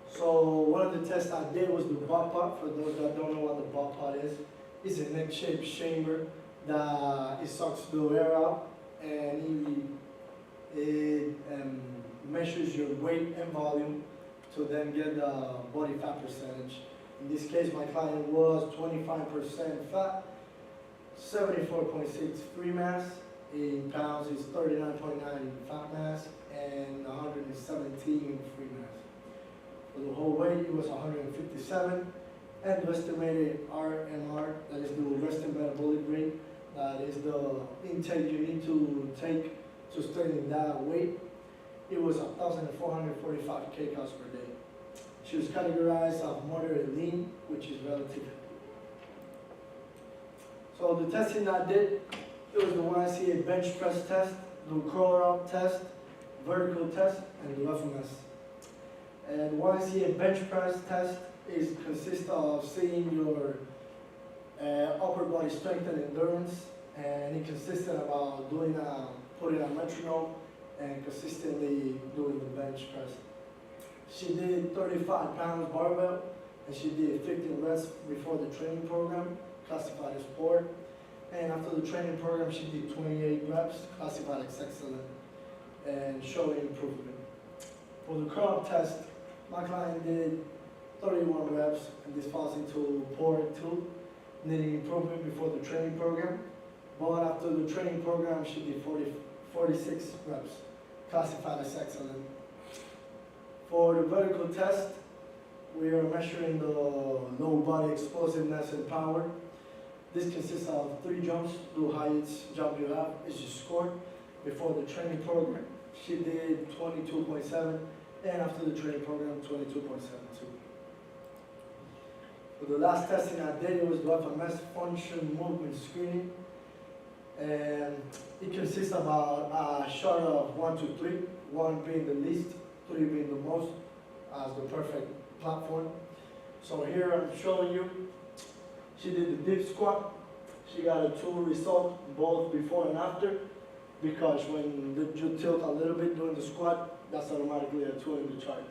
So one of the tests I did was the butt pot. For those that don't know what the butt pot is, it's a neck-shaped chamber that it sucks the air out and it measures your weight and volume to then get the body fat percentage. In this case, my client was 25% fat, 74.6 free mass. In pounds, it's 39.9 fat mass and 117 free mass. For the whole weight, it was 157. And the estimated RMR, that is the resting metabolic rate, that is the intake you need to take to stay in that weight. It was 1,445 kcal per day. She was categorized as moderate lean, which is relative. So the testing I did, it was the YMCA bench press test, the crawl up test, vertical test, and the FMS. And YMCA bench press test consists of seeing your upper body strength and endurance, and it consisted about putting a metronome and consistently doing the bench press. She did 35 pounds barbell, and she did 15 reps before the training program, classified as sport. And after the training program, she did 28 reps, classified as excellent, and showing improvement. For the curl test, my client did 31 reps, and this falls into poor 2, needing improvement before the training program. But after the training program, she did 46 reps, classified as excellent. For the vertical test, we are measuring the lower body explosiveness and power. This consists of 3 jumps. The highest jump you have is your score. Before the training program, she did 22.7, and after the training program, 22.72. For the last testing I did, it was the FMS function movement screening. And it consists of a chart of 1 to 3, 1 being the least, 3 being the most, as the perfect platform. So here I'm showing you, she did the dip squat. She got a 2 result, both before and after, because when you tilt a little bit during the squat, that's automatically a 2 in the chart.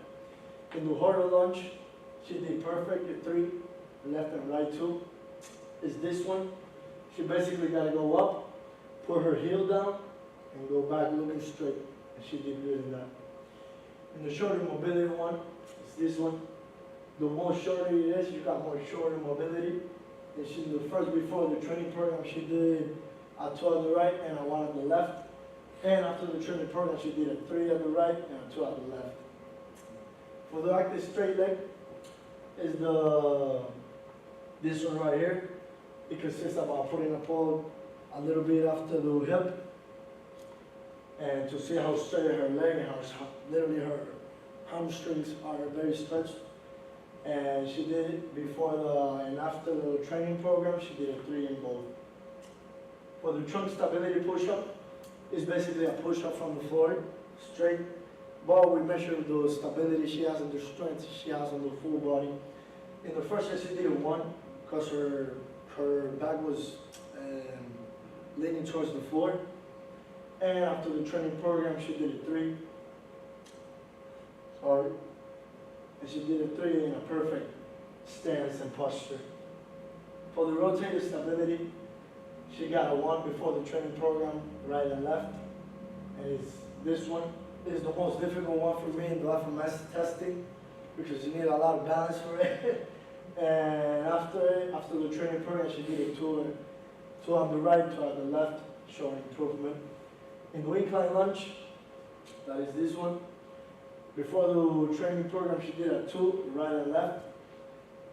In the hurdle lunge, she did perfect, the 3, left and right 2. Is this one. She basically got to go up, put her heel down, and go back looking straight. And she did good in that. In the shoulder mobility one, it's this one. The more shorter it is, you got more shoulder mobility. And she did the first before the training program, she did a 2 on the right and a 1 on the left. And after the training program, she did a 3 on the right and a 2 on the left. For the active straight leg, is this one right here. It consists about putting a pole a little bit after the hip, and to see how straight her leg and how literally her hamstrings are very stretched. And she did it before and after the training program. She did a 3 in both. For the trunk stability push-up, it's basically a push-up from the floor, straight. But we measure the stability she has and the strength she has on the full body. In the first set, she did a 1 because her back was leaning towards the floor. And after the training program, she did a 3. Sorry. And she did a 3 in a perfect stance and posture. For the rotator stability, she got a 1 before the training program, right and left. And it's this one. This is the most difficult one for me in the FMS testing because you need a lot of balance for it. And after the training program, she did a 2 on the right, 2 on the left, showing improvement. In the incline lunge, that is this one. Before the training program, she did a 2, right and left.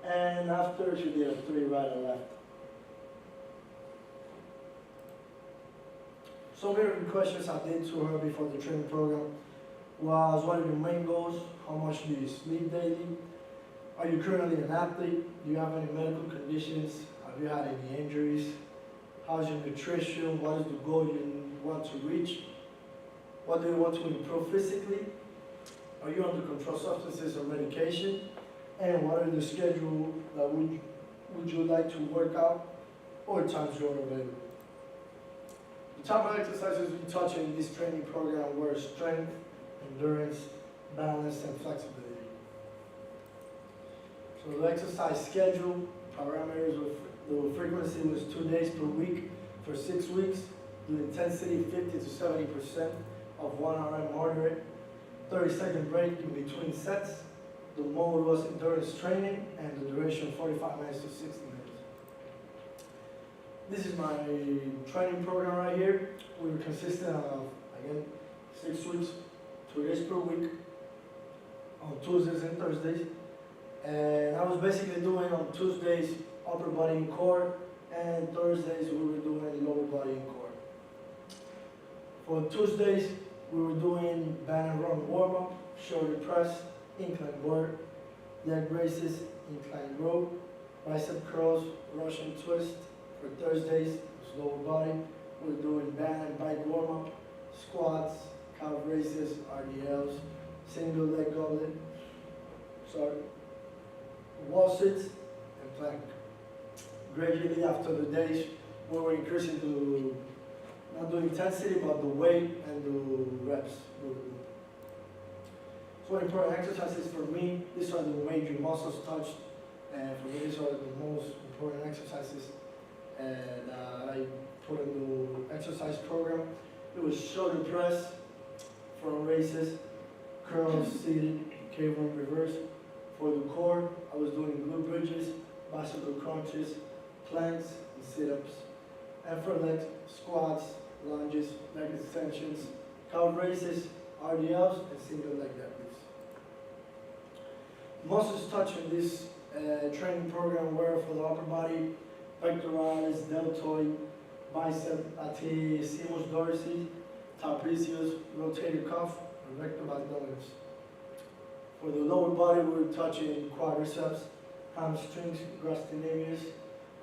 And after, she did a 3, right and left. Some of the questions I did to her before the training program was, what are your main goals? How much do you sleep daily? Are you currently an athlete? Do you have any medical conditions? Have you had any injuries? How's your nutrition? What is the goal you want to reach? What do you want to improve physically? Are you under controlled substances or medication? And what are the schedule that would you like to work out or times you're available? The type of exercises we touch in this training program were strength, endurance, balance, and flexibility. So the exercise schedule, parameters of the frequency was 2 days per week for 6 weeks. The intensity 50 to 70% of 1 RM moderate. 30-second break in between sets. The mode was endurance training and the duration 45 minutes to 60 minutes. This is my training program right here. We were consistent of, again, 6 weeks, 2 days per week, on Tuesdays and Thursdays. And I was basically doing on Tuesdays upper body and core, and Thursdays we were doing lower body and core. For Tuesdays, we were doing band and run warm-up, shoulder press, incline bar, leg raises, incline row, bicep curls, Russian twist. For Thursdays, it's lower body. We're doing band and bike warm-up, squats, calf raises, RDLs, single leg goblet, wall sits, and plank. Gradually after the days, we were increasing to not the intensity, but the weight and the reps. So important exercises for me, these are the major muscles touched, and for me these are the most important exercises that I put in the exercise program. It was shoulder press, front raises, curls, seated, cable and reverse. For the core, I was doing glute bridges, bicycle crunches, planks, and sit-ups. And for legs, squats, lunges, leg extensions, calf raises, RDLs, and single leg deadlifts. Muscles touched in this training program were for the upper body, pectoralis, deltoid, bicep, latissimus dorsi, trapezius, rotator cuff, and rectum abdominis. For the lower body, we were touching quadriceps, hamstrings, gastrocnemius,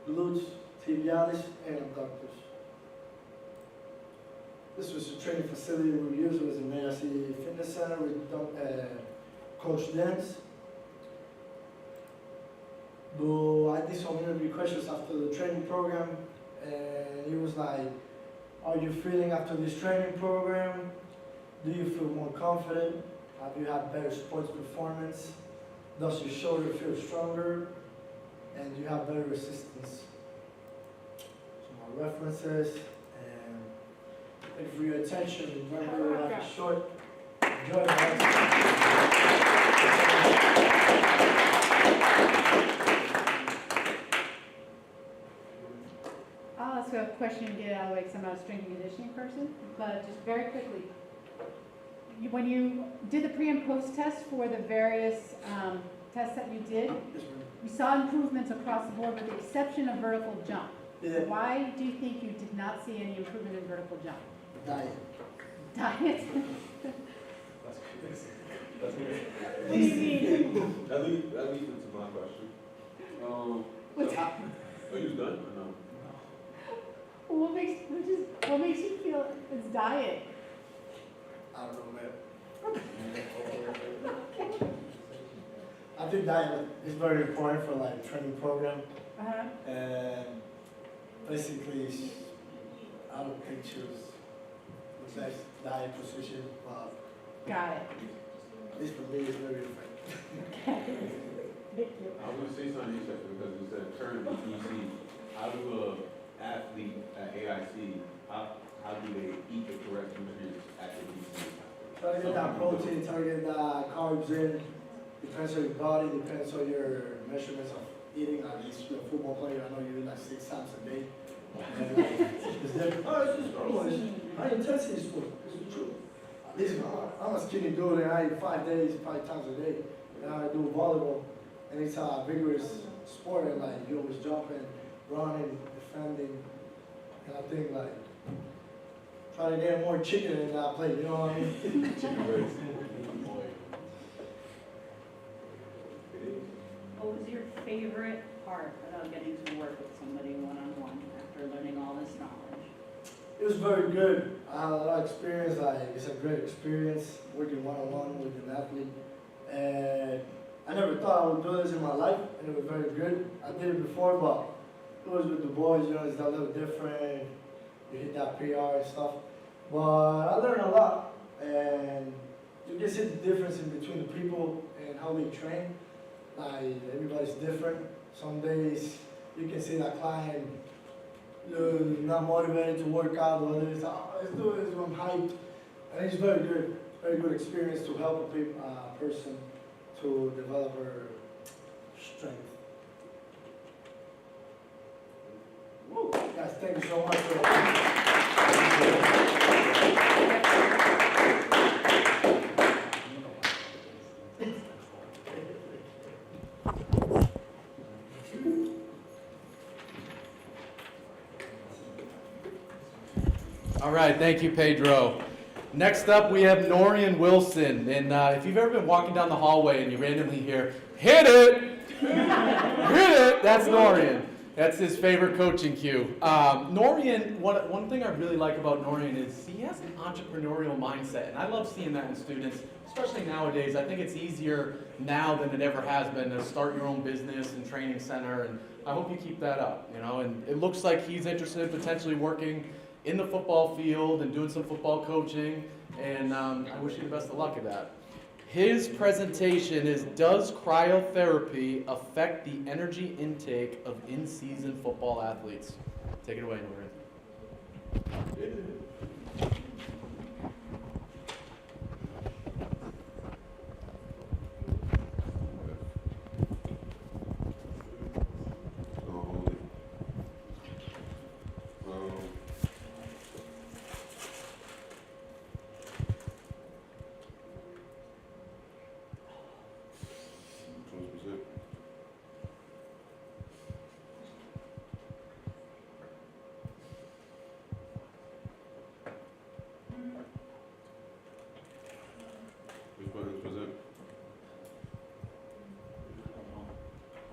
glutes, tibialis, and abductors. This was the training facility we used. It was in AIC Fitness Center with Coach Dance. Though I did some interview questions after the training program, and he was like, "Are you feeling after this training program?" Do you feel more confident? Have you had better sports performance? Does your shoulder feel stronger? And do you have better resistance? So my references, and thank you for your attention. Remember, your life is short. Enjoy life. I'll ask a question and get it out of the way because I'm not a strength and conditioning person, but just very quickly. When you did the pre and post test for the various tests that you did, you saw improvements across the board with the exception of vertical jump. Yeah. Why do you think you did not see any improvement in vertical jump? Diet. Diet? That's good. What do you mean? That leads into my question. What's so, are you done or no? What makes you feel it's diet? I don't know, man. I think diet is very important for like training program. And basically, I don't think she was the best diet position, but got it. At least for me, it's very different. Thank you. I was going to say something interesting because you said currently PC. How do athlete at AIC, how do they eat the correct nutrients at the PC? Try to get that protein, try to get that carbs in. Depends on your body, depends on your measurements of eating. At least you're a football player, I know you eat like 6 times a day. And, it's different. Oh, it's just normal. It's high intensity sport. It's true. Listen, I'm a skinny dude and I eat 5 days, 5 times a day. And I do volleyball. And it's a vigorous sport and like you always jumping, running, defending. And I think like try to get more chicken in that plate, you know what I mean? Chicken race. What was your favorite part about getting to work with somebody one-on-one after learning all this knowledge? It was very good. I had a lot of experience. Like it's a great experience working one-on-one with an athlete. And I never thought I would do this in my life, and it was very good. I did it before, but it was with the boys. You know, it's a little different. You hit that PR and stuff. But I learned a lot, and you can see the difference in between the people and how they train. Like everybody's different. Some days you can see that client not motivated to work out, or others, oh, let's do it, I'm hyped. And it's very good experience to help a person to develop her strength. Woo. Guys, thank you so much for All right, thank you, Pedro. Next up, we have Norian Wilson. And if you've ever been walking down the hallway and you randomly hear, hit it, hit it, that's Norian. That's his favorite coaching cue. Norian, one thing I really like about Norian is he has an entrepreneurial mindset. And I love seeing that in students, especially nowadays. I think it's easier now than it ever has been to start your own business and training center. And I hope you keep that up, you know. And it looks like he's interested in potentially working in the football field and doing some football coaching, and I wish you the best of luck at that. His presentation is, does cryotherapy affect the energy intake of in-season football athletes? Take it away, Norian.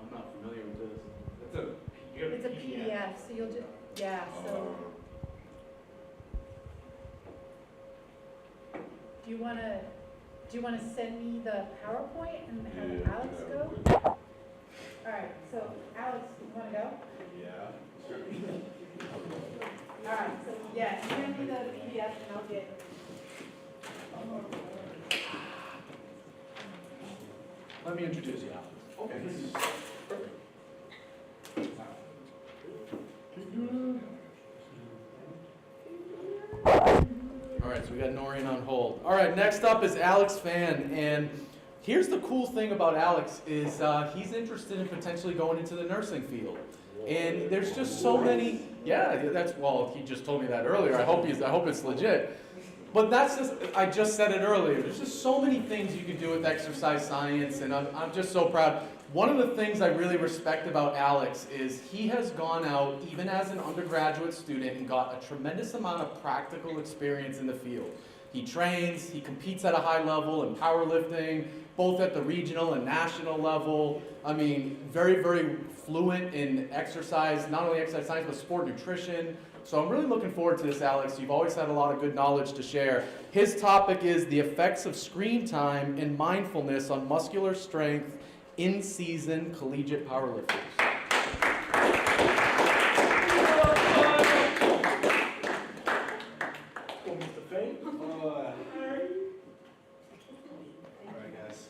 I'm not familiar with this. It's a PDF, so you'll just, yeah, so. Do you wanna send me the PowerPoint and have Alex go? All right, so Alex, you wanna go? Yeah, sure. All right, so yeah, send me the PDF and I'll get Let me introduce you, Alex. Okay. Perfect. All right, so we got Noreen on hold. All right, next up is Alex Fan, and here's the cool thing about Alex is he's interested in potentially going into the nursing field. And there's just so many, yeah, well, he just told me that earlier. I hope it's legit. But I just said it earlier. There's just so many things you can do with exercise science, and I'm just so proud. One of the things I really respect about Alex is he has gone out, even as an undergraduate student, and got a tremendous amount of practical experience in the field. He trains, he competes at a high level in powerlifting, both at the regional and national level. I mean, very, very fluent in exercise, not only exercise science, but sport nutrition. So I'm really looking forward to this, Alex. You've always had a lot of good knowledge to share. His topic is the effects of screen time and mindfulness on muscular strength in season collegiate powerlifters. Mr. Fane? Alright guys.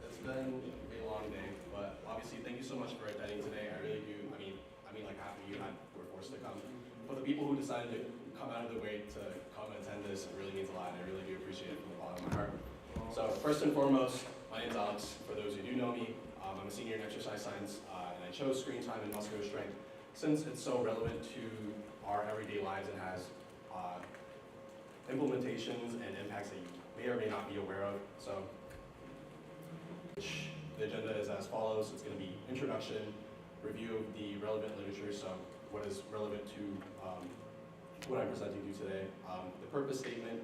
It's been a long day, but obviously thank you so much for attending today. I really do, I mean like half of you were forced to come. But the people who decided to come out of their way to come and attend this, it really means a lot, and I really do appreciate it from the bottom of my heart. So first and foremost, my name's Alex. For those who do know me, I'm a senior in exercise science, and I chose screen time and muscular strength since it's so relevant to our everyday lives and has implementations and impacts that you may or may not be aware of. So the agenda is as follows. It's going to be introduction, review of the relevant literature, so what is relevant to what I'm presenting to you today. The purpose statement,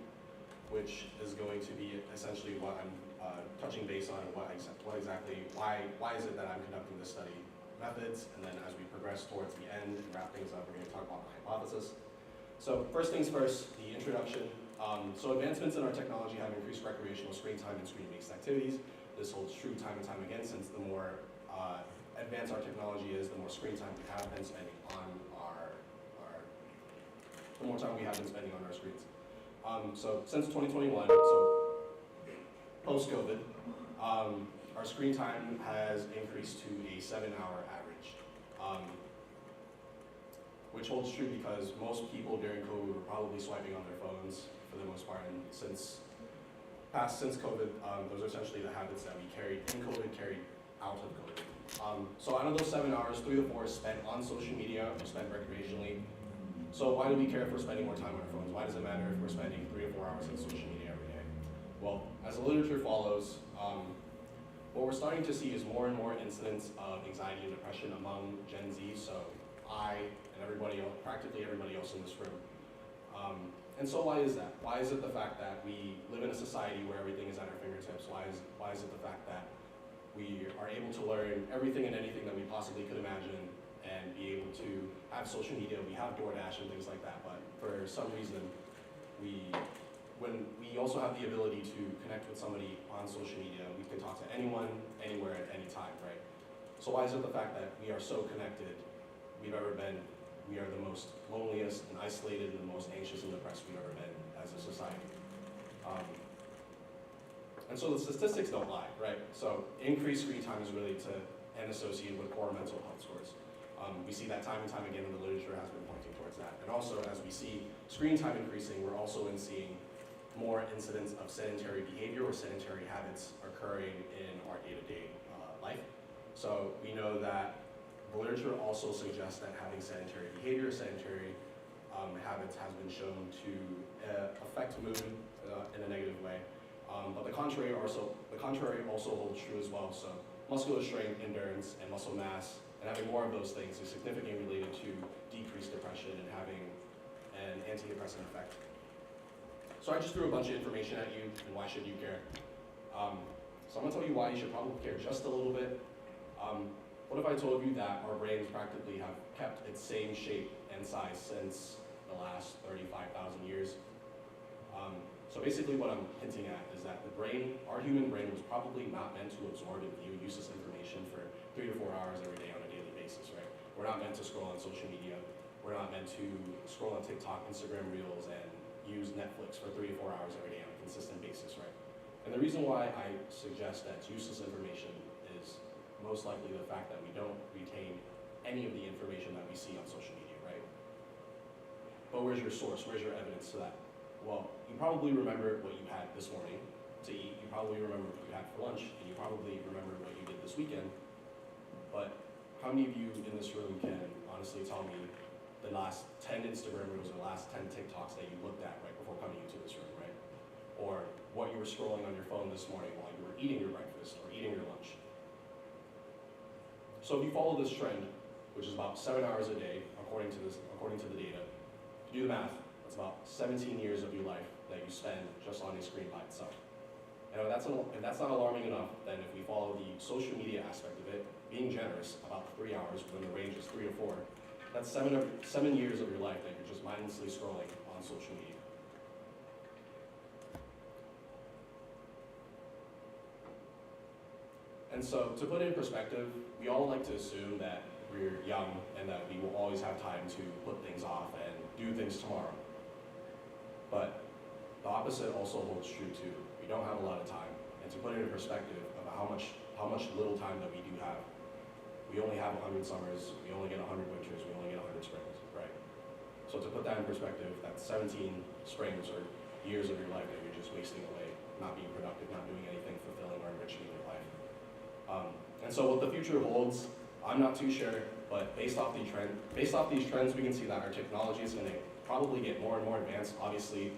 which is going to be essentially what I'm touching base on, why is it that I'm conducting this study, methods, and then as we progress towards the end and wrap things up, we're going to talk about the hypothesis. So first things first, the introduction. So advancements in our technology have increased recreational screen time and screen-based activities. This holds true time and time again, since the more advanced our technology is, the more screen time we have been spending on the more time we have been spending on our screens. So since 2021, so post-COVID, our screen time has increased to a 7-hour average, which holds true because most people during COVID were probably swiping on their phones for the most part, and since COVID, those are essentially the habits that we carried in COVID, carried out of COVID. So out of those 7 hours, 3 to 4 is spent on social media or spent recreationally. So why do we care if we're spending more time on our phones? Why does it matter if we're spending 3 to 4 hours on social media every day? Well, as the literature follows, what we're starting to see is more and more incidents of anxiety and depression among Gen Z. So I and everybody else, practically everybody else in this room. And so why is that? Why is it the fact that we live in a society where everything is at our fingertips? Why is it the fact that we are able to learn everything and anything that we possibly could imagine and be able to have social media, we have DoorDash and things like that, but for some reason, when we also have the ability to connect with somebody on social media, we can talk to anyone, anywhere, at any time, right? So why is it the fact that we are so connected we've ever been? We are the most loneliest and isolated and the most anxious and depressed we've ever been as a society. And so the statistics don't lie, right? So increased screen time is related to and associated with poor mental health scores. We see that time and time again in the literature has been pointing towards that. And also, as we see screen time increasing, we're also seeing more incidents of sedentary behavior or sedentary habits occurring in our day-to-day life. So we know that the literature also suggests that having sedentary behavior, sedentary habits has been shown to affect mood in a negative way. But the contrary also holds true as well. So muscular strength, endurance, and muscle mass, and having more of those things is significantly related to decreased depression and having an antidepressant effect. So I just threw a bunch of information at you, and why should you care? So I'm gonna tell you why you should probably care just a little bit. What if I told you that our brains practically have kept its same shape and size since the last 35,000 years? So basically what I'm hinting at is that the brain, our human brain, was probably not meant to absorb and view useless information for 3 to 4 hours every day on a daily basis, right? We're not meant to scroll on social media. We're not meant to scroll on TikTok, Instagram Reels, and use Netflix for 3 to 4 hours every day on a consistent basis, right? And the reason why I suggest that it's useless information is most likely the fact that we don't retain any of the information that we see on social media, right? But where's your source? Where's your evidence to that? Well, you probably remember what you had this morning to eat. You probably remember what you had for lunch, and you probably remember what you did this weekend. But how many of you in this room can honestly tell me the last 10 Instagram reels or the last 10 TikToks that you looked at right before coming into this room, right? Or what you were scrolling on your phone this morning while you were eating your breakfast or eating your lunch. So if you follow this trend, which is about 7 hours a day, according to the data, if you do the math, that's about 17 years of your life that you spend just on a screen by itself. And if that's not alarming enough, then if we follow the social media aspect of it, being generous, about 3 hours when the range is 3 to 4, that's 7 years of your life that you're just mindlessly scrolling on social media. And so, to put it in perspective, we all like to assume that we're young and that we will always have time to put things off and do things tomorrow. But the opposite also holds true too. We don't have a lot of time. And to put it in perspective of how much little time that we do have, we only have 100 summers, we only get 100 winters, we only get 100 springs, right? So to put that in perspective, that's 17 springs or years of your life that you're just wasting away, not being productive, not doing anything fulfilling or enriching in your life. And so what the future holds, I'm not too sure, but based off these trends, we can see that our technology is going to probably get more and more advanced. Obviously,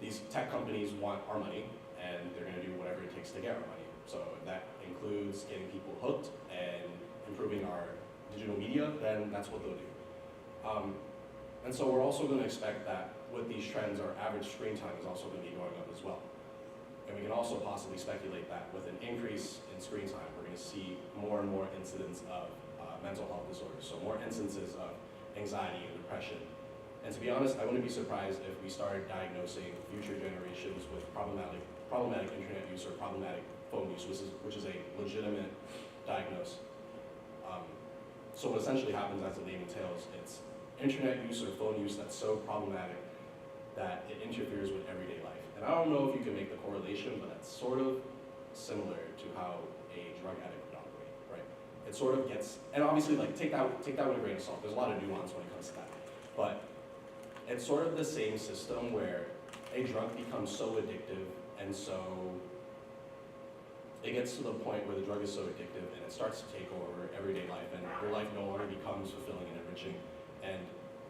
these tech companies want our money, and they're going to do whatever it takes to get our money. So if that includes getting people hooked and improving our digital media, then that's what they'll do. And so we're also going to expect that with these trends, our average screen time is also going to be going up as well. And we can also possibly speculate that with an increase in screen time, we're going to see more and more incidents of mental health disorders, so more instances of anxiety and depression. And to be honest, I wouldn't be surprised if we started diagnosing future generations with problematic internet use or problematic phone use, which is a legitimate diagnosis. So what essentially happens, as the name entails, it's internet use or phone use that's so problematic that it interferes with everyday life. And I don't know if you can make the correlation, but that's sort of similar to how a drug addict would operate, right? It sort of gets, and obviously, like, take that with a grain of salt. There's a lot of nuance when it comes to that. But it's sort of the same system where a drug becomes so addictive, and so it gets to the point where the drug is so addictive and it starts to take over everyday life, and your life no longer becomes fulfilling and enriching, and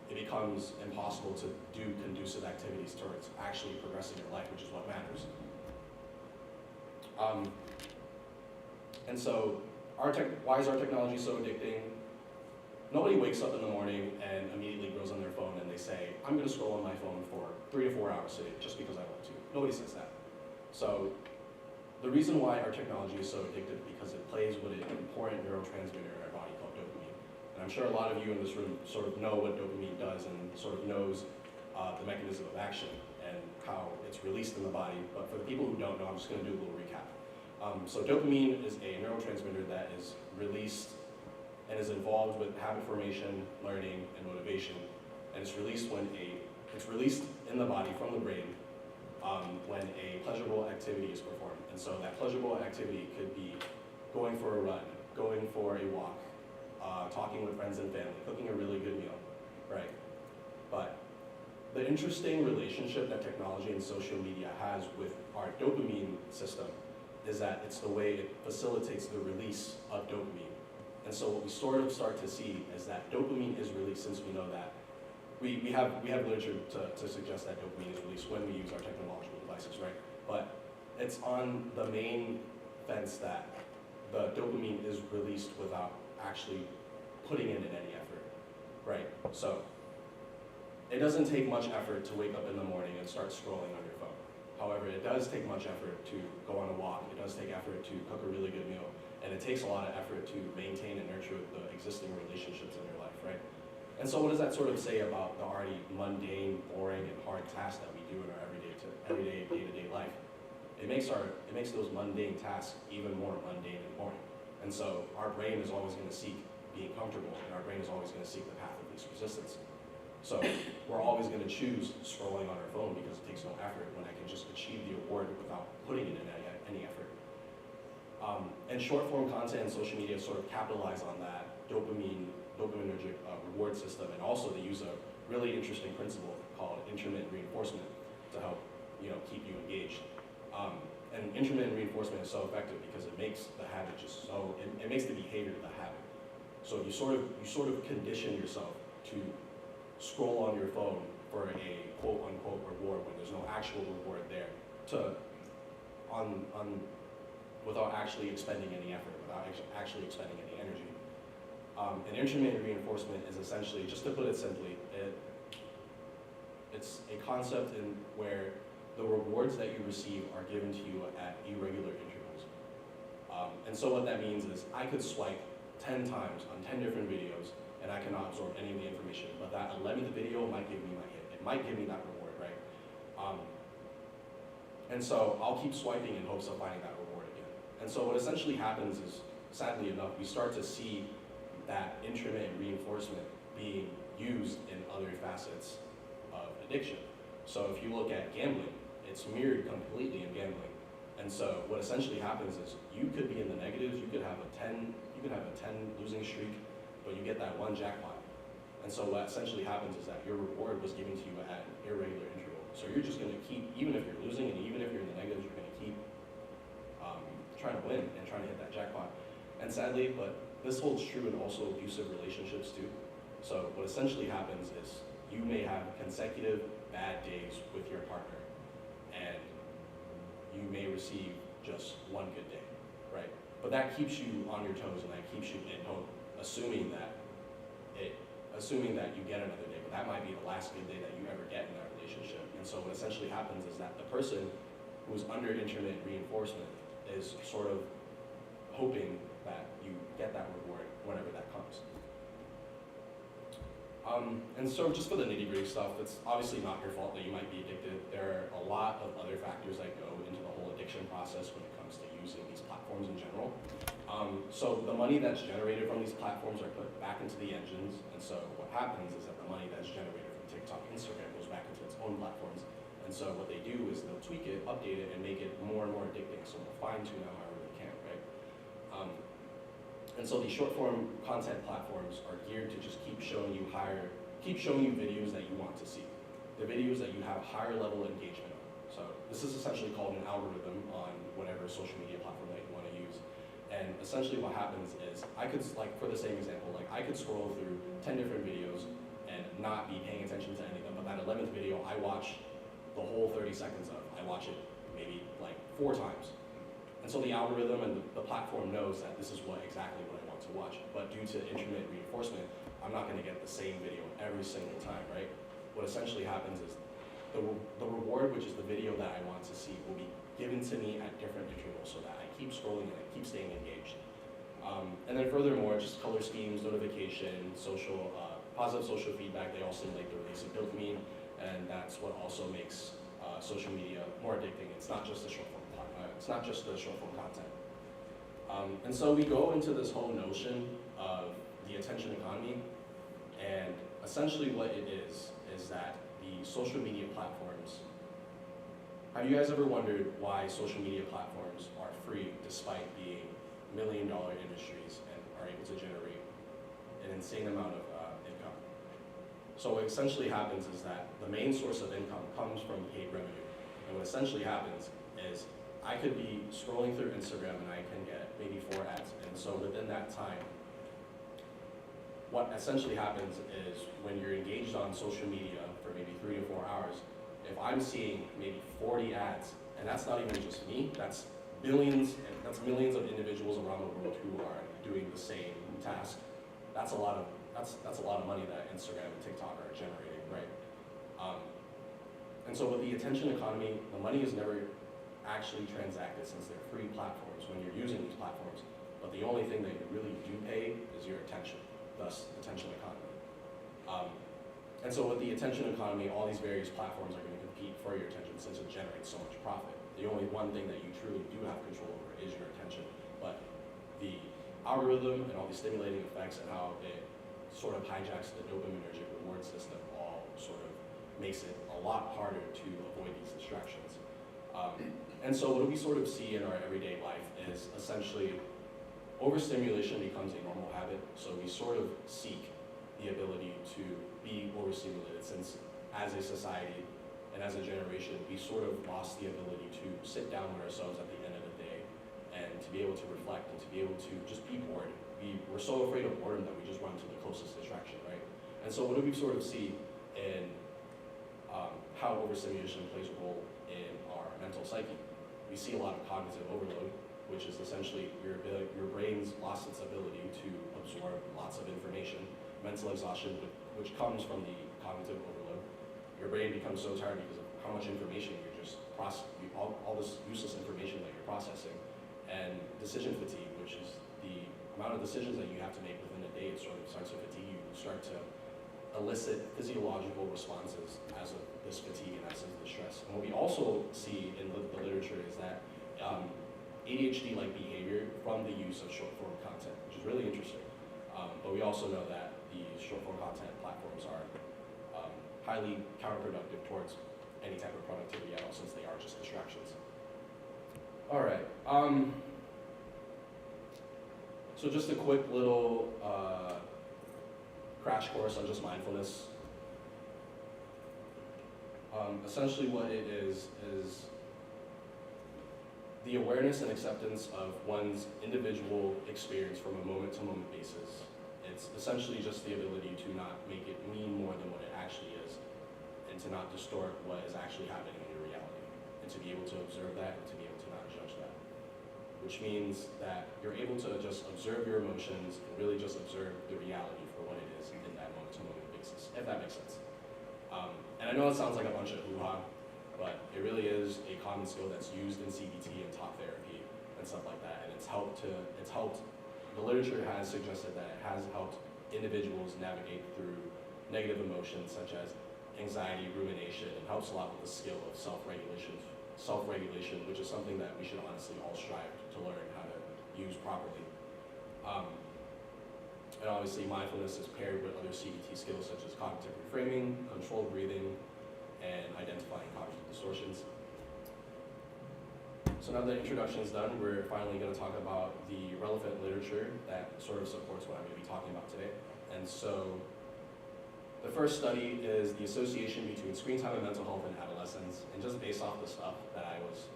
it becomes impossible to do conducive activities towards actually progressing your life, which is what matters. And so, why is our technology so addicting? Nobody wakes up in the morning and immediately goes on their phone and they say, I'm going to scroll on my phone for 3 to 4 hours today just because I want to. Nobody says that. So the reason why our technology is so addictive is because it plays with an important neurotransmitter in our body called dopamine. And I'm sure a lot of you in this room sort of know what dopamine does and sort of knows the mechanism of action and how it's released in the body. But for the people who don't know, I'm just going to do a little recap. So dopamine is a neurotransmitter that is released and is involved with habit formation, learning, and motivation. And it's released in the body from the brain when a pleasurable activity is performed. And so that pleasurable activity could be going for a run, going for a walk, talking with friends and family, cooking a really good meal, right? But the interesting relationship that technology and social media has with our dopamine system is that it's the way it facilitates the release of dopamine. And so what we sort of start to see is that dopamine is released, since we know that. We have literature to suggest that dopamine is released when we use our technological devices, right? But it's on the main fence that the dopamine is released without actually putting in any effort, right? So it doesn't take much effort to wake up in the morning and start scrolling on your phone. However, it does take much effort to go on a walk. It does take effort to cook a really good meal. And it takes a lot of effort to maintain and nurture the existing relationships in your life, right? And so what does that sort of say about the already mundane, boring, and hard tasks that we do in our everyday day-to-day life? It makes those mundane tasks even more mundane and boring. And so our brain is always going to seek being comfortable, and our brain is always going to seek the path of least resistance. So we're always going to choose scrolling on our phone because it takes no effort when I can just achieve the award without putting in any effort. And short form content and social media sort of capitalize on that dopaminergic reward system, and also they use a really interesting principle called intermittent reinforcement to help keep you engaged. And intermittent reinforcement is so effective because it makes the habit just so, it makes the behavior the habit. So you sort of condition yourself to scroll on your phone for a quote unquote reward when there's no actual reward there, without actually expending any effort, without actually expending any energy. And intermittent reinforcement is essentially, just to put it simply, it's a concept in where the rewards that you receive are given to you at irregular intervals. And so what that means is I could swipe 10 times on 10 different videos and I cannot absorb any of the information, but that 11th video might give me my hit. It might give me that reward, right? And so I'll keep swiping in hopes of finding that reward again. And so what essentially happens is, sadly enough, we start to see that intermittent reinforcement being used in other facets of addiction. So if you look at gambling, it's mirrored completely in gambling. And so what essentially happens is you could be in the negatives, you could have a 10 losing streak, but you get that one jackpot. And so what essentially happens is that your reward was given to you at an irregular interval. So you're just gonna keep, even if you're losing and even if you're in the negatives, you're gonna keep trying to win and trying to hit that jackpot. And sadly, but this holds true in also abusive relationships too. So what essentially happens is you may have consecutive bad days with your partner and you may receive just one good day, right? But that keeps you on your toes and that keeps you in hope, assuming that you get another day, but that might be the last good day that you ever get in that relationship. And so what essentially happens is that the person who's under intermittent reinforcement is sort of hoping that you get that reward whenever that comes. And so just for the nitty-gritty stuff, it's obviously not your fault that you might be addicted. There are a lot of other factors that go into the whole addiction process when it comes to using these platforms in general. So the money that's generated from these platforms are put back into the engines, and so what happens is that the money that's generated from TikTok, Instagram goes back into its own platforms. And so what they do is they'll tweak it, update it, and make it more and more addicting, so they'll fine-tune it however they can, right? And so these short-form content platforms are geared to just keep showing you videos that you want to see, the videos that you have higher level engagement on. So this is essentially called an algorithm on whatever social media platform that you want to use. And essentially what happens is, I could, like for the same example, like I could scroll through 10 different videos and not be paying attention to any of them, but that 11th video I watch the whole 30 seconds of. I watch it maybe like 4 times. And so the algorithm and the platform knows that this is exactly what I want to watch. But due to intermittent reinforcement, I'm not going to get the same video every single time, right? What essentially happens is the reward, which is the video that I want to see, will be given to me at different intervals so that I keep scrolling and I keep staying engaged. And then furthermore, just color schemes, notification, positive social feedback, they all stimulate the release of dopamine, and that's what also makes social media more addicting. It's not just the short form content. And so we go into this whole notion of the attention economy, and essentially what it is that the social media platforms, have you guys ever wondered why social media platforms are free despite being million-dollar industries and are able to generate an insane amount of income? So what essentially happens is that the main source of income comes from paid revenue. And what essentially happens is I could be scrolling through Instagram and I can get maybe 4 ads. And so within that time, what essentially happens is when you're engaged on social media for maybe 3 to 4 hours, if I'm seeing maybe 40 ads, and that's not even just me, that's millions of individuals around the world who are doing the same task. That's a lot of money that Instagram and TikTok are generating, right? And so with the attention economy, the money is never actually transacted since they're free platforms when you're using these platforms. But the only thing that you really do pay is your attention, thus attention economy. And so with the attention economy, all these various platforms are going to compete for your attention since it generates so much profit. The only one thing that you truly do have control over is your attention. But the algorithm and all the stimulating effects and how it sort of hijacks the dopaminergic reward system, all sort of makes it a lot harder to avoid these distractions. And so what we sort of see in our everyday life is essentially overstimulation becomes a normal habit. So we sort of seek the ability to be overstimulated, since as a society and as a generation, we sort of lost the ability to sit down with ourselves at the end of the day and to be able to reflect and to be able to just be bored. We're so afraid of boredom that we just run to the closest distraction, right? And so what do we sort of see in how overstimulation plays a role in our mental psyche? We see a lot of cognitive overload, which is essentially your brain's lost its ability to absorb lots of information. Mental exhaustion, which comes from the cognitive overload. Your brain becomes so tired because of how much information you're just processing, all this useless information that you're processing. And decision fatigue, which is the amount of decisions that you have to make within a day, it sort of starts to fatigue you. You start to elicit physiological responses as of this fatigue and as of the stress. And what we also see in the literature is that ADHD-like behavior from the use of short-form content, which is really interesting. But we also know that the short-form content platforms are highly counterproductive towards any type of productivity at all, since they are just distractions. All right. So just a quick little crash course on just mindfulness. Essentially what it is the awareness and acceptance of one's individual experience from a moment-to-moment basis. It's essentially just the ability to not make it mean more than what it actually is, and to not distort what is actually happening in your reality, and to be able to observe that and to be able to not judge that. Which means that you're able to just observe your emotions and really just observe the reality for what it is in that moment-to-moment basis, if that makes sense. And I know it sounds like a bunch of hoo-ha, but it really is a common skill that's used in CBT and talk therapy and stuff like that. And it's helped, the literature has suggested that it has helped individuals navigate through negative emotions such as anxiety, rumination, and helps a lot with the skill of self-regulation, which is something that we should honestly all strive to learn how to use properly. And obviously mindfulness is paired with other CBT skills such as cognitive reframing, controlled breathing, and identifying cognitive distortions. So now that the introduction is done, we're finally going to talk about the relevant literature that sort of supports what I'm going to be talking about today. And so the first study is the association between screen time and mental health in adolescents. And just based off the stuff that I was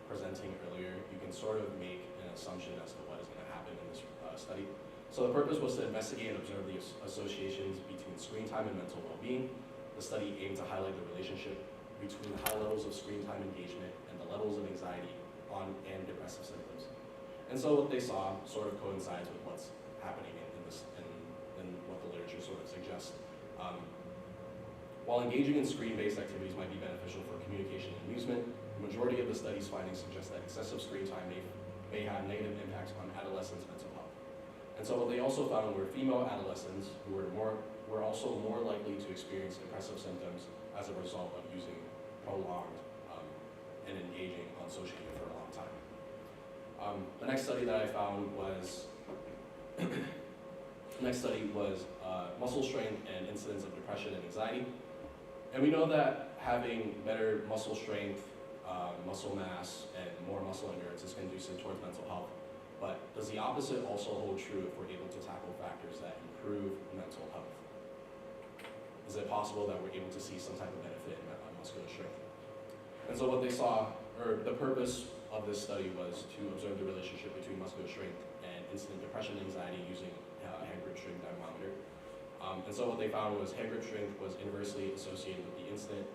presenting earlier, you can sort of make an assumption as to what is going to happen in this study. So the purpose was to investigate and observe the associations between screen time and mental well-being. The study aimed to highlight the relationship between the high levels of screen time engagement and the levels of anxiety and depressive symptoms. And so what they saw sort of coincides with what's happening in what the literature sort of suggests. While engaging in screen-based activities might be beneficial for communication and amusement, the majority of the study's findings suggest that excessive screen time may have negative impacts on adolescents' mental health. And so what they also found were female adolescents who were also more likely to experience depressive symptoms as a result of using prolonged and engaging on social media for a long time. The next study that I found was muscle strength and incidence of depression and anxiety. And we know that having better muscle strength, muscle mass, and more muscle endurance is conducive towards mental health. But does the opposite also hold true if we're able to tackle factors that improve mental health? Is it possible that we're able to see some type of benefit in muscular strength? And so what they saw, or the purpose of this study was to observe the relationship between muscular strength and incident depression and anxiety using hand grip strength dynamometer. And so what they found was hand grip strength was inversely associated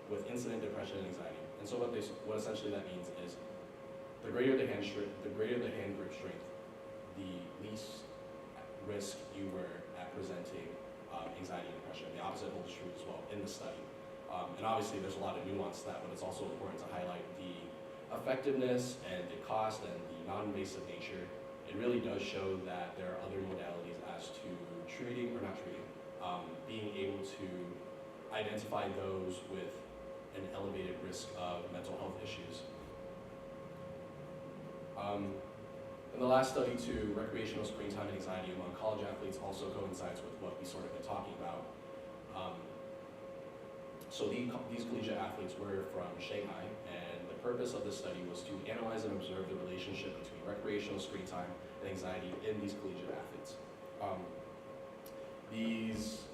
with incident depression and anxiety. And so what essentially that means is the greater the hand grip strength, the least risk you were at presenting anxiety and depression. The opposite holds true as well in the study. And obviously there's a lot of nuance to that, but it's also important to highlight the effectiveness and the cost and the non-invasive nature. It really does show that there are other modalities as to treating, or not treating, being able to identify those with an elevated risk of mental health issues. And the last study too, recreational screen time and anxiety among college athletes also coincides with what we sort of been talking about. So these collegiate athletes were from Shanghai, and the purpose of this study was to analyze and observe the relationship between recreational screen time and anxiety in these collegiate athletes. These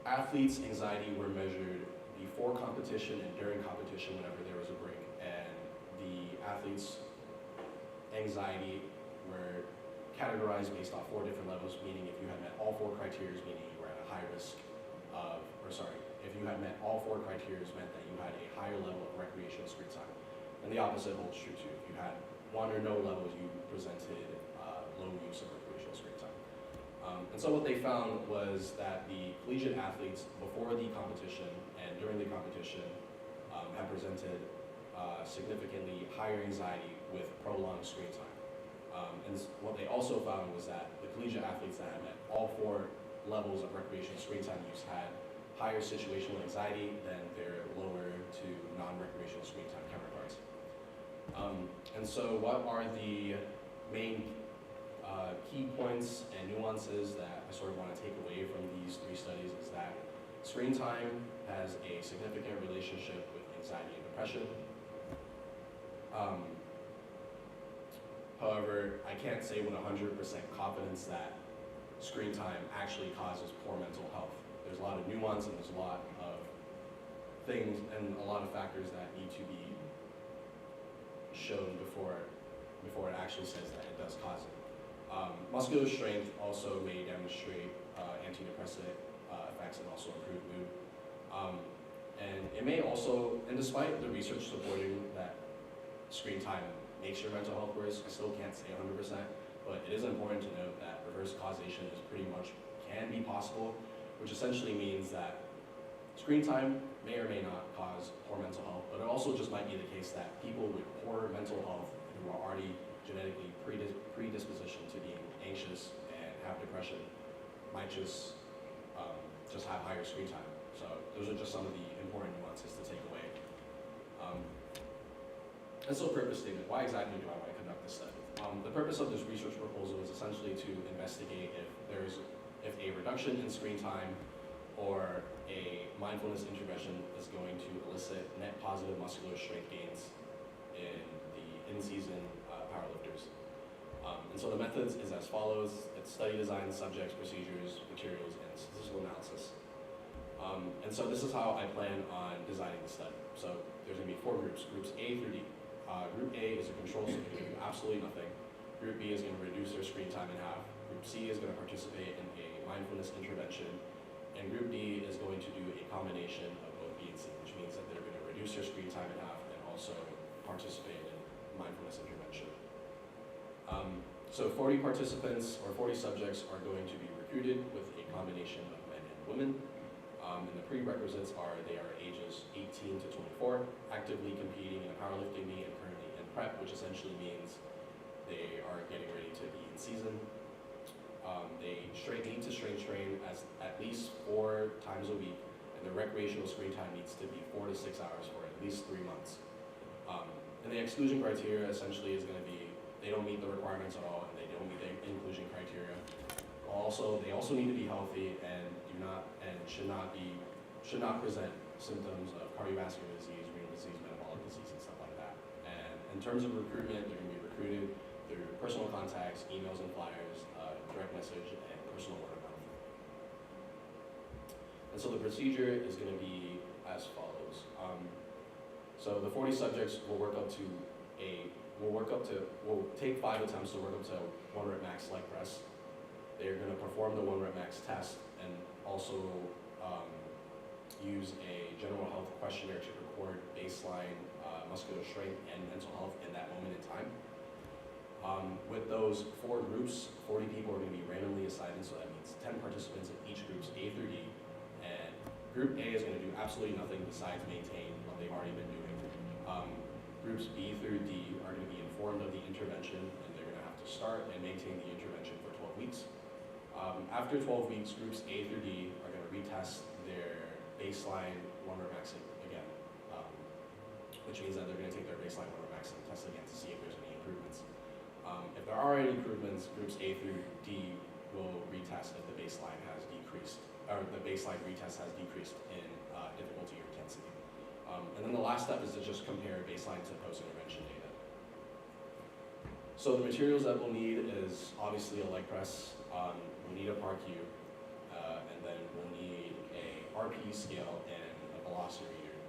athletes' anxiety were measured before competition and during competition whenever there was a break, and the athletes' anxiety were categorized based off 4 different levels, meaning if you had met all 4 criteria, meaning you were at a high risk of, if you had met all 4 criteria, meant that you had a higher level of recreational screen time. And the opposite holds true too. If you had 1 or no levels, you presented low use of recreational screen time. And so what they found was that the collegiate athletes before the competition and during the competition have presented significantly higher anxiety with prolonged screen time. And what they also found was that the collegiate athletes that had met all 4 levels of recreational screen time use had higher situational anxiety than their lower to non-recreational screen time counterparts. And so what are the main key points and nuances that I sort of want to take away from these 3 studies is that screen time has a significant relationship with anxiety and depression. However, I can't say with 100% confidence that screen time actually causes poor mental health. There's a lot of nuance and there's a lot of things and a lot of factors that need to be shown before it actually says that it does cause it. Muscular strength also may demonstrate antidepressant effects and also improve mood. And it may also, and despite the research supporting that screen time makes your mental health worse, I still can't say 100%, but it is important to note that reverse causation is pretty much can be possible, which essentially means that screen time may or may not cause poor mental health, but it also just might be the case that people with poor mental health who are already genetically predispositioned to being anxious and have depression might just have higher screen time. So those are just some of the important nuances to take away. And so purpose statement, why exactly do I want to conduct this study? The purpose of this research proposal is essentially to investigate if a reduction in screen time or a mindfulness intervention is going to elicit net positive muscular strength gains in the in-season powerlifters. And so the methods is as follows. It's study design, subjects, procedures, materials, and statistical analysis. And so this is how I plan on designing the study. So there's going to be 4 groups, groups A through D. Group A is a control, so they do absolutely nothing. Group B is going to reduce their screen time in half. Group C is going to participate in a mindfulness intervention. And Group D is going to do a combination of both B and C, which means that they're going to reduce their screen time in half and also participate in mindfulness intervention. So 40 participants or 40 subjects are going to be recruited with a combination of men and women. And the prerequisites are they are ages 18 to 24, actively competing in a powerlifting meet and currently in prep, which essentially means they are getting ready to be in season. They need to strength train at least 4 times a week, and their recreational screen time needs to be 4 to 6 hours for at least 3 months. And the exclusion criteria essentially is going to be they don't meet the requirements at all, and they don't meet the inclusion criteria. Also, they also need to be healthy and should not present symptoms of cardiovascular disease, renal disease, metabolic disease, and stuff like that. And in terms of recruitment, they're going to be recruited through personal contacts, emails and flyers, direct message, and personal word of mouth. And so the procedure is going to be as follows. So the 40 subjects will take 5 attempts to work up to 1 rep max leg press. They're going to perform the 1 rep max test and also use a general health questionnaire to record baseline muscular strength and mental health in that moment in time. With those 4 groups, 40 people are going to be randomly assigned, so that means 10 participants in each groups A through D. And Group A is going to do absolutely nothing besides maintain what they've already been doing. Groups B through D are going to be informed of the intervention, and they're going to have to start and maintain the intervention for 12 weeks. After 12 weeks, groups A through D are going to retest their baseline 1 rep max again, which means that they're going to take their baseline 1 rep max and test again to see if there's any improvements. If there are any improvements, groups A through D will retest if the baseline has decreased, or the baseline retest has decreased in difficulty or intensity. And then the last step is to just compare baseline to post-intervention data. So the materials that we'll need is obviously a leg press, we'll need a PAR-Q, and then we'll need a RP scale and a velocity reader.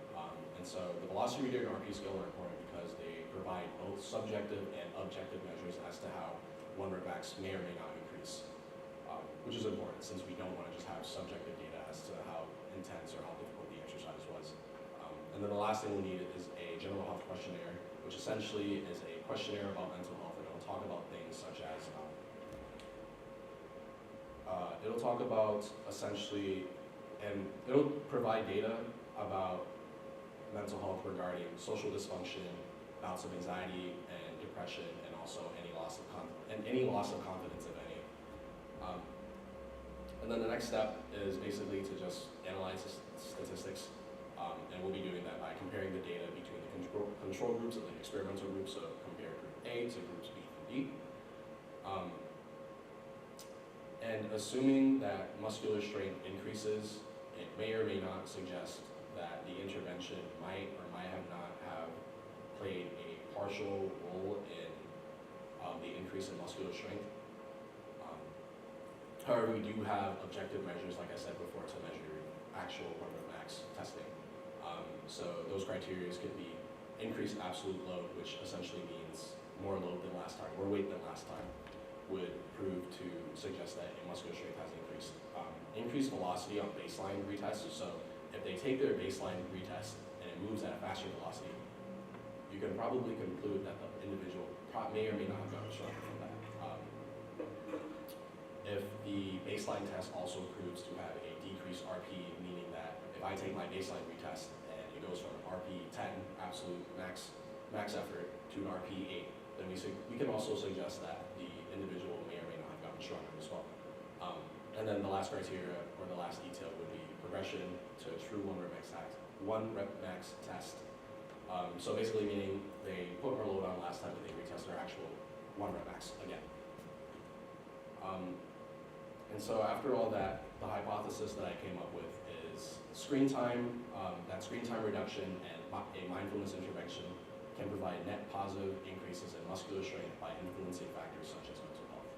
And so the velocity reader and RP scale are important because they provide both subjective and objective measures as to how 1 rep max may or may not increase, which is important since we don't want to just have subjective data as to how intense or how difficult the exercise was. And then the last thing we'll need is a general health questionnaire, which essentially is a questionnaire about mental health, and it'll talk about things such as, it'll talk about essentially, and it'll provide data about mental health regarding social dysfunction, bouts of anxiety and depression, and also any loss of confidence, if any. And then the next step is basically to just analyze the statistics, and we'll be doing that by comparing the data between the control groups and the experimental groups, so compare group A to groups B and D. And assuming that muscular strength increases, it may or may not suggest that the intervention might or might not have played a partial role in the increase in muscular strength. However, we do have objective measures, like I said before, to measure actual 1 rep max testing. So those criteria could be increased absolute load, which essentially means more load than last time, more weight than last time, would prove to suggest that muscular strength has increased. Increased velocity on baseline retest, so if they take their baseline retest and it moves at a faster velocity, you can probably conclude that the individual may or may not have gotten stronger from that. If the baseline test also proves to have a decreased RP, meaning that if I take my baseline retest and it goes from RP 10, absolute max effort, to an RP 8, then we can also suggest that the individual may or may not have gotten stronger as well. And then the last criteria, or the last detail, would be progression to a true 1 rep max test. So basically meaning they put more load on last time, but they retest their actual 1 rep max again. And so after all that, the hypothesis that I came up with is screen time, that screen time reduction and a mindfulness intervention can provide net positive increases in muscular strength by influencing factors such as mental health.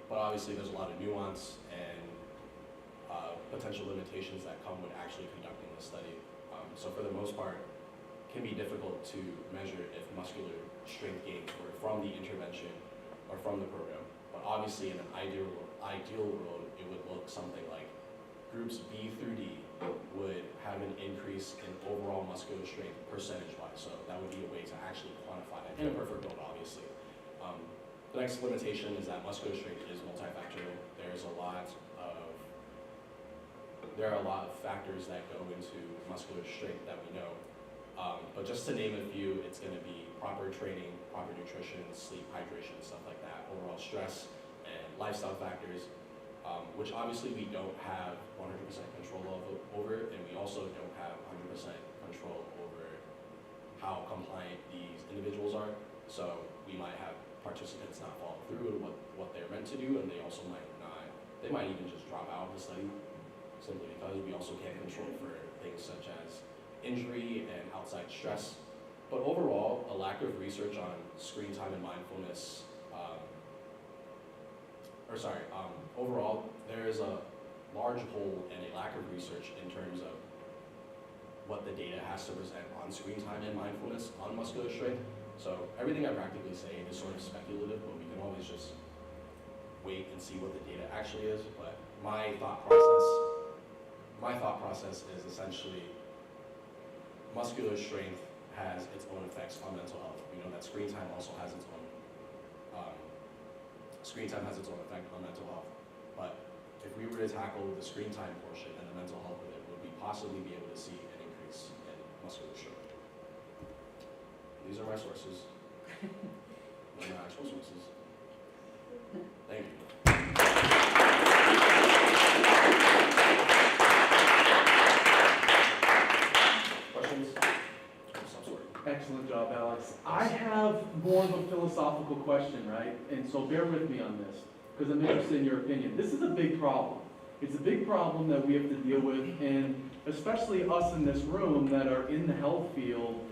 But obviously there's a lot of nuance and potential limitations that come with actually conducting the study. So for the most part, it can be difficult to measure if muscular strength gains were from the intervention or from the program. But obviously in an ideal world, it would look something like groups B through D would have an increase in overall muscular strength percentage-wise. So that would be a way to actually quantify that in a perfect world, obviously. The next limitation is that muscular strength is multifactorial. There are a lot of factors that go into muscular strength that we know. But just to name a few, it's going to be proper training, proper nutrition, sleep, hydration, stuff like that, overall stress, and lifestyle factors, which obviously we don't have 100% control over, and we also don't have 100% control over how compliant these individuals are. So we might have participants not follow through with what they're meant to do, and they also might not. They might even just drop out of the study, simply because we also can't control for things such as injury and outside stress. But overall, a lack of research on screen time and mindfulness, overall, there is a large hole and a lack of research in terms of what the data has to present on screen time and mindfulness on muscular strength. So everything I practically say is sort of speculative, but we can always just wait and see what the data actually is. But my thought process is essentially muscular strength has its own effects on mental health. We know that screen time also has its own effect on mental health. But if we were to tackle the screen time portion and the mental health with it, would we possibly be able to see an increase in muscular strength? These are my sources. These are my actual sources. Thank you. Excellent job, Alex. I have more of a philosophical question, right? And so bear with me on this, because I'm interested in your opinion. This is a big problem. It's a big problem that we have to deal with, and especially us in this room that are in the health field,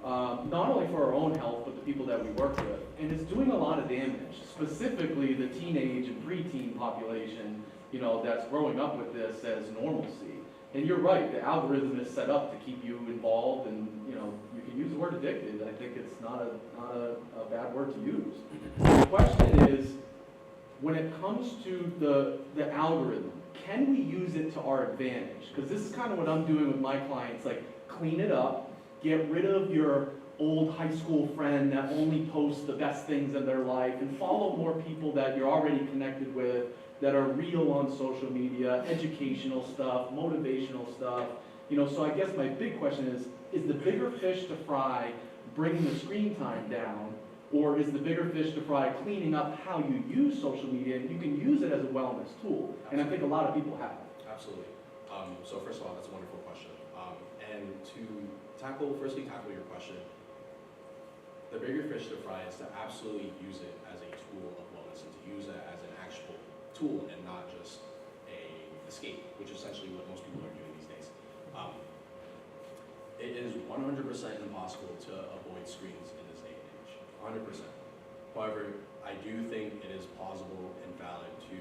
not only for our own health, but the people that we work with. And it's doing a lot of damage, specifically the teenage and preteen population, you know, that's growing up with this as normalcy. And you're right, the algorithm is set up to keep you involved, and you know, you can use the word addicted. I think it's not a bad word to use. The question is, when it comes to the algorithm, can we use it to our advantage? Because this is kind of what I'm doing with my clients, like clean it up, get rid of your old high school friend that only posts the best things in their life, and follow more people that you're already connected with, that are real on social media, educational stuff, motivational stuff. You know, so I guess my big question is the bigger fish to fry bringing the screen time down, or is the bigger fish to fry cleaning up how you use social media? And you can use it as a wellness tool, and I think a lot of people have. Absolutely. So first of all, that's a wonderful question. And to firstly tackle your question, the bigger fish to fry is to absolutely use it as a tool of wellness and to use it as an actual tool and not just a escape, which is essentially what most people are doing these days. It is 100% impossible to avoid screens in this day and age, 100%. However, I do think it is plausible and valid to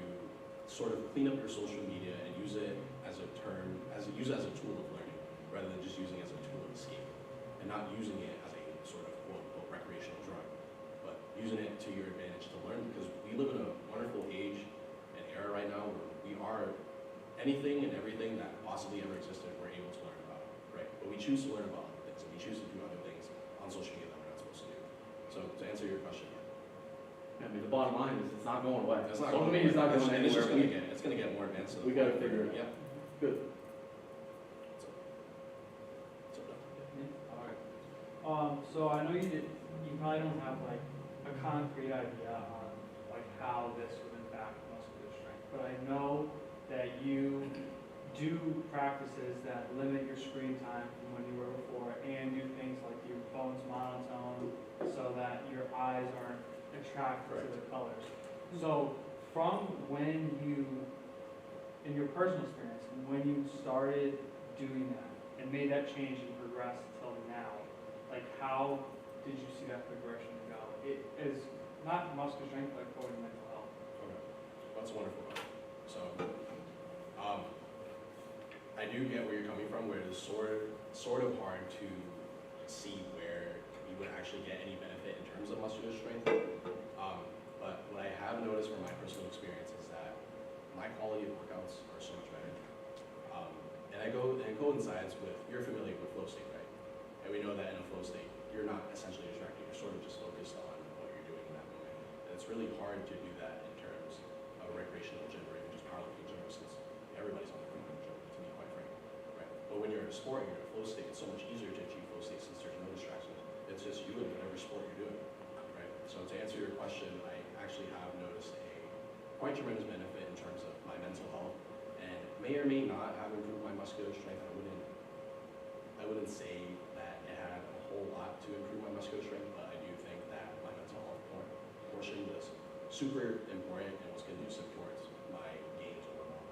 sort of clean up your social media and use it as a tool of learning, rather than just using it as a tool of escape, and not using it as a sort of quote-unquote recreational drug, but using it to your advantage to learn, because we live in a wonderful age and era right now where we are anything and everything that possibly ever existed, we're able to learn about, right? But we choose to learn about other things, and we choose to do other things on social media that we're not supposed to do. So to answer your question, I mean, the bottom line is it's not going away. it's not Social going media is not away. going And it's just anywhere. it's gonna get more advanced. We gotta figure it out. Yeah. Good. So I know you probably don't have like a concrete idea on like how this would impact muscular strength, but I know that you do practices that limit your screen time from when you were before, and do things like your phone's monotone so that your eyes aren't attracted to the colors. So from when you, in your personal experience, when you started doing that and made that change and progressed until now, like how did you see that progression go? It is not muscular strength, but going to mental health. Okay, that's a wonderful question. So, I do get where you're coming from, where it is sort of hard to see where you would actually get any benefit in terms of muscular strength. But what I have noticed from my personal experience is that my quality of workouts are so much better. And it coincides with, you're familiar with flow state, right? And we know that in a flow state, you're not essentially distracted, you're sort of just focused on what you're doing in that moment. And it's really hard to do that in terms of a recreational gym or even just powerlifting gym, since everybody's on their phone in the gym, to be quite frank, right? But when you're in a sport and you're in a flow state, it's so much easier to achieve flow state since there's no distractions. It's just you in whatever sport you're doing, right? So to answer your question, I actually have noticed a quite tremendous benefit in terms of my mental health, and may or may not have improved my muscular strength. I wouldn't say that it had a whole lot to improve my muscular strength, but I do think that my mental health portion was super important and was conducive towards my gains overall.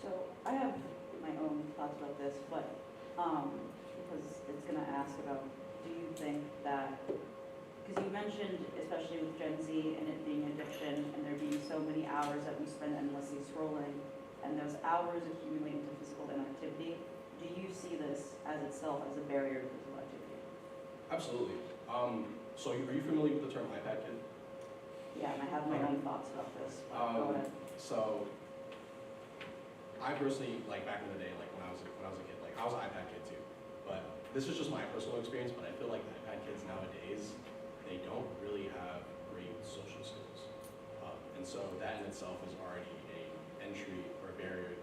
So I have my own thoughts about this, but because it's going to ask about, do you think that, because you mentioned, especially with Gen Z and it being addiction and there being so many hours that we spend endlessly scrolling, and those hours accumulate into physical inactivity, do you see this as itself as a barrier to physical activity? Absolutely. So are you familiar with the term iPad kid? Yeah, and I have my own thoughts about this, but go ahead. So I personally, like back in the day, like when I was a kid, like I was an iPad kid too. But this is just my personal experience, but I feel like the iPad kids nowadays, they don't really have great social skills. And so that in itself is already an entry or barrier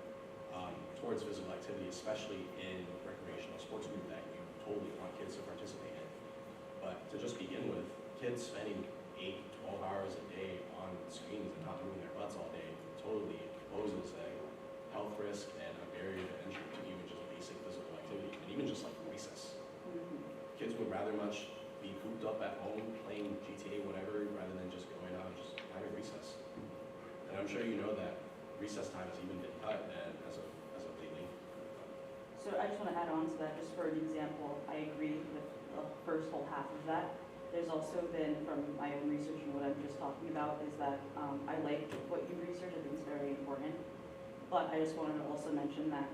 towards physical activity, especially in recreational sports group that you totally want kids to participate in. But to just begin with, kids spending 8, 12 hours a day on screens and not moving their butts all day totally poses a health risk and a barrier to entry to even just basic physical activity, and even just like recess. rather much be cooped up at home playing GTA, whatever, rather than just going out and just having recess. And I'm sure you know that recess time has even been cut as of lately. So I just want to add on to that, just for an example, I agree with the first whole half of that. There's also been, from my own research and what I'm just talking about, is that I like what you research, I think it's very important. But I just wanted to also mention that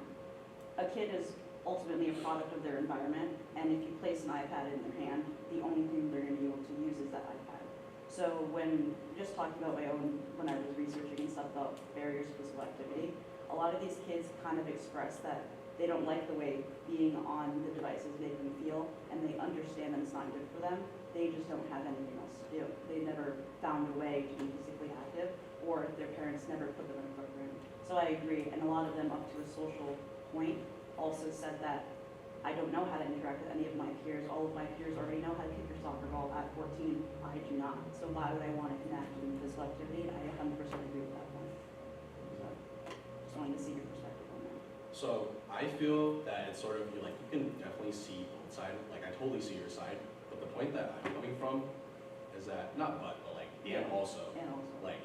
a kid is ultimately a product of their environment, and if you place an iPad in their hand, the only thing they're going to be able to use is that iPad. So when, just talking about my own, when I was researching and stuff about barriers to physical activity, a lot of these kids kind of express that they don't like the way being on the devices make them feel, and they understand that it's not good for them. They just don't have anything else to do. They never found a way to be physically active, or their parents never put them in a program. So I agree, and a lot of them up to a social point also said that I don't know how to interact with any of my peers. All of my peers already know how to kick a soccer ball at 14. I do not. So why would I want to connect in physical activity? I 100% agree with that point. So just wanted to see your perspective on that. So I feel that it's sort of, you can definitely see both sides. Like, I totally see your side, but the point that I'm coming from is that, and also, like,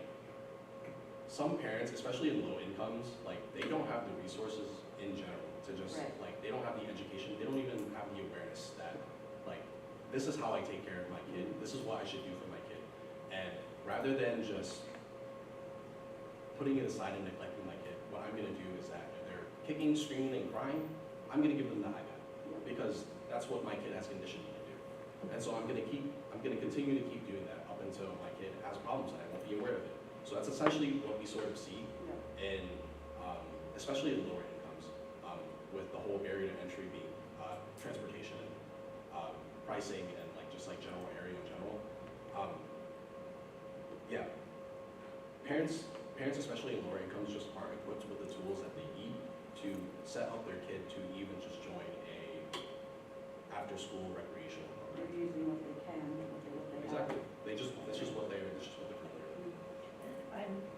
some parents, especially in low incomes, like, they don't have the resources in general to just, like, they don't have the education, they don't even have the awareness that, like, this is how I take care of my kid, this is what I should do for my kid. And rather than just putting it aside and neglecting my kid, what I'm gonna do is that if they're kicking, screaming, and crying, I'm gonna give them the iPad, because that's what my kid has conditioned me to do. And so I'm gonna continue to keep doing that up until my kid has problems and I won't be aware of it. So that's essentially what we sort of see in, especially in lower incomes, with the whole barrier to entry being transportation, pricing, and just general area in general. Parents, especially in lower incomes, just aren't equipped with the tools that they need to set up their kid to even just join a after-school recreational program. They're using what they can, what they Exactly. have. That's just what they're familiar with.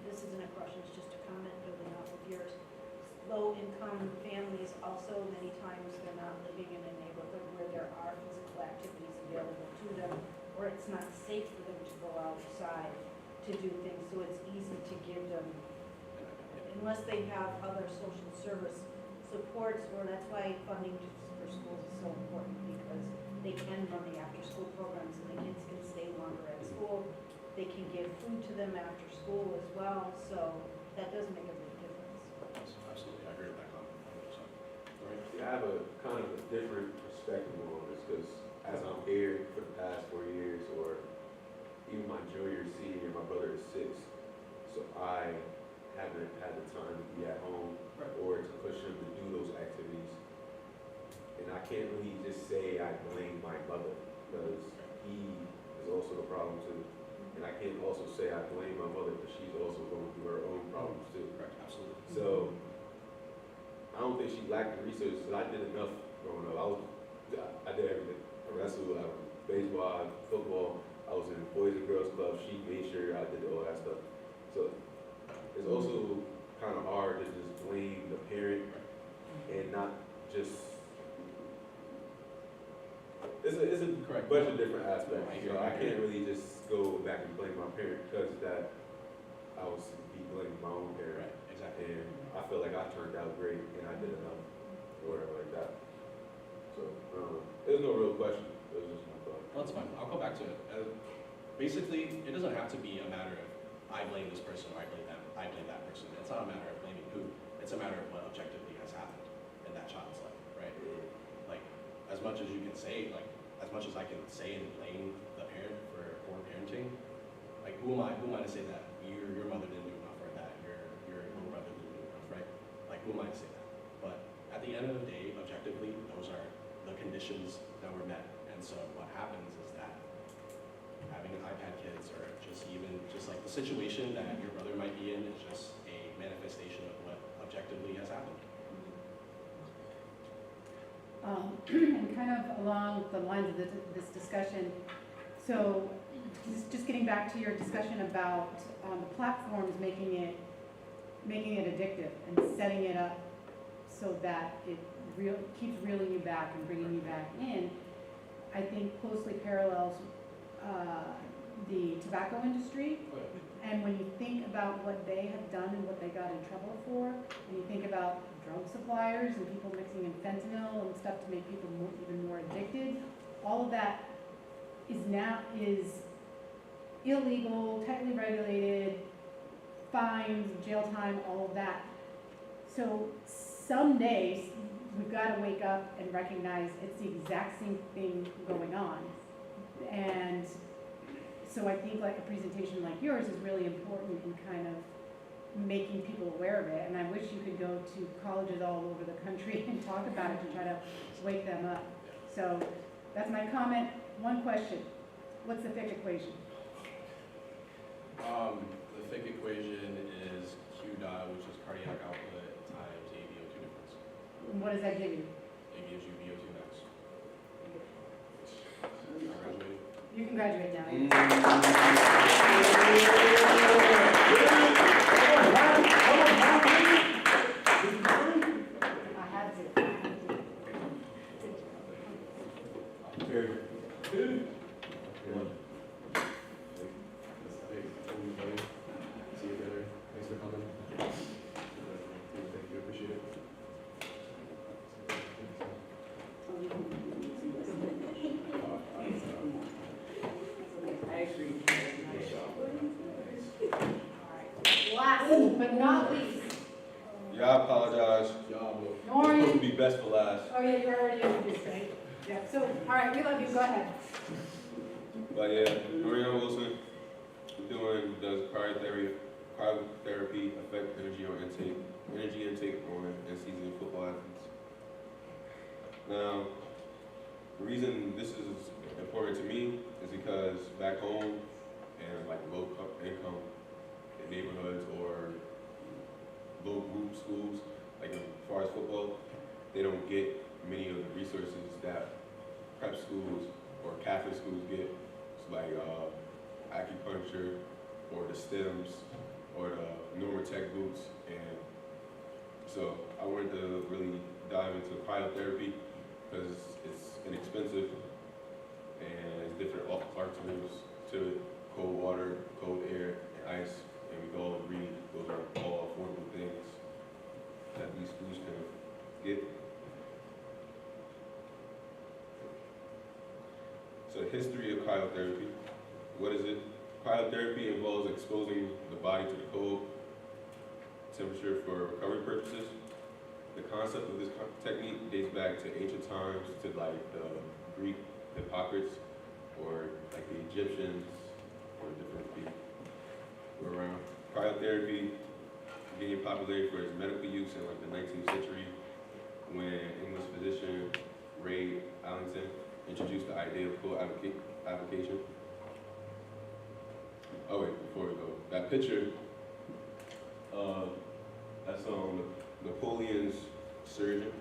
This isn't a question, it's just a comment building off of yours. Low-income families also, many times, they're not living in a neighborhood where there are physical activities available to them, or it's not safe for them to go outside to do things, so it's easy to give them, unless they have other social service supports, or that's why funding for schools is so important, because they can run the after-school programs, and the kids can stay longer at school. They can give food to them after school as well, so that does make a big difference. Absolutely, I agree with that comment, 100%. Right? Yeah, I have a kind of a different perspective on this, because as I'm here for the past 4 years, or even my junior, senior, my brother is 6, so I haven't had the time to be at home or to push him to do those activities. And I can't really just say I blame my mother, because he is also the problem too. And I can't also say I blame my mother, because she's also going through her own problems too. Correct, absolutely. So I don't think she lacked the resources. I did enough growing up. I did everything. I wrestled, I was baseball, football. I was in Boys and Girls Club. She made sure I did all that stuff. So it's also kind of hard to just blame the parent and not just. It's a bunch of different aspects. So I can't really just go back and blame my parent, because that I was be blaming my own parent. Right, exactly. And I feel like I turned out great and I did enough, or whatever like that. So there's no real question. It was just my thought. Well, that's fine. I'll go back to it. Basically, it doesn't have to be a matter of I blame this person or I blame that person. It's not a matter of blaming who. It's a matter of what objectively has happened in that child's life, right? Like, as much as you can say, as much as I can say and blame the parent for poor parenting, like, who am I to say that your mother didn't do enough, or that your little brother didn't do enough, right? Like, who am I to say that? But at the end of the day, objectively, those are the conditions that were met. And so what happens is that having an iPad kids, or just like the situation that your brother might be in, is just a manifestation of what objectively has happened. And kind of along the lines of this discussion, so just getting back to your discussion about the platforms making it addictive and setting it up so that it keeps reeling you back and bringing you back in. I think closely parallels the tobacco industry. And when you think about what they have done and what they got in trouble for, and you think about drug suppliers and people mixing in fentanyl and stuff to make people even more addicted, all of that is illegal, tightly regulated, fines, jail time, all of that. So some days we've got to wake up and recognize it's the exact same thing going on. And so I think like a presentation like yours is really important in kind of making people aware of it. And I wish you could go to colleges all over the country and talk about it to try to wake them up. So that's my comment. One question. What's the Fick equation? The Fick equation is Q dot, which is cardiac output, times a VO2 difference. And what does that give you? It gives you VO2 max. Congratulations. You can graduate now. I had to. Very good. See you later. Thanks for coming. Thank you. Appreciate it. Last but not least. Yeah, I apologize. Norman. It's supposed to be best for last. Oh yeah, you're already introduced, right? Yeah, so, all right, we love you, go ahead. But yeah, Mariana Wilson does cryotherapy affect energy intake on in-season football athletes. Now, the reason this is important to me is because back home in like low income neighborhoods or low group schools, like as far as football, they don't get many of the resources that prep schools or Catholic schools get. It's like acupuncture or the stems or the Normatec boots. And so I wanted to really dive into cryotherapy because it's inexpensive and it's different off-the-cart tools to it. Cold water, cold air, and ice. And we can all agree those are all affordable things that these schools can get. So history of cryotherapy. What is it? Cryotherapy involves exposing the body to the cold temperature for recovery purposes. The concept of this technique dates back to ancient times, to like the Greek Hippocrates or like the Egyptians or different people who were around. Cryotherapy gained popularity for its medical use in like the 19th century when English physician Ray Allington introduced the idea of cold application. Oh wait, before we go, that picture, that's Napoleon's surgeon.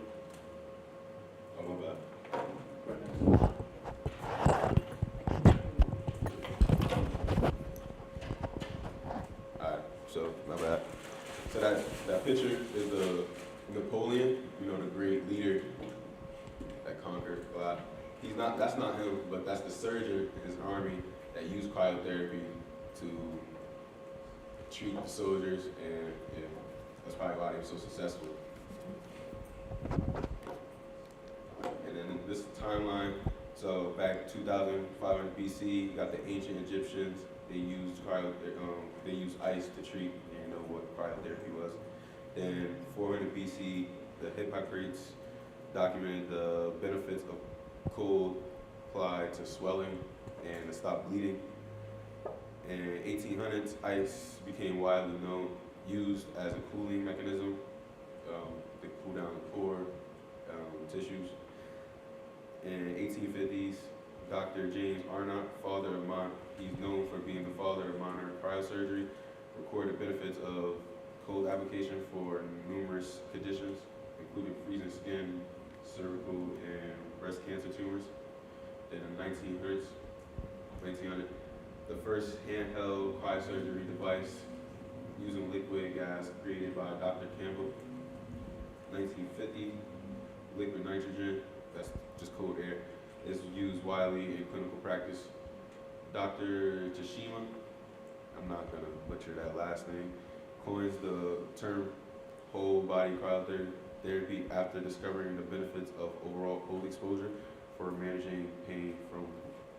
Oh my bad. Alright, so my bad. So that picture is the Napoleon, you know, the great leader that conquered a lot. That's not him, but that's the surgeon in his army that used cryotherapy to treat the soldiers, and yeah, that's probably why they were so successful. And then this timeline, so back 2500 BC, you got the ancient Egyptians. They used they used ice to treat. They didn't know what cryotherapy was. Then 400 BC, the Hippocrates documented the benefits of cold applied to swelling and to stop bleeding. In 1800s, ice became widely known, used as a cooling mechanism to cool down the poor tissues. In 1850s, Dr. James Arnott, he's known for being the father of modern cryosurgery, recorded benefits of cold application for numerous conditions, including freezing skin, cervical, and breast cancer tumors. Then in the 1900s, the first handheld cryosurgery device using liquid gas created by Dr. Campbell. 1950, liquid nitrogen, that's just cold air, is used widely in clinical practice. Dr. Tashima, I'm not gonna butcher that last name, coins the term whole body cryotherapy after discovering the benefits of overall cold exposure for managing pain from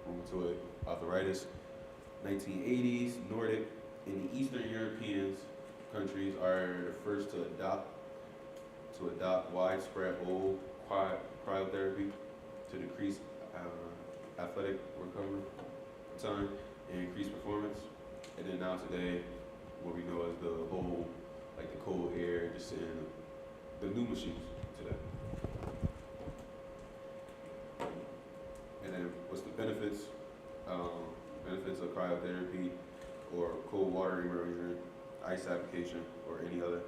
rheumatoid arthritis. 1980s, Nordic and Eastern European countries are the first to adopt widespread whole cryotherapy to decrease athletic recovery time and increase performance. And then now today, what we know as the whole, like the cold air, just in the new machines today. And then what's the benefits? Benefits of cryotherapy or cold water immersion, ice application, or any other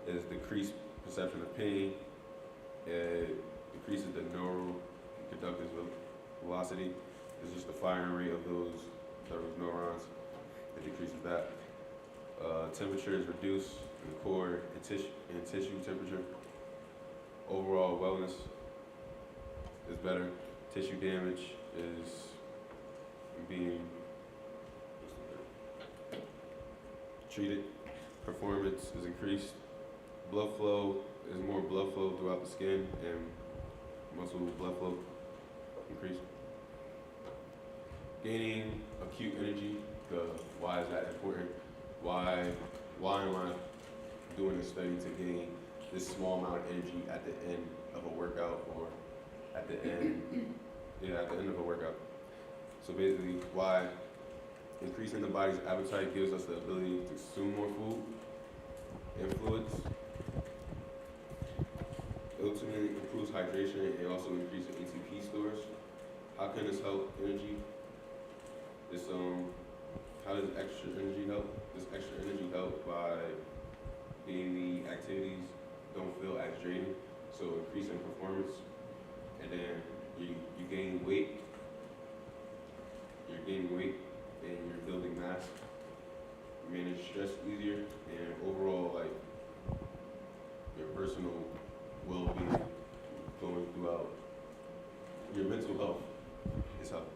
is decreased perception of pain. It decreases the neuroconductive velocity. It's just the firing rate of those neurons. It decreases that. Temperature is reduced in the core and tissue temperature. Overall wellness is better. Tissue damage is being treated. Performance is increased. Blood flow is more blood flow throughout the skin and muscle blood flow increased. Gaining acute energy. Why is that important? Why am I doing this study to gain this small amount of energy at the end of a workout or at the end of a workout? So basically, why increasing the body's appetite gives us the ability to consume more food and fluids. It ultimately improves hydration and also increases ATP stores. How can this help energy? How does extra energy help? This extra energy help by daily activities don't feel as draining, so increasing performance. And then you gain weight. You're gaining weight and you're building mass. You manage stress easier, and overall, like, your personal well-being going throughout your mental health is helping.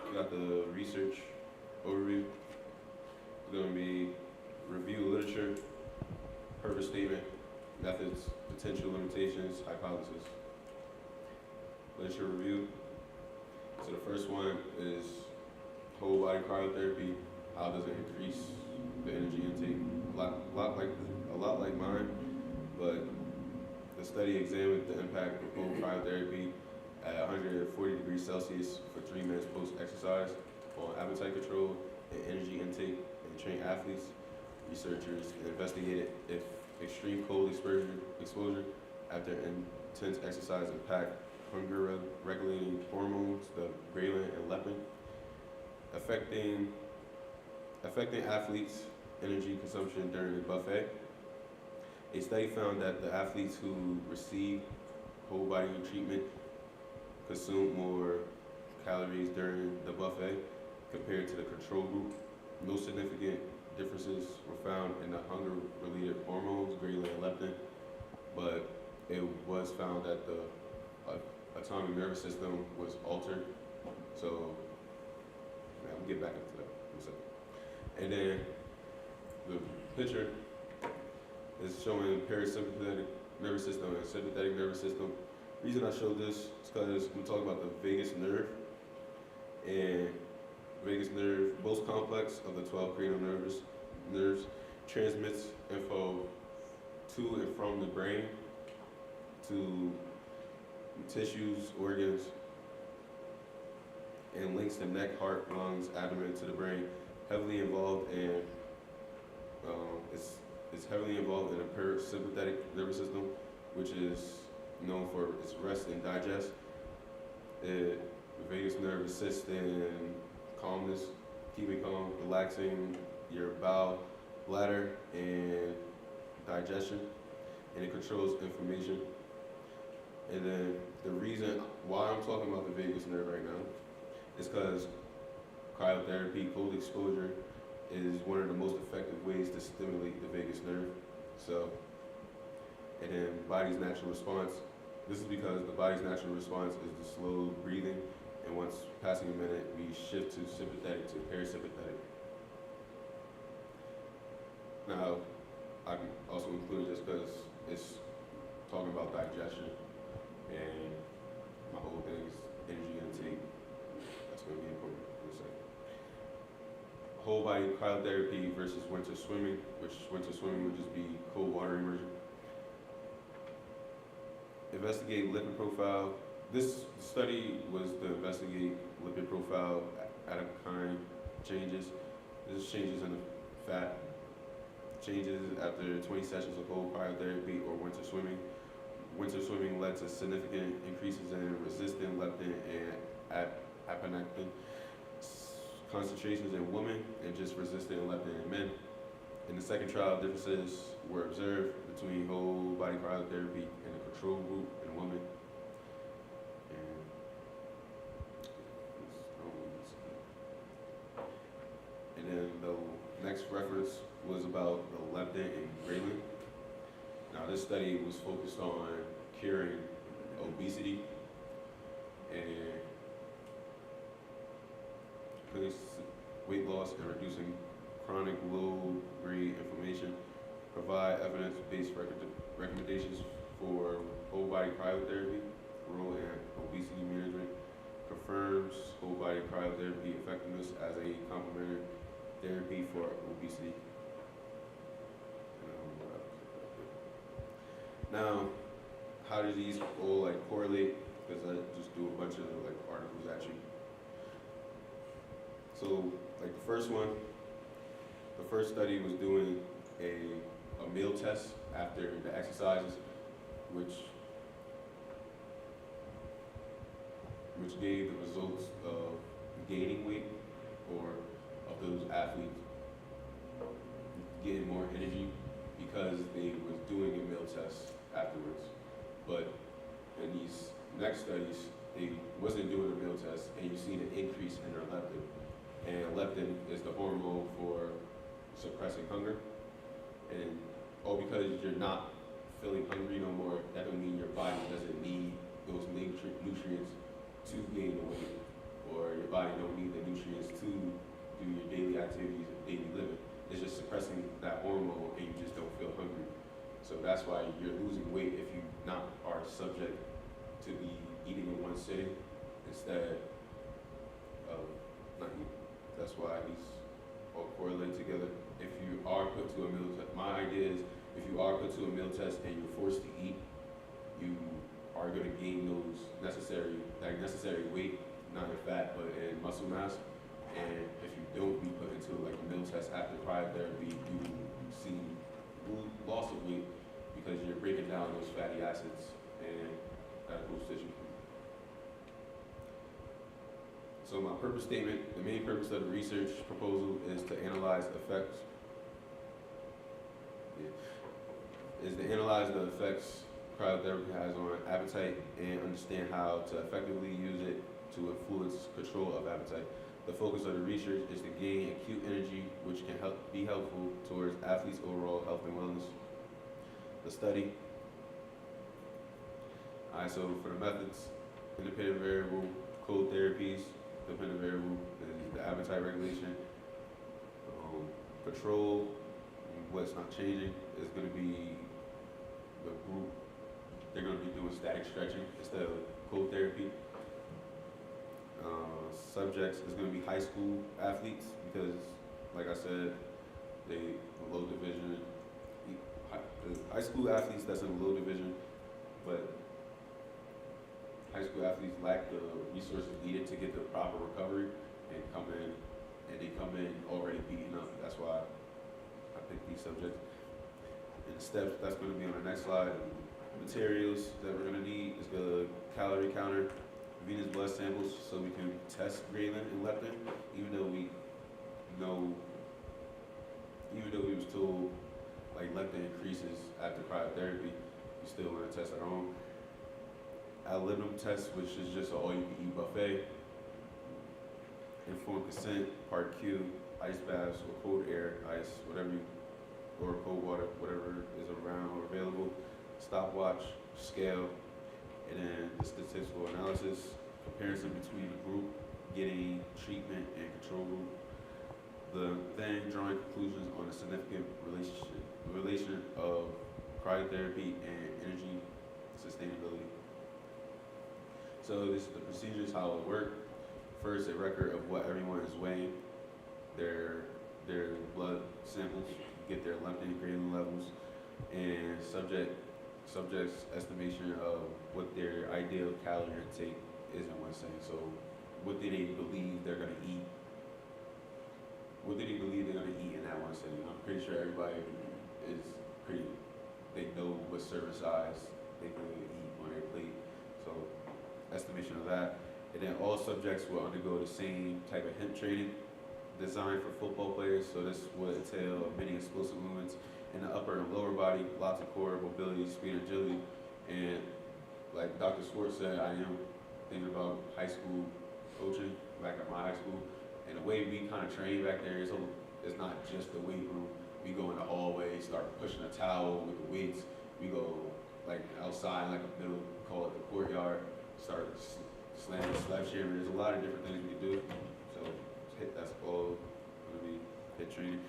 We got the research overview. It's going to be review literature, purpose statement, methods, potential limitations, hypothesis. Literature review. So the first one is whole body cryotherapy. How does it increase the energy intake? A lot like mine, but the study examined the impact of whole cryotherapy at 140 degrees Celsius for 3 minutes post-exercise on appetite control and energy intake in trained athletes. Researchers investigated if extreme cold exposure after intense exercise impact hunger-regulating hormones, the ghrelin and leptin, affecting athletes' energy consumption during the buffet. A study found that the athletes who received whole body treatment consumed more calories during the buffet compared to the control group. No significant differences were found in the hunger-related hormones, ghrelin and leptin, but it was found that the autonomic nervous system was altered. So, I'll get back into that in a second. And then the picture is showing parasympathetic nervous system and sympathetic nervous system. The reason I showed this is because we talk about the vagus nerve, and vagus nerve, most complex of the 12 cranial nerves, transmits info to and from the brain to tissues, organs, and links the neck, heart, lungs, abdomen to the brain. Heavily involved in it's heavily involved in the parasympathetic nervous system, which is known for its rest and digest. The vagus nerve assists in calmness, keeping calm, relaxing your bowel, bladder, and digestion, and it controls inflammation. And then the reason why I'm talking about the vagus nerve right now is because cryotherapy, cold exposure, is one of the most effective ways to stimulate the vagus nerve. So And then body's natural response. This is because the body's natural response is the slow breathing, and once passing a minute, we shift to sympathetic to parasympathetic. Now, I can also include this because it's talking about digestion, and my whole thing is energy intake. That's going to be important in a second. Whole body cryotherapy versus winter swimming, which winter swimming would just be cold water immersion. Investigate lipid profile. This study was to investigate lipid profile, adipokine changes. This is changes in the fat. Changes after 20 sessions of cold cryotherapy or winter swimming. Winter swimming led to significant increases in resistant leptin and apomorphine concentrations in women and just resistant leptin in men. In the second trial, differences were observed between whole body cryotherapy and the control group in women. And then the next reference was about the leptin and ghrelin. Now this study was focused on curing obesity and weight loss and reducing chronic low-grade inflammation, provide evidence-based recommendations for whole-body cryotherapy, role in obesity management, confirms whole-body cryotherapy effectiveness as a complementary therapy for obesity. Now, how do these all correlate? Because I just do a bunch of articles at you. So the first one, the first study was doing a meal test after the exercises, which gave the results of gaining weight or of those athletes getting more energy because they was doing a meal test afterwards. But in these next studies, they wasn't doing a meal test, and you seen an increase in their leptin. And leptin is the hormone for suppressing hunger. And all because you're not feeling hungry no more, that don't mean your body doesn't need those nutrients to gain the weight, or your body don't need the nutrients to do your daily activities and daily living. It's just suppressing that hormone, and you just don't feel hungry. So that's why you're losing weight if you are subject to be eating in one sitting instead of not eating. That's why these all correlate together. If you are put to a meal test, my idea is if you are put to a meal test and you're forced to eat, you are going to gain those necessary weight, not in fat, but in muscle mass. And if you don't be put into a meal test after cryotherapy, you see loss of weight because you're breaking down those fatty acids and adipose tissue. So my purpose statement, the main purpose of the research proposal is to analyze effects. Is to analyze the effects cryotherapy has on appetite and understand how to effectively use it to influence control of appetite. The focus of the research is to gain acute energy, which can be helpful towards athletes' overall health and wellness. The study. All right, so for the methods, independent variable, cold therapies. Dependent variable is the appetite regulation. Control, what's not changing, is going to be the group. They're going to be doing static stretching instead of cold therapy. Subjects is going to be high school athletes because, like I said, the low division. The high school athletes that's in the low division, but high school athletes lack the resources needed to get the proper recovery and they come in already beaten up. That's why I picked these subjects. And the steps that's going to be on the next slide. Materials that we're going to need is the calorie counter, venous blood samples, so we can test ghrelin and leptin. Even though we was told leptin increases after cryotherapy, we still want to test our own. Ad libitum test, which is just an all-you-can-eat buffet. Informed consent, part Q, ice baths or cold air, ice, or cold water, whatever is around or available. stopwatch, scale, and then the statistical analysis, comparison between the group getting treatment and control group, then drawing conclusions on the significant relation of cryotherapy and energy sustainability. So this is the procedures, how it work. First, a record of what everyone is weighing, their blood samples, get their leptin and ghrenin levels, and subject's estimation of what their ideal calorie intake is in one setting. So what do they believe they're gonna eat? What do they believe they're gonna eat in that one setting? I'm pretty sure everybody they know what serving size they can eat on their plate. So estimation of that. And then all subjects will undergo the same type of HIIT training designed for football players. So this would entail many explosive movements in the upper and lower body, lots of core mobility, speed, and agility. And like Dr. Schwartz said, I am thinking about high school coaching back at my high school. And the way we kind of train back there is it's not just the weight room. We go in the hallway, start pushing a towel with the weights. We go like outside, like a middle, call it the courtyard, start slamming, slap sharing. There's a lot of different things we can do. So that's all gonna be HIIT training.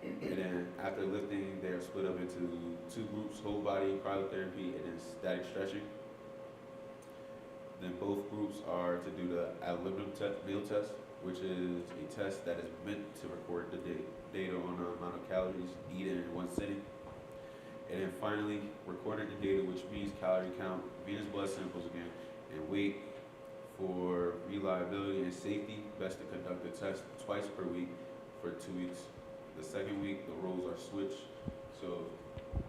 And then after lifting, they're split up into two groups, whole body cryotherapy and then static stretching. Then both groups are to do the ad libitum meal test, which is a test that is meant to record the data on the amount of calories eaten in one sitting. And then finally, recording the data, which means calorie count, venous blood samples again, and weight. For reliability and safety, best to conduct the test twice per week for 2 weeks. The second week, the roles are switched. So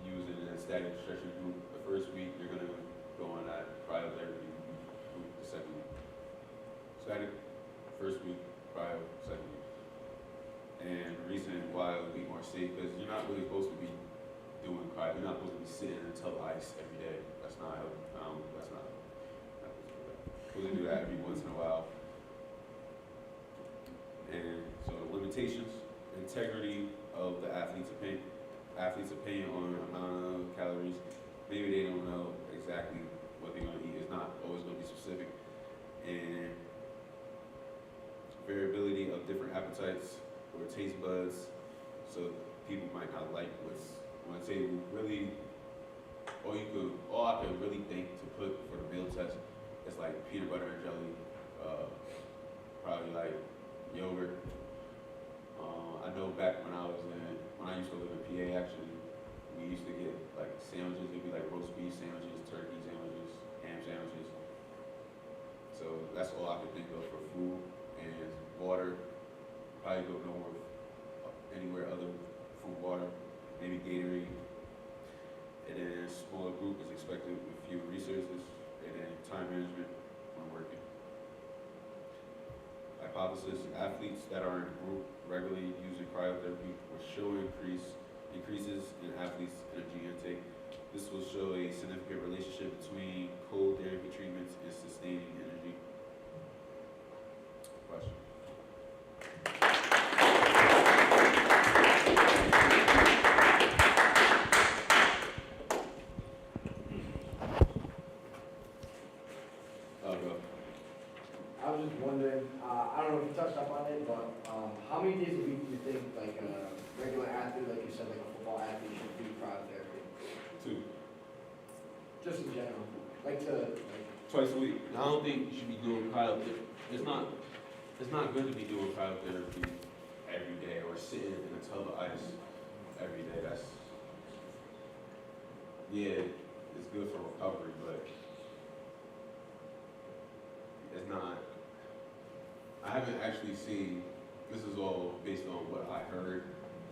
using a static stretching group, the first week, you're gonna go on that cryotherapy group the second week. Static, first week, cryo, second week. And the reason why it would be more safe, because you're not really supposed to be doing cryo, you're not supposed to be sitting and tub ice every day. That's not how, that's not supposed to do that every once in a while. And so the limitations, integrity of the athlete's opinion on amount of calories. Maybe they don't know exactly what they're gonna eat. It's not always gonna be specific. And variability of different appetites or taste buds. So people might not like what's on the table. Really, all I could really think to put for the meal test is like peanut butter and jelly, probably like yogurt. I know back when I used to live in PA, actually, we used to get like sandwiches. It'd be like roast beef sandwiches, turkey sandwiches, ham sandwiches. So that's all I could think of for food. And water, probably go nowhere, anywhere other from water, maybe Gatorade. And then a smaller group is expected with fewer resources, and then time management when working. Hypothesis, athletes that are in a group regularly using cryotherapy will show increases in athletes' energy intake. This will show a significant relationship between cold therapy treatments and sustaining energy. Question? I was just wondering, I don't know if you touched up on it, but how many days a week do you think like a regular athlete, like you said, like a football athlete should do cryotherapy? 2. Just in general, like to Twice a week. I don't think you should be doing cryotherapy. It's not good to be doing cryotherapy every day or sitting in a tub of ice every day. It's good for recovery, but it's not. I haven't actually seen, this is all based on what I heard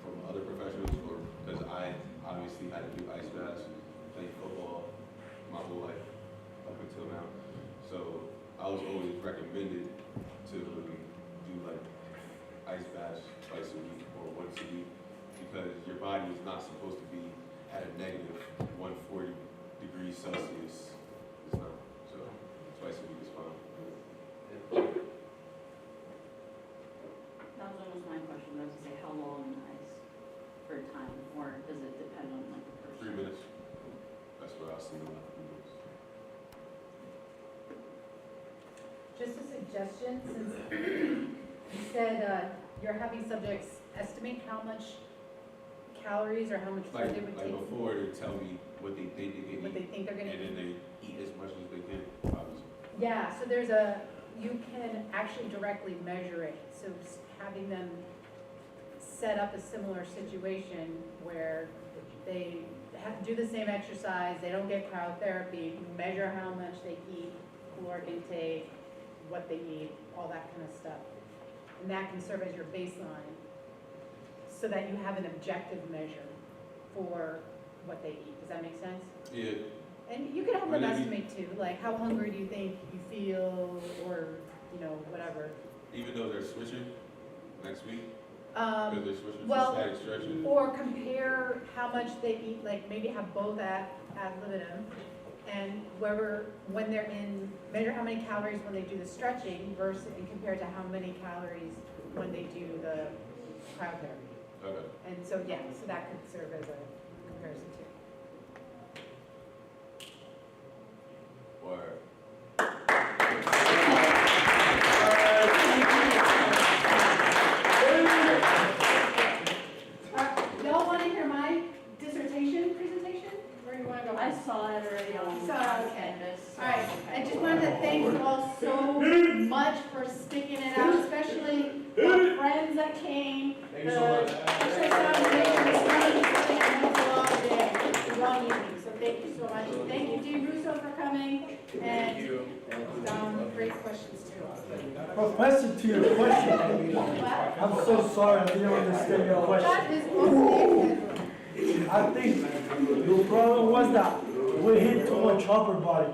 from other professionals, or because I obviously had to do ice baths and play football my whole life up until now. So I was always recommended to do like ice baths twice a week or once a week, because your body is not supposed to be at a negative 140 degrees Celsius. It's not. So twice a week is fine. That was almost my question. I was gonna say, how long in ice for time, or does it depend on like the person? 3 minutes. That's what Just a suggestion, since you said you're having subjects estimate how much calories or how much food Like, they would like take. before, they tell me what they think they can What they eat, think they're gonna and then eat. they eat as much as they can, obviously. Yeah, so you can actually directly measure it. So having them set up a similar situation where they do the same exercise, they don't get cryotherapy, measure how much they eat, caloric intake, what they eat, all that kind of stuff. And that can serve as your baseline so that you have an objective measure for what they eat. Does that make sense? Yeah. And you can have Well, them maybe- estimate too, like how hungry do you think you feel, or, whatever. Even though they're switching next week, because they're switching well, to static stretching. Or compare how much they eat, like maybe have both ad libitum, and when they're measure how many calories when they do the stretching versus, and compare to how many calories when they do the cryotherapy. Okay. And so, so that could serve as a comparison too. Word. Y'all want to hear my dissertation presentation, or you want to go? I saw it already on You saw it, okay. Canvas. All right, I just wanted to thank you all so much for sticking it out, especially our friends that came. Thank you so much. Extra examination, the study, it was a long day, a long evening, so thank you so much. Thank you, Dean Russo, for coming, and great questions too. Professor, to your question, I'm so sorry, I didn't understand your question. That is okay. I think the problem was that we hit too much upper body,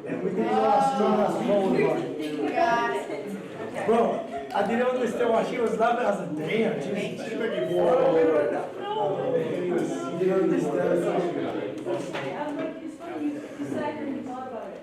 and we did not as strong as lower body. Got it. Okay. Bro, I didn't understand why she was laughing. I said, damn, she's making more. You didn't understand. I was like, it's funny, you sat here and you thought about it.